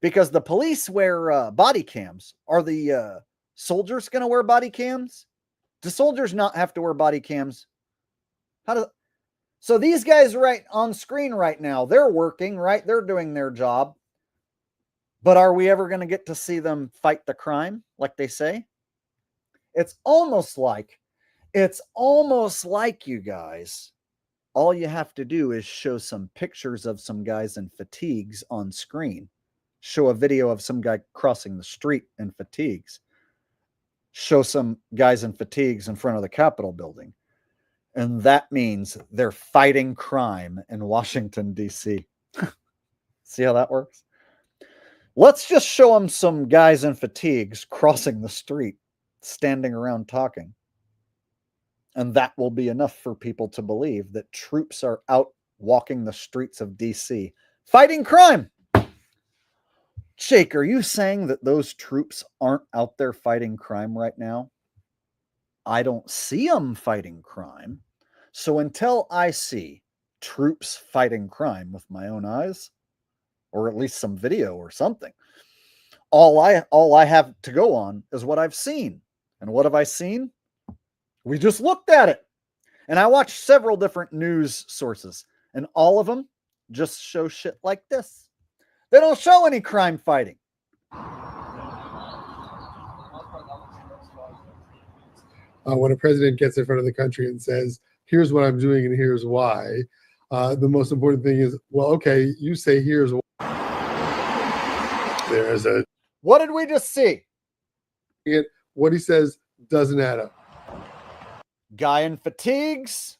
Because the police wear body cams. Are the soldiers going to wear body cams? Do soldiers not have to wear body cams? So these guys right on screen right now, they're working, right? They're doing their job. But are we ever going to get to see them fight the crime like they say? It's almost like, you guys, all you have to do is show some pictures of some guys in fatigues on screen. Show a video of some guy crossing the street in fatigues. Show some guys in fatigues in front of the Capitol building. And that means they're fighting crime in Washington, D.C. See how that works? Let's just show them some guys in fatigues crossing the street, standing around talking. And that will be enough for people to believe that troops are out walking the streets of D.C. fighting crime. Jake, are you saying that those troops aren't out there fighting crime right now? I don't see them fighting crime. So until I see troops fighting crime with my own eyes, or at least some video or something, all I have to go on is what I've seen. And what have I seen? We just looked at it. And I watched several different news sources, and all of them just show shit like this. They don't show any crime fighting. When a president gets in front of the country and says, here's what I'm doing and here's why, the most important thing is, well, okay, you say here's why. There's a... What did we just see? What he says doesn't add up. Guy in fatigues.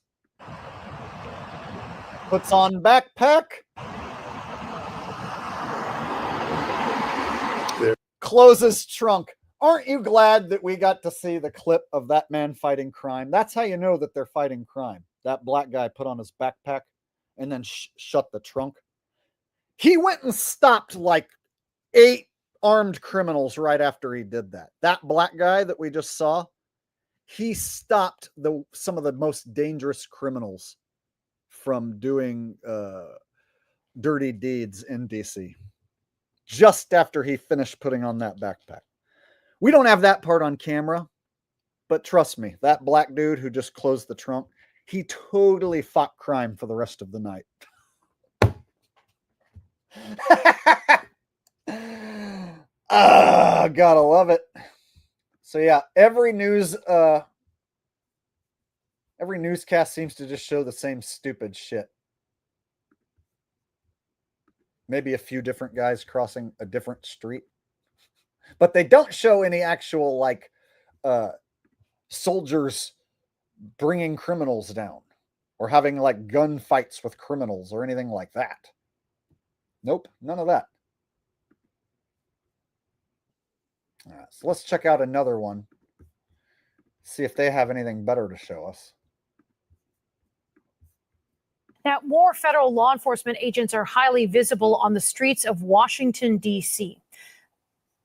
Puts on backpack. Closes trunk. Aren't you glad that we got to see the clip of that man fighting crime? That's how you know that they're fighting crime. That black guy put on his backpack and then shut the trunk. He went and stopped like 8 armed criminals right after he did that. That black guy that we just saw, he stopped some of the most dangerous criminals from doing dirty deeds in DC. Just after he finished putting on that backpack. We don't have that part on camera, but trust me, that black dude who just closed the trunk, he totally fought crime for the rest of the night. Gotta love it. So yeah, every newscast seems to just show the same stupid shit. Maybe a few different guys crossing a different street. But they don't show any actual, like, soldiers bringing criminals down. Or having, like, gunfights with criminals or anything like that. Nope, none of that. All right, so let's check out another one. See if they have anything better to show us. Now, more federal law enforcement agents are highly visible on the streets of Washington, D.C.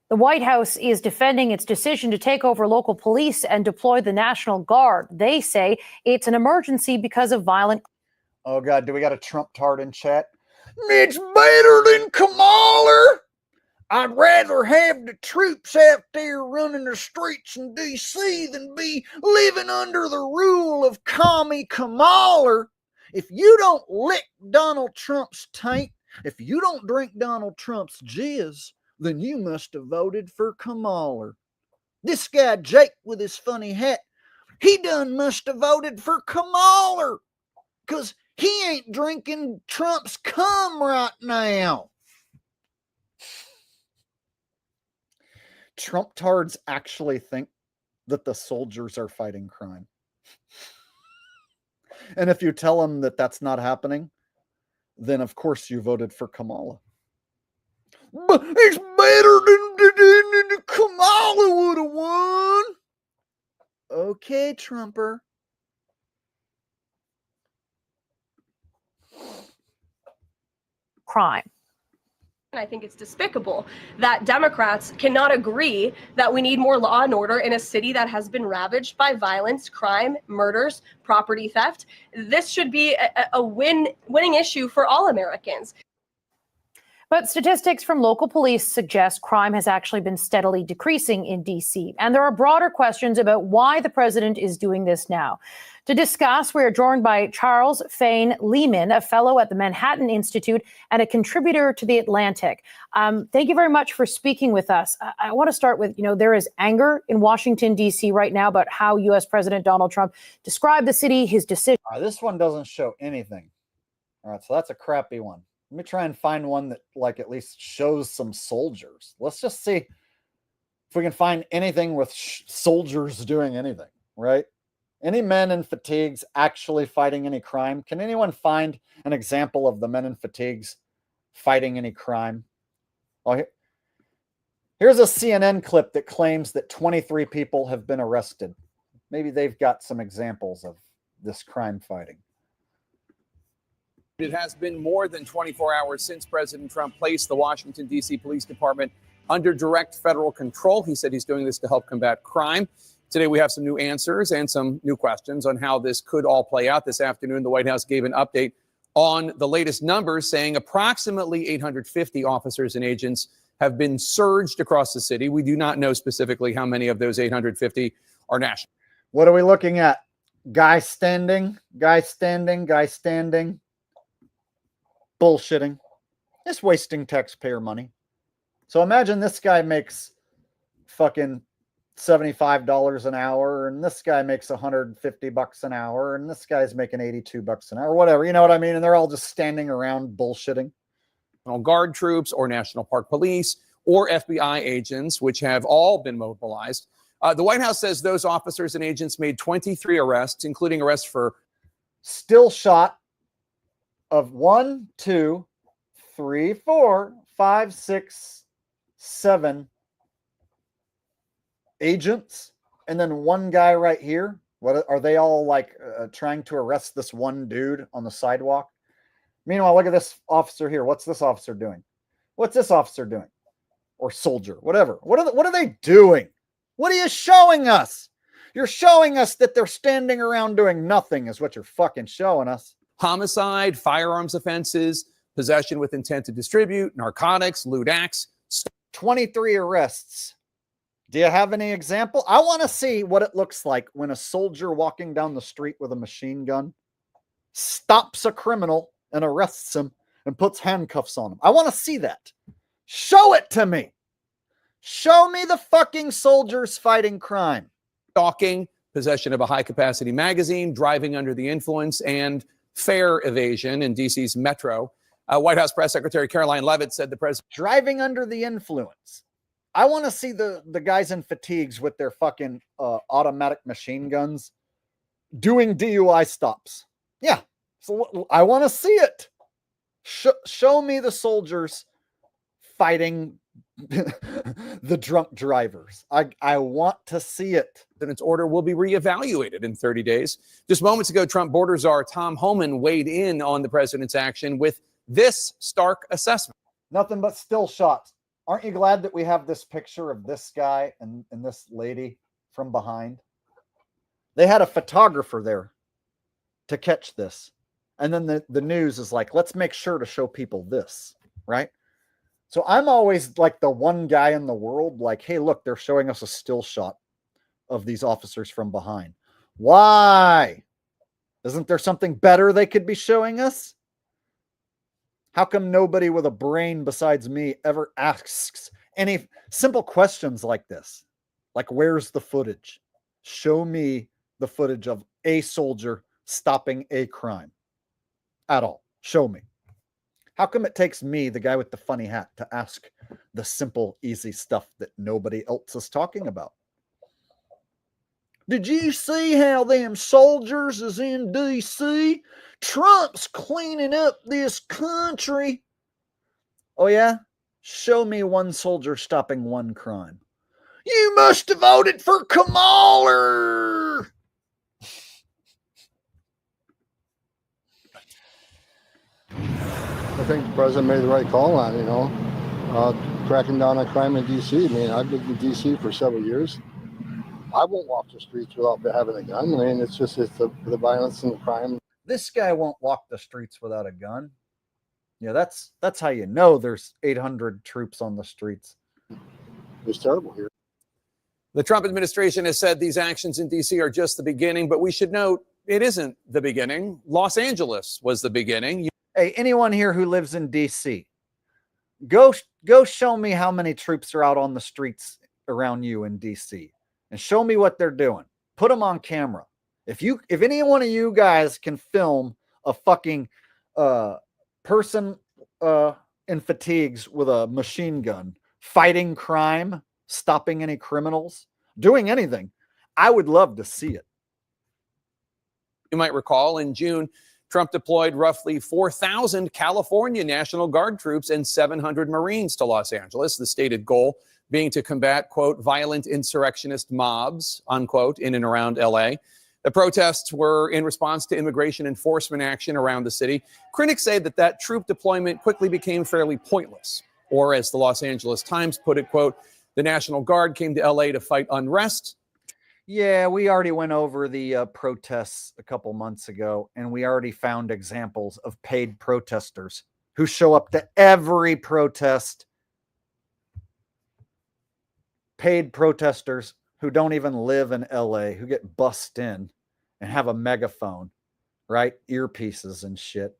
The White House is defending its decision to take over local police and deploy the National Guard. They say it's an emergency because of violent. Oh, God, do we got a Trump tart in chat? It's better than Kamala. I'd rather have the troops out there running the streets in D.C. than be living under the rule of Commie Kamala. If you don't lick Donald Trump's taint, if you don't drink Donald Trump's jizz, then you must have voted for Kamala. This guy, Jake, with his funny hat, he done must have voted for Kamala, because he ain't drinking Trump's cum right now. Trump tards actually think that the soldiers are fighting crime. And if you tell them that that's not happening, then of course you voted for Kamala. But it's better than Kamala would have won. Okay, Trumper. Crime. I think it's despicable that Democrats cannot agree that we need more law and order in a city that has been ravaged by violence, crime, murders, property theft. This should be a winning issue for all Americans. But statistics from local police suggest crime has actually been steadily decreasing in D.C. And there are broader questions about why the president is doing this now. To discuss, we are joined by Charles Fane Lehman, a fellow at the Manhattan Institute and a contributor to The Atlantic. Thank you very much for speaking with us. I want to start with, there is anger in Washington, D.C. right now about how U.S. President Donald Trump described the city, his decision. This one doesn't show anything. All right, so that's a crappy one. Let me try and find one that at least shows some soldiers. Let's just see if we can find anything with soldiers doing anything, right? Any men in fatigues actually fighting any crime? Can anyone find an example of the men in fatigues fighting any crime? Oh, here's a CNN clip that claims that 23 people have been arrested. Maybe they've got some examples of this crime fighting. It has been more than 24 hours since President Trump placed the Washington, D.C. Police Department under direct federal control. He said he's doing this to help combat crime. Today, we have some new answers and some new questions on how this could all play out. This afternoon, the White House gave an update on the latest numbers, saying approximately 850 officers and agents have been surged across the city. We do not know specifically how many of those 850 are national. What are we looking at? Guy standing, guy standing, guy standing. Bullshitting. Just wasting taxpayer money. So imagine this guy makes fucking $75 an hour, and this guy makes $150 an hour, and this guy's making $82 an hour, whatever. You know what I mean? And they're all just standing around bullshitting. Guard troops or National Park Police or FBI agents, which have all been mobilized. The White House says those officers and agents made 23 arrests, including arrests for still shot of 1, 2, 3, 4, 5, 6, 7 agents, and then one guy right here. What are they all trying to arrest this one dude on the sidewalk? Meanwhile, look at this officer here. What's this officer doing? What's this officer doing? Or soldier, whatever. What are they doing? What are you showing us? You're showing us that they're standing around doing nothing is what you're fucking showing us. Homicide, firearms offenses, possession with intent to distribute, narcotics, lewd acts. 23 arrests. Do you have any example? I want to see what it looks like when a soldier walking down the street with a machine gun stops a criminal and arrests him and puts handcuffs on him. I want to see that. Show it to me. Show me the fucking soldiers fighting crime. Stalking, possession of a high-capacity magazine, driving under the influence, and fare evasion in D.C.'s metro. White House Press Secretary Caroline Leavitt said the president... Driving under the influence. I want to see the guys in fatigues with their fucking automatic machine guns doing DUI stops. Yeah. So I want to see it. Show me the soldiers fighting the drunk drivers. I want to see it. And its order will be reevaluated in 30 days. Just moments ago, Trump border czar Tom Homan weighed in on the president's action with this stark assessment. Nothing but still shots. Aren't you glad that we have this picture of this guy and this lady from behind? They had a photographer there to catch this. And then the news is like, let's make sure to show people this, right? So I'm always like the one guy in the world, like, hey, look, they're showing us a still shot of these officers from behind. Why? Isn't there something better they could be showing us? How come nobody with a brain besides me ever asks any simple questions like this? Like, where's the footage? Show me the footage of a soldier stopping a crime at all. Show me. How come it takes me, the guy with the funny hat, to ask the simple, easy stuff that nobody else is talking about? Did you see how them soldiers is in D.C.? Trump's cleaning up this country. Oh, yeah? Show me one soldier stopping one crime. You must have voted for Kamala. I think the president made the right call on, cracking down on crime in D.C. I mean, I've lived in D.C. for several years. I won't walk the streets without having a gun. I mean, it's the violence and the crime. This guy won't walk the streets without a gun. Yeah, that's how you know there's 800 troops on the streets. It's terrible here. The Trump administration has said these actions in D.C. are just the beginning, but we should note it isn't the beginning. Los Angeles was the beginning. Hey, anyone here who lives in D.C., go show me how many troops are out on the streets around you in D.C. and show me what they're doing. Put them on camera. If any one of you guys can film a fucking person in fatigues with a machine gun fighting crime, stopping any criminals, doing anything, I would love to see it. You might recall in June, Trump deployed roughly 4,000 California National Guard troops and 700 Marines to Los Angeles, the stated goal being to combat, quote, violent insurrectionist mobs, unquote, in and around LA. The protests were in response to immigration enforcement action around the city. Critics say that troop deployment quickly became fairly pointless. Or as the Los Angeles Times put it, quote, the National Guard came to LA to fight unrest. Yeah, we already went over the protests a couple months ago, and we already found examples of paid protesters who show up to every protest. Paid protesters who don't even live in LA, who get bussed in and have a megaphone, right? Earpieces and shit.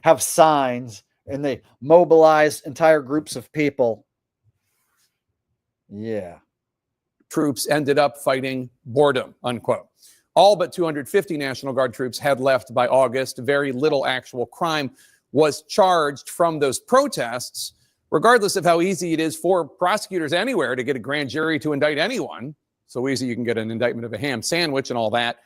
Have signs, and they mobilize entire groups of people. Yeah. Troops ended up fighting boredom, unquote. All but 250 National Guard troops had left by August. Very little actual crime was charged from those protests, regardless of how easy it is for prosecutors anywhere to get a grand jury to indict anyone. So easy you can get an indictment of a ham sandwich and all that.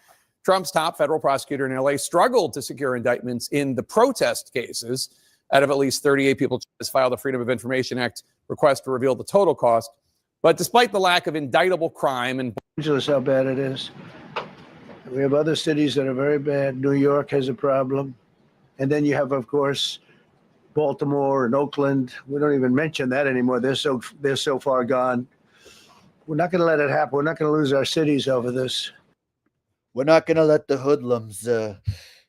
Trump's top federal prosecutor in LA struggled to secure indictments in the protest cases. Out of at least 38 people filed a Freedom of Information Act request to reveal the total cost. But despite the lack of indictable crime and Angeles, how bad it is. We have other cities that are very bad. New York has a problem. And then you have, of course, Baltimore and Oakland. We don't even mention that anymore. They're so far gone. We're not going to let it happen. We're not going to lose our cities over this. We're not going to let the hoodlums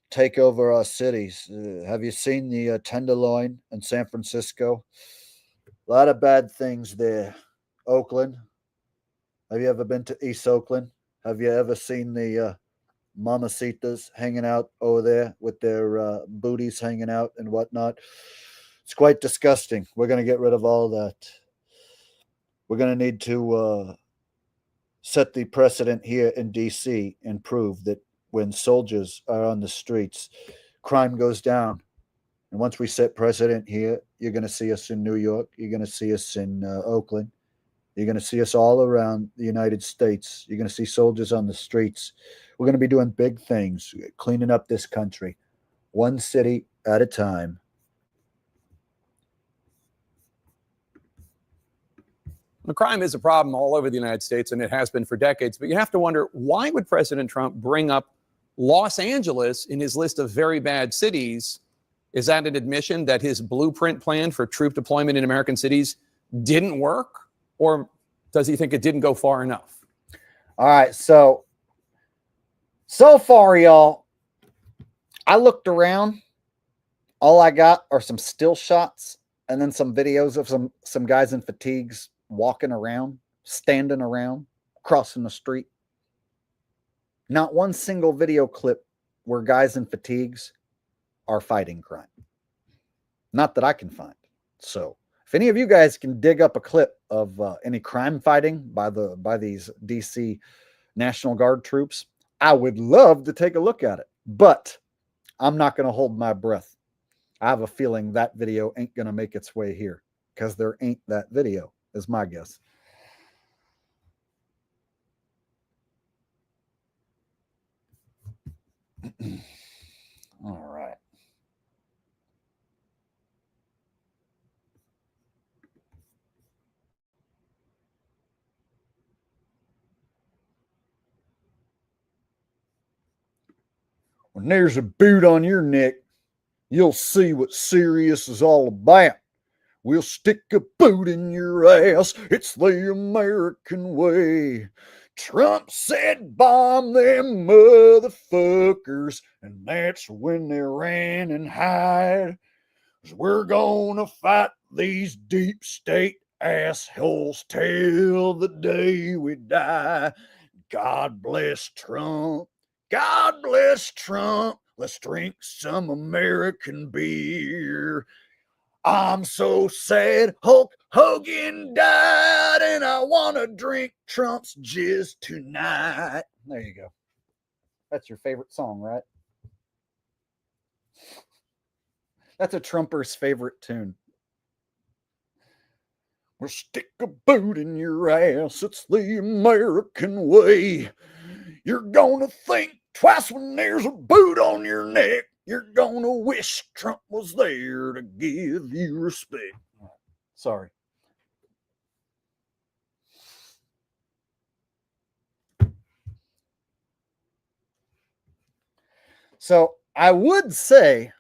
take over our cities. Have you seen the Tenderloin in San Francisco? A lot of bad things there. Oakland. Have you ever been to East Oakland? Have you ever seen the mamacitas hanging out over there with their booties hanging out and whatnot? It's quite disgusting. We're going to get rid of all that. We're going to need to set the precedent here in D.C. and prove that when soldiers are on the streets, crime goes down. And once we set precedent here, you're going to see us in New York. You're going to see us in Oakland. You're going to see us all around the United States. You're going to see soldiers on the streets. We're going to be doing big things, cleaning up this country, one city at a time. The crime is a problem all over the United States, and it has been for decades. But you have to wonder, why would President Trump bring up Los Angeles in his list of very bad cities? Is that an admission that his blueprint plan for troop deployment in American cities didn't work? Or does he think it didn't go far enough? All right. So far, y'all, I looked around. All I got are some still shots and then some videos of some guys in fatigues walking around, standing around, crossing the street. Not one single video clip where guys in fatigues are fighting crime. Not that I can find. So if any of you guys can dig up a clip of any crime fighting by these DC National Guard troops, I would love to take a look at it. But I'm not going to hold my breath. I have a feeling that video ain't going to make its way here because there ain't that video, is my guess. All right. When there's a boot on your neck, you'll see what serious is all about. We'll stick a boot in your ass. It's the American way. Trump said bomb them motherfuckers, and that's when they ran and hide. 'Cause we're gonna fight these deep state assholes till the day we die. God bless Trump. God bless Trump. Let's drink some American beer. I'm so sad Hulk Hogan died, and I want to drink Trump's jizz tonight. There you go. That's your favorite song, right? That's a Trumper's favorite tune. We'll stick a boot in your ass. It's the American way. You're gonna think twice when there's a boot on your neck. You're gonna wish Trump was there to give you respect. Sorry. So I would say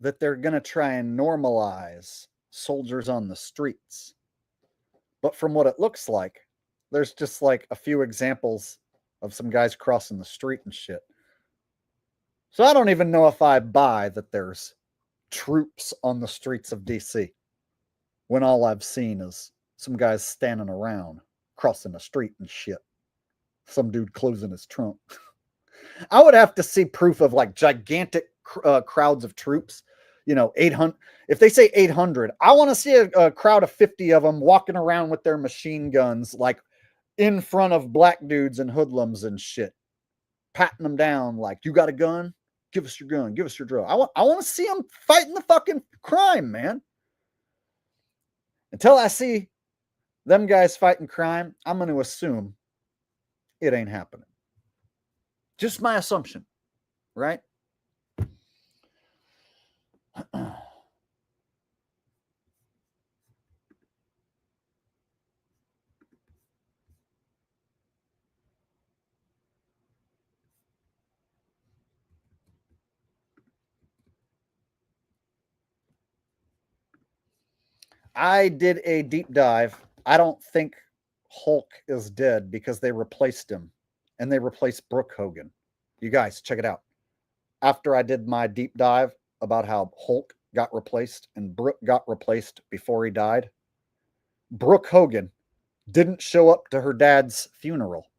that they're going to try and normalize soldiers on the streets. But from what it looks like, there's just like a few examples of some guys crossing the street and shit. So I don't even know if I buy that there's troops on the streets of DC when all I've seen is some guys standing around crossing the street and shit. Some dude closing his trunk. I would have to see proof of like gigantic crowds of troops. 800. If they say 800, I want to see a crowd of 50 of them walking around with their machine guns, like in front of black dudes and hoodlums and shit, patting them down like, you got a gun? Give us your gun. Give us your drill. I want to see them fighting the fucking crime, man. Until I see them guys fighting crime, I'm going to assume it ain't happening. Just my assumption, right? I did a deep dive. I don't think Hulk is dead because they replaced him, and they replaced Brooke Hogan. You guys, check it out. After I did my deep dive about how Hulk got replaced and Brooke got replaced before he died, Brooke Hogan didn't show up to her dad's funeral,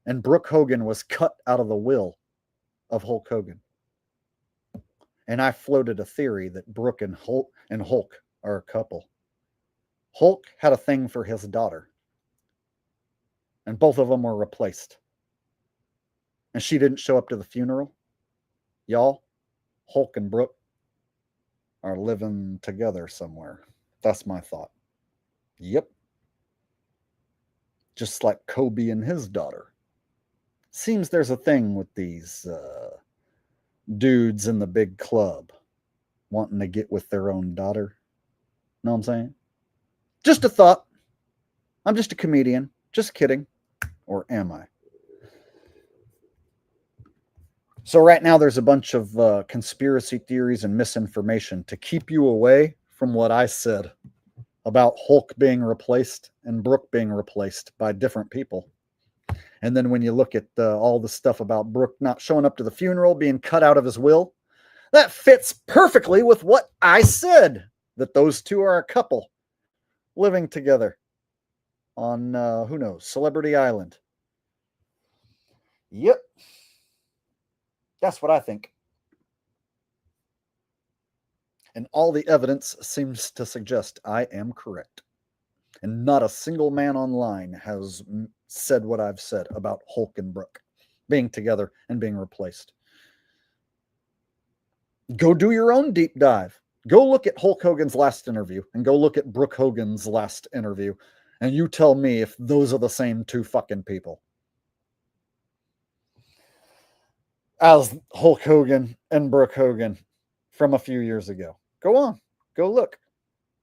and Brooke Hogan was cut out of the will of Hulk Hogan. And I floated a theory that Brooke and Hulk are a couple. Hulk had a thing for his daughter, and both of them were replaced. And she didn't show up to the funeral. Y'all, Hulk and Brooke are living together somewhere. That's my thought. Yep. Just like Kobe and his daughter. Seems there's a thing with these dudes in the big club wanting to get with their own daughter. Know what I'm saying? Just a thought. I'm just a comedian. Just kidding. Or am I? So right now there's a bunch of conspiracy theories and misinformation to keep you away from what I said about Hulk being replaced and Brooke being replaced by different people. And then when you look at all the stuff about Brooke not showing up to the funeral, being cut out of his will, that fits perfectly with what I said, that those two are a couple living together on, who knows, Celebrity Island. Yep. That's what I think. And all the evidence seems to suggest I am correct. And not a single man online has said what I've said about Hulk and Brooke being together and being replaced. Go do your own deep dive. Go look at Hulk Hogan's last interview and go look at Brooke Hogan's last interview. And you tell me if those are the same two fucking people. As Hulk Hogan and Brooke Hogan from a few years ago. Go on. Go look.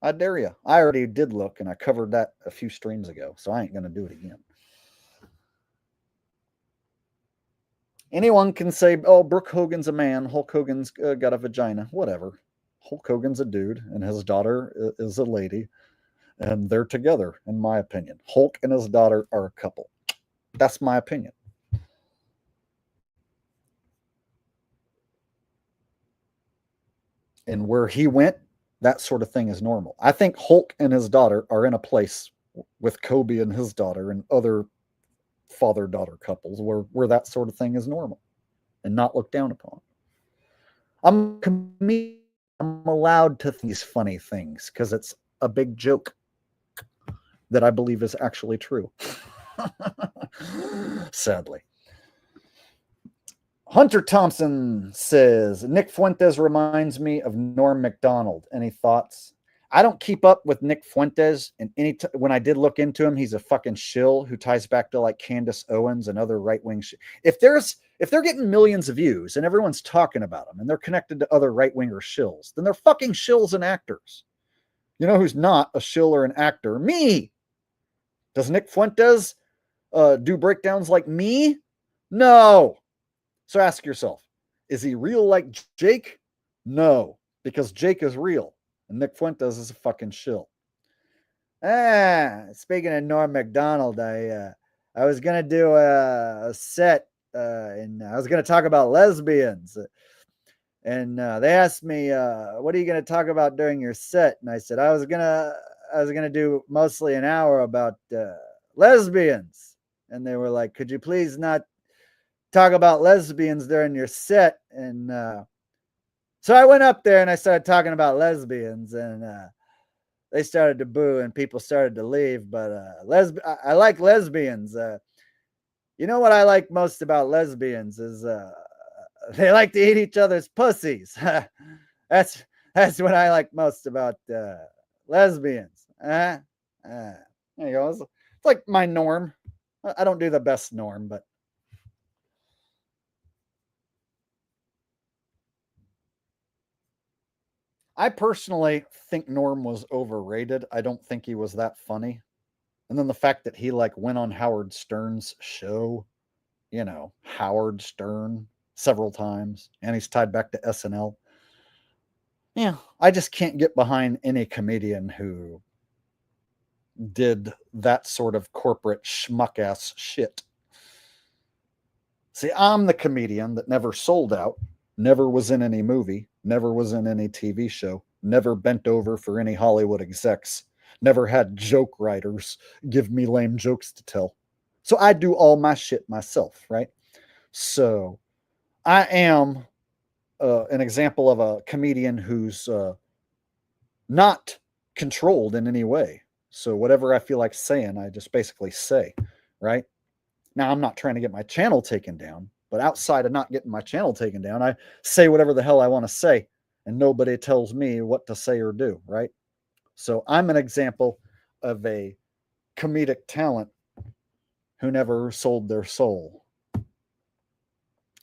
I dare you. I already did look, and I covered that a few streams ago, so I ain't going to do it again. Anyone can say, oh, Brooke Hogan's a man, Hulk Hogan's got a vagina, whatever. Hulk Hogan's a dude, and his daughter is a lady, and they're together, in my opinion. Hulk and his daughter are a couple. That's my opinion. And where he went, that sort of thing is normal. I think Hulk and his daughter are in a place with Kobe and his daughter and other father-daughter couples where that sort of thing is normal and not looked down upon. I'm allowed to think these funny things because it's a big joke that I believe is actually true. Sadly. Hunter Thompson says, Nick Fuentes reminds me of Norm Macdonald. Any thoughts? I don't keep up with Nick Fuentes, and when I did look into him, he's a fucking shill who ties back to like Candace Owens and other right-wing shit. If they're getting millions of views and everyone's talking about them and they're connected to other right-winger shills, then they're fucking shills and actors. You know who's not a shill or an actor? Me. Does Nick Fuentes do breakdowns like me? No. So ask yourself, is he real like Jake? No, because Jake is real and Nick Fuentes is a fucking shill. Speaking of Norm Macdonald, I was gonna do a set and I was gonna talk about lesbians. And they asked me, what are you gonna talk about during your set? And I said I was gonna do mostly an hour about lesbians. And they were like, could you please not talk about lesbians during your set? And so I went up there and I started talking about lesbians, and they started to boo and people started to leave. But I like lesbians. You know what I like most about lesbians is they like to eat each other's pussies. That's what I like most about lesbians. There you go. It's like my norm. I don't do the best norm, but I personally think Norm was overrated. I don't think he was that funny. And then the fact that he like went on Howard Stern's show, you know, Howard Stern several times, and he's tied back to SNL. Yeah, I just can't get behind any comedian who did that sort of corporate schmuck ass shit. See, I'm the comedian that never sold out, never was in any movie, never was in any TV show, never bent over for any Hollywood execs, never had joke writers give me lame jokes to tell. So I do all my shit myself, right? So I am an example of a comedian who's not controlled in any way. So whatever I feel like saying, I just basically say, right? Now, I'm not trying to get my channel taken down, but outside of not getting my channel taken down, I say whatever the hell I want to say, and nobody tells me what to say or do, right? So I'm an example of a comedic talent who never sold their soul.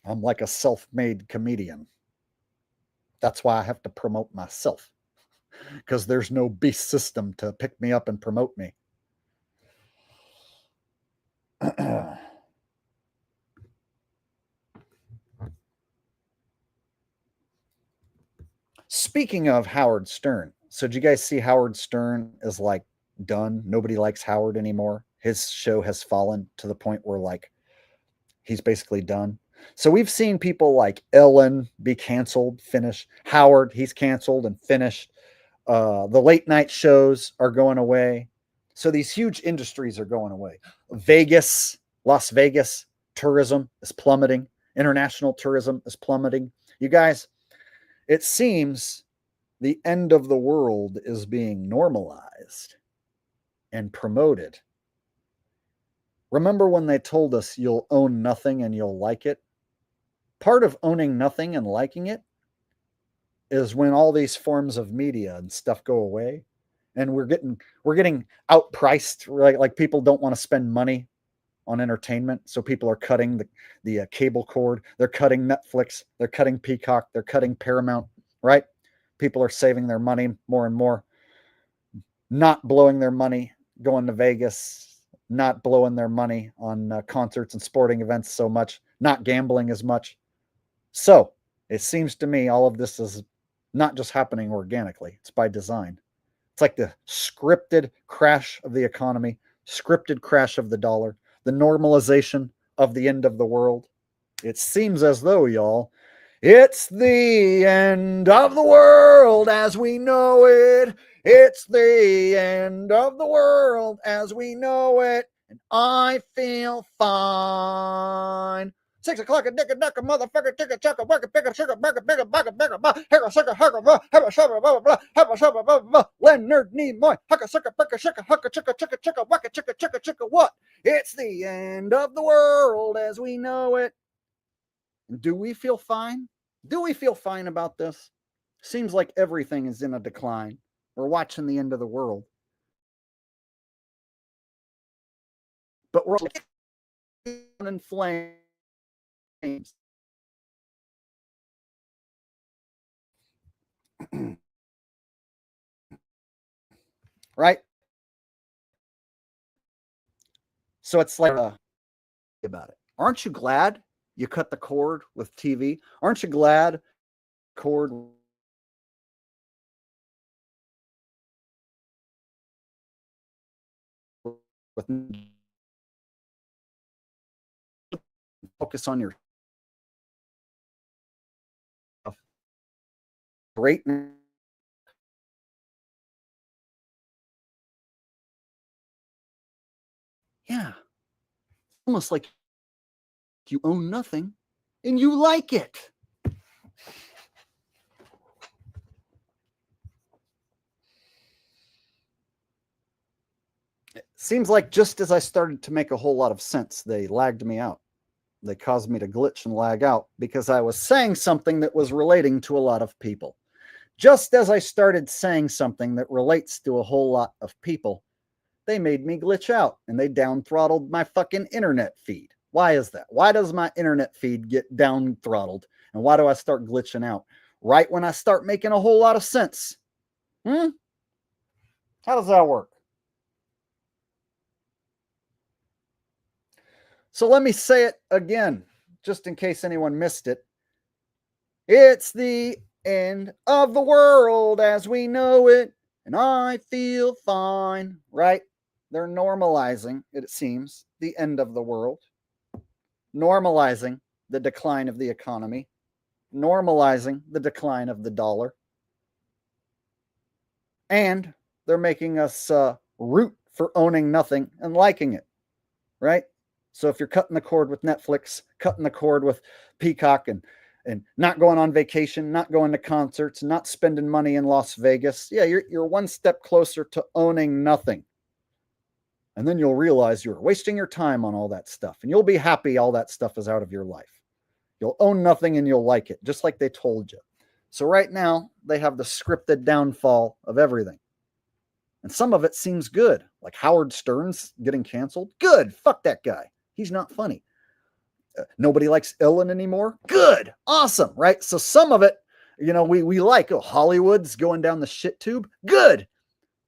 I'm like a self-made comedian. That's why I have to promote myself, because there's no beast system to pick me up and promote me. Speaking of Howard Stern, so did you guys see Howard Stern is like done? Nobody likes Howard anymore. His show has fallen to the point where like he's basically done. So we've seen people like Ellen be canceled, finish. Howard, he's canceled and finished. The late night shows are going away. So these huge industries are going away. Vegas, Las Vegas tourism is plummeting. International tourism is plummeting. You guys, it seems the end of the world is being normalized and promoted. Remember when they told us you'll own nothing and you'll like it? Part of owning nothing and liking it is when all these forms of media and stuff go away and we're getting outpriced, right? Like people don't want to spend money on entertainment, so people are cutting the cable cord, they're cutting Netflix, they're cutting Peacock, they're cutting Paramount, right? People are saving their money more and more, not blowing their money going to Vegas, not blowing their money on concerts and sporting events so much, not gambling as much. So it seems to me all of this is not just happening organically, it's by design. It's like the scripted crash of the economy, scripted crash of the dollar, the normalization of the end of the world. It seems as though, y'all, it's the end of the world as we know it. It's the end of the world as we know it. And I feel fine. 6 o'clock a dick a duck a motherfucker tick a chuck a work a pick a sugar burger bigger bucket bigger hair a sucker hugger have a shovel blah blah have a shovel blah blah Leonard Nimoy huck a sucker pick a sugar huck a chicka chicka chicka whack a chicka chicka chicka what? It's the end of the world as we know it. Do we feel fine? Do we feel fine about this? Seems like everything is in a decline. We're watching the end of the world. But we're all in flames. Right? So it's like about it. Aren't you glad you cut the cord with TV? Aren't you glad cord with focus on your great yeah, almost like you own nothing and you like it. It seems like just as I started to make a whole lot of sense, they lagged me out. They caused me to glitch and lag out because I was saying something that was relating to a lot of people. Just as I started saying something that relates to a whole lot of people, they made me glitch out and they down throttled my fucking internet feed. Why is that? Why does my internet feed get down throttled? And why do I start glitching out? Right when I start making a whole lot of sense. How does that work? So let me say it again, just in case anyone missed it. It's the end of the world as we know it, and I feel fine, right? They're normalizing, it seems, the end of the world, normalizing the decline of the economy, normalizing the decline of the dollar, and they're making us root for owning nothing and liking it, right? So if you're cutting the cord with Netflix, cutting the cord with Peacock and not going on vacation, not going to concerts, not spending money in Las Vegas, yeah, you're one step closer to owning nothing. And then you'll realize you're wasting your time on all that stuff. And you'll be happy all that stuff is out of your life. You'll own nothing and you'll like it, just like they told you. So right now, they have the scripted downfall of everything. And some of it seems good, like Howard Stern's getting canceled. Good, fuck that guy. He's not funny. Nobody likes Ellen anymore. Good, awesome, right? So some of it, we like. Oh, Hollywood's going down the shit tube. Good,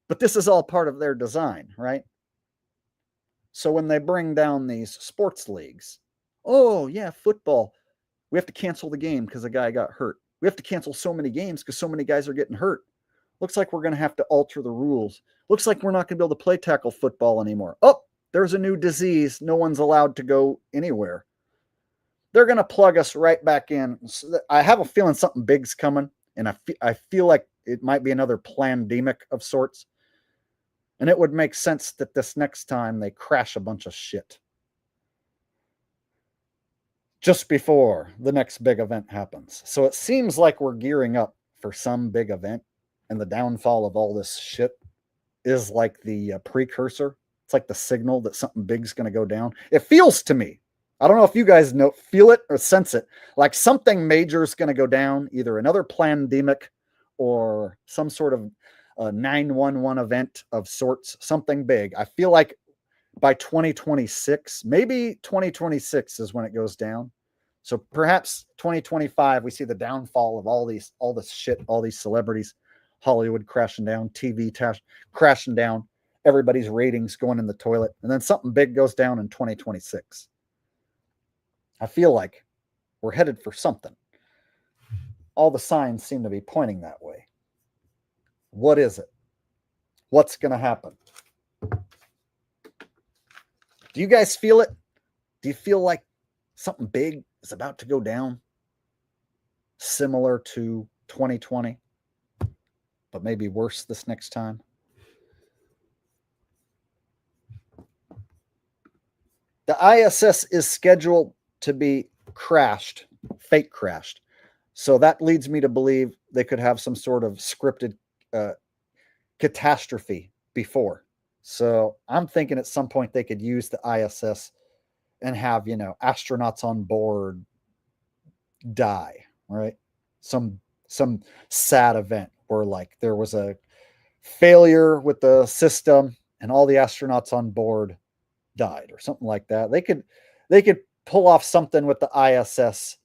but this is all part of their design, right? So when they bring down these sports leagues, oh, yeah, football, we have to cancel the game because a guy got hurt. We have to cancel so many games because so many guys are getting hurt. Looks like we're going to have to alter the rules. Looks like we're not going to be able to play tackle football anymore. Oh, there's a new disease. No one's allowed to go anywhere. They're going to plug us right back in. So I have a feeling something big's coming, and I feel like it might be another pandemic of sorts. And it would make sense that this next time they crash a bunch of shit just before the next big event happens. So it seems like we're gearing up for some big event, and the downfall of all this shit is like the precursor. It's like the signal that something big's going to go down. It feels to me, I don't know if you guys feel it or sense it, like something major is going to go down, either another pandemic or some sort of 911 event of sorts, something big. I feel like by 2026, maybe 2026 is when it goes down. So perhaps 2025, we see the downfall of all this shit, all these celebrities, Hollywood crashing down, TV crashing down, everybody's ratings going in the toilet, and then something big goes down in 2026. I feel like we're headed for something. All the signs seem to be pointing that way. What is it? What's going to happen? Do you guys feel it? Do you feel like something big is about to go down? Similar to 2020, but maybe worse this next time? The ISS is scheduled to be crashed, fake crashed. So that leads me to believe they could have some sort of scripted catastrophe before. So I'm thinking at some point they could use the ISS and have, astronauts on board die, right? Some sad event where like there was a failure with the system and all the astronauts on board died or something like that. They could pull off something with the ISS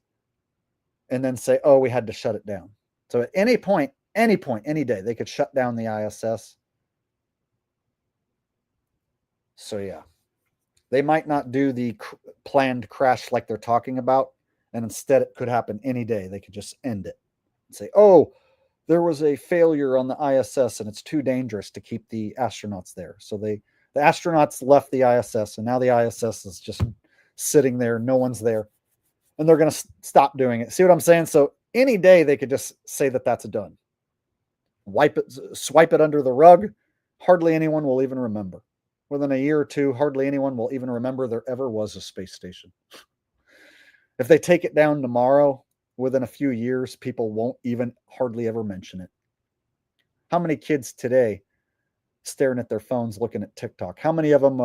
and then say, oh, we had to shut it down. So at any point, any day, they could shut down the ISS. So yeah, they might not do the planned crash like they're talking about. And instead it could happen any day. They could just end it and say, oh, there was a failure on the ISS and it's too dangerous to keep the astronauts there. So the astronauts left the ISS and now the ISS is just sitting there. No one's there. And they're going to stop doing it. See what I'm saying? So any day they could just say that that's done. Swipe it under the rug. Hardly anyone will even remember. Within a year or two, hardly anyone will even remember there ever was a space station. If they take it down tomorrow, within a few years, people won't even hardly ever mention it. How many kids today staring at their phones looking at TikTok? How many of them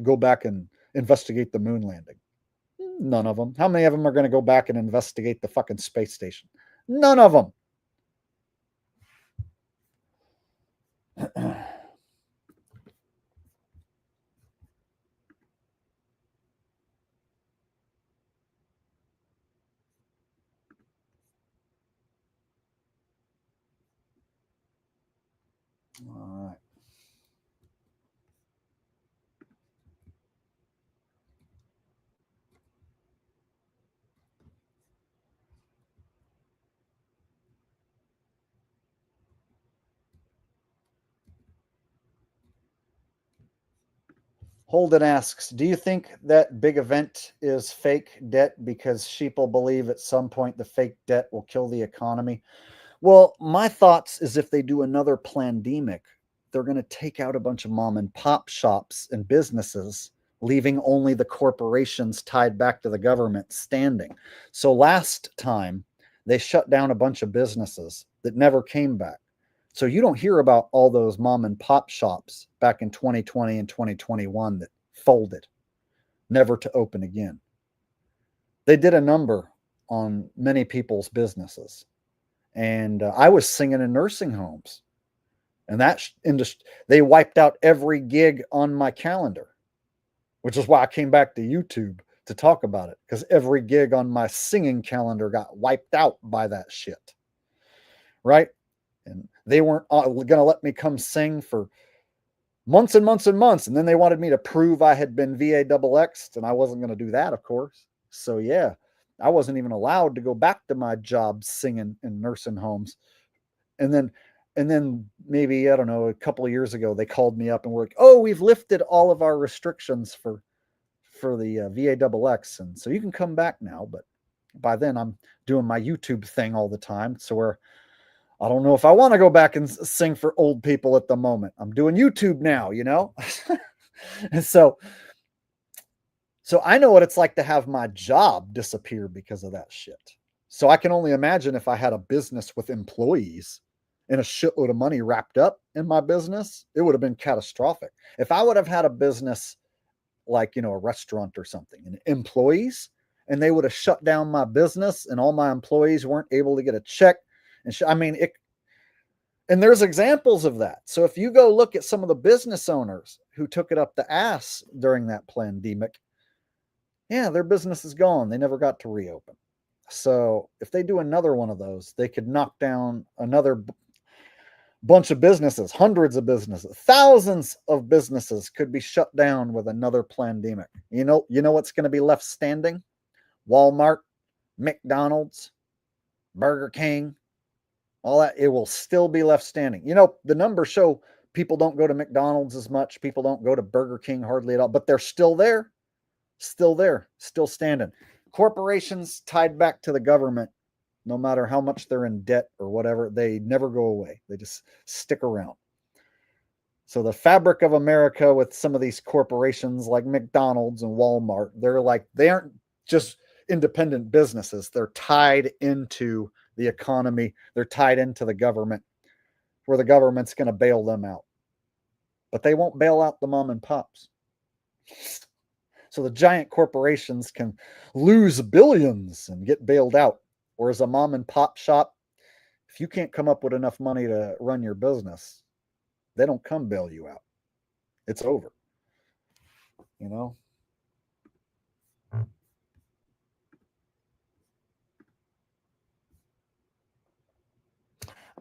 go back and investigate the moon landing? None of them. How many of them are going to go back and investigate the fucking space station? None of them. All right. Holden asks, do you think that big event is fake debt because sheeple believe at some point the fake debt will kill the economy? Well, my thoughts is if they do another pandemic, they're going to take out a bunch of mom and pop shops and businesses, leaving only the corporations tied back to the government standing. So last time they shut down a bunch of businesses that never came back. So you don't hear about all those mom and pop shops back in 2020 and 2021 that folded, never to open again. They did a number on many people's businesses. And I was singing in nursing homes. And that industry, they wiped out every gig on my calendar, which is why I came back to YouTube to talk about it, because every gig on my singing calendar got wiped out by that shit. Right? And they weren't going to let me come sing for months and months and months. And then they wanted me to prove I had been VA-XX'd, and I wasn't going to do that, of course. So yeah, I wasn't even allowed to go back to my job singing in nursing homes. And then maybe, I don't know, a couple of years ago, they called me up and were like, oh, we've lifted all of our restrictions for the VA-XX. And so you can come back now. But by then I'm doing my YouTube thing all the time. So where I don't know if I want to go back and sing for old people at the moment. I'm doing YouTube now, you know? And so I know what it's like to have my job disappear because of that shit. So I can only imagine if I had a business with employees and a shitload of money wrapped up in my business, it would have been catastrophic. If I would have had a business like, a restaurant or something, and employees, and they would have shut down my business and all my employees weren't able to get a check. And there's examples of that. So if you go look at some of the business owners who took it up the ass during that pandemic, yeah, their business is gone. They never got to reopen. So if they do another one of those, they could knock down another bunch of businesses, hundreds of businesses, thousands of businesses could be shut down with another pandemic. You know what's going to be left standing? Walmart, McDonald's, Burger King, all that. It will still be left standing. The numbers show people don't go to McDonald's as much. People don't go to Burger King hardly at all, but they're still there, still standing. Corporations tied back to the government, no matter how much they're in debt or whatever, they never go away. They just stick around. So the fabric of America with some of these corporations like McDonald's and Walmart, they aren't just independent businesses. They're tied into the economy. They're tied into the government, where the government's going to bail them out. But they won't bail out the mom and pops. So the giant corporations can lose billions and get bailed out. Whereas a mom and pop shop, if you can't come up with enough money to run your business, they don't come bail you out. It's over.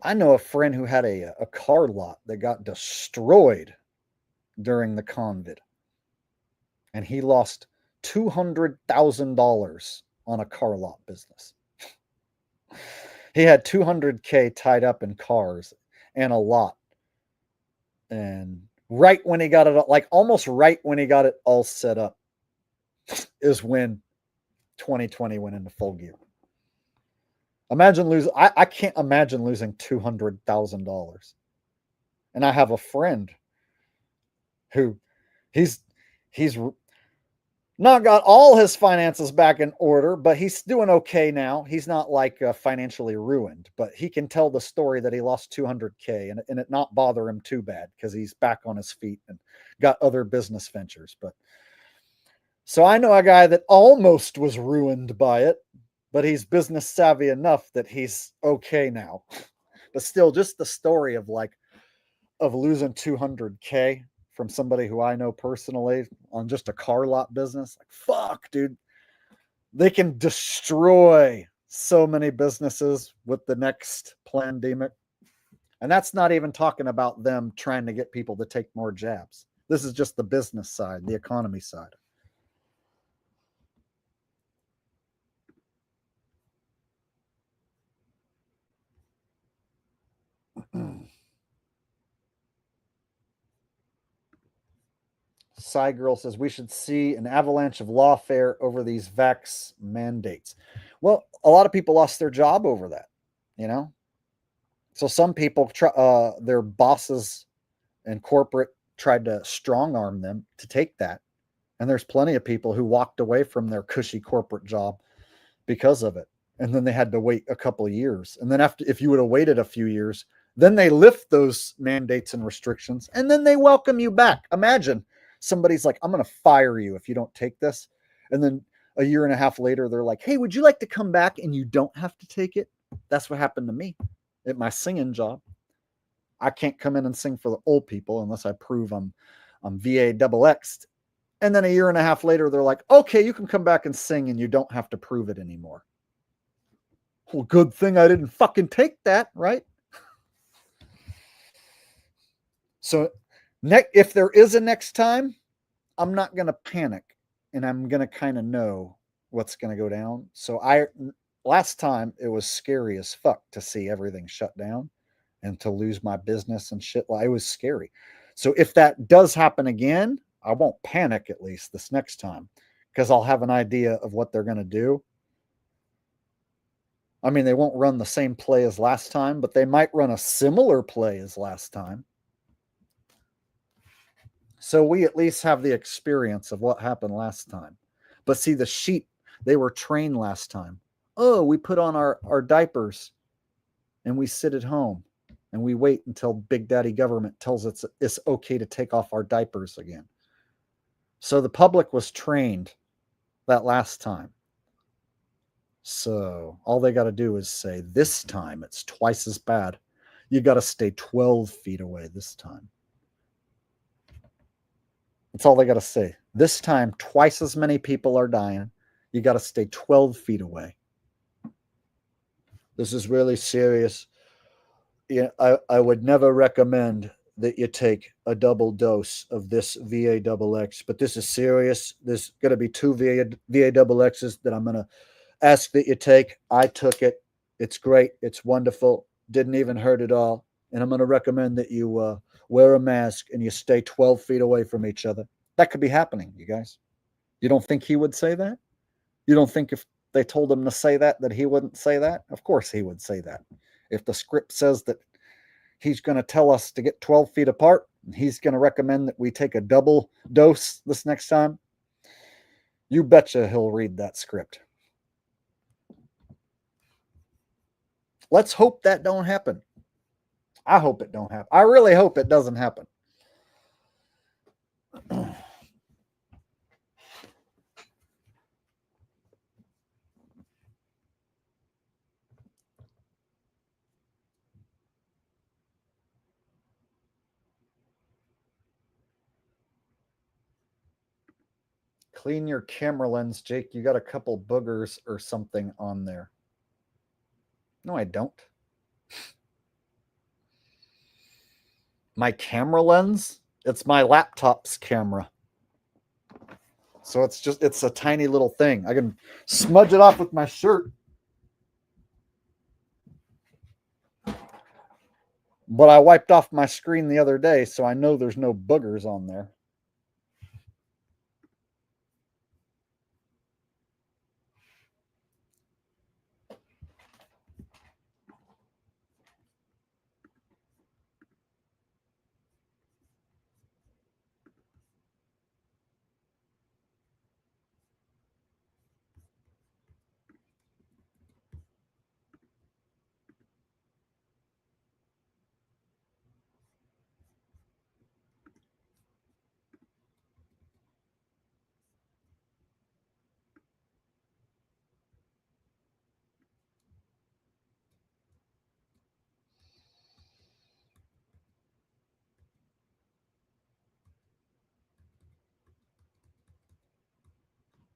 I know a friend who had a car lot that got destroyed during the COVID. And he lost $200,000 on a car lot business. He had $200K tied up in cars and a lot. And right when he got it, almost right when he got it all set up, is when 2020 went into full gear. Imagine losing, I can't imagine losing $200,000. And I have a friend who he's not got all his finances back in order, but he's doing okay now. He's not financially ruined, but he can tell the story that he lost $200K and it not bother him too bad because he's back on his feet and got other business ventures. But so I know a guy that almost was ruined by it, but he's business savvy enough that he's okay now. But still, just the story of losing $200K from somebody who I know personally on just a car lot business. Fuck, dude. They can destroy so many businesses with the next pandemic. And that's not even talking about them trying to get people to take more jabs. This is just the business side, the economy side. Girl says we should see an avalanche of lawfare over these vax mandates. Well, a lot of people lost their job over that, So some people, their bosses and corporate tried to strong arm them to take that. And there's plenty of people who walked away from their cushy corporate job because of it. And then they had to wait a couple of years. And then if you would have waited a few years, then they lift those mandates and restrictions and then they welcome you back. Imagine somebody's like, I'm going to fire you if you don't take this. And then a year and a half later, they're like, hey, would you like to come back and you don't have to take it? That's what happened to me at my singing job. I can't come in and sing for the old people unless I prove I'm VA-XX'd. And then a year and a half later, they're like, okay, you can come back and sing and you don't have to prove it anymore. Well, good thing I didn't fucking take that, right? So If there is a next time, I'm not going to panic, and I'm going to kind of know what's going to go down. So last time it was scary as fuck to see everything shut down and to lose my business and shit. Well, it was scary. So if that does happen again, I won't panic at least this next time because I'll have an idea of what they're going to do. I mean, they won't run the same play as last time, but they might run a similar play as last time. So we at least have the experience of what happened last time. But see, the sheep, they were trained last time. Oh, we put on our diapers and we sit at home and we wait until Big Daddy government tells us it's okay to take off our diapers again. So the public was trained that last time. So all they got to do is say, this time it's twice as bad. You got to stay 12 feet away this time. That's all they got to say. This time, twice as many people are dying. You got to stay 12 feet away. This is really serious. Yeah, I would never recommend that you take a double dose of this VA-XX, but this is serious. There's going to be 2 VA-XXs that I'm going to ask that you take. I took it. It's great. It's wonderful. Didn't even hurt at all. And I'm going to recommend that you wear a mask and you stay 12 feet away from each other. That could be happening, you guys. You don't think he would say that? You don't think if they told him to say that he wouldn't say that? Of course he would say that. If the script says that he's going to tell us to get 12 feet apart, and he's going to recommend that we take a double dose this next time, you betcha he'll read that script. Let's hope that don't happen. I hope it don't happen. I really hope it doesn't happen. Clean your camera lens, Jake. You got a couple boogers or something on there. No, I don't. My camera lens? It's my laptop's camera. So it's a tiny little thing. I can smudge it off with my shirt. But I wiped off my screen the other day, so I know there's no boogers on there.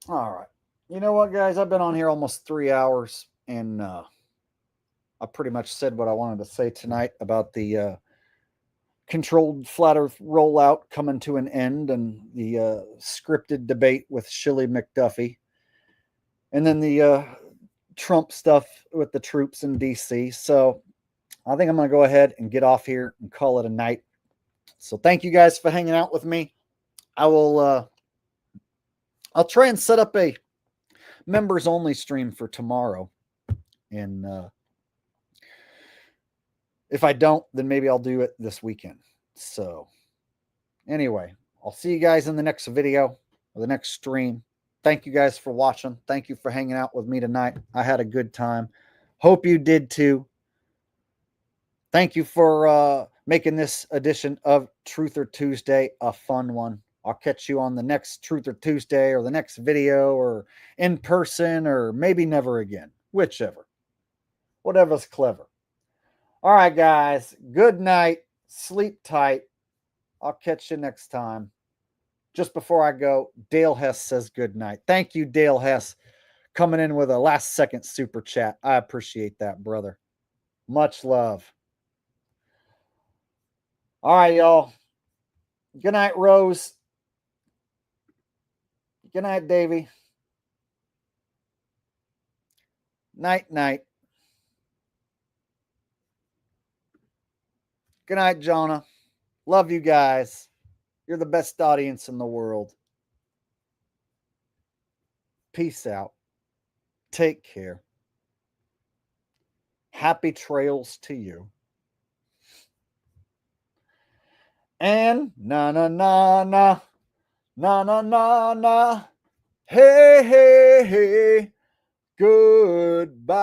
All right. You know what, guys? I've been on here almost 3 hours, and I pretty much said what I wanted to say tonight about the controlled flat earth rollout coming to an end and the scripted debate with Shilly McDuffie. And then the Trump stuff with the troops in DC. So I think I'm going to go ahead and get off here and call it a night. So thank you guys for hanging out with me. I'll try and set up a members only stream for tomorrow. And if I don't, then maybe I'll do it this weekend. So anyway, I'll see you guys in the next video or the next stream. Thank you guys for watching. Thank you for hanging out with me tonight. I had a good time. Hope you did too. Thank you for making this edition of Truther Tuesday a fun one. I'll catch you on the next Truther Tuesday or the next video or in person or maybe never again. Whichever. Whatever's clever. All right, guys. Good night. Sleep tight. I'll catch you next time. Just before I go, Dale Hess says good night. Thank you, Dale Hess, coming in with a last second super chat. I appreciate that, brother. Much love. All right, y'all. Good night, Rose. Good night, Davy. Night, night. Good night, Jonah. Love you guys. You're the best audience in the world. Peace out. Take care. Happy trails to you. And na na na na na na na na. Hey, hey, hey. Goodbye.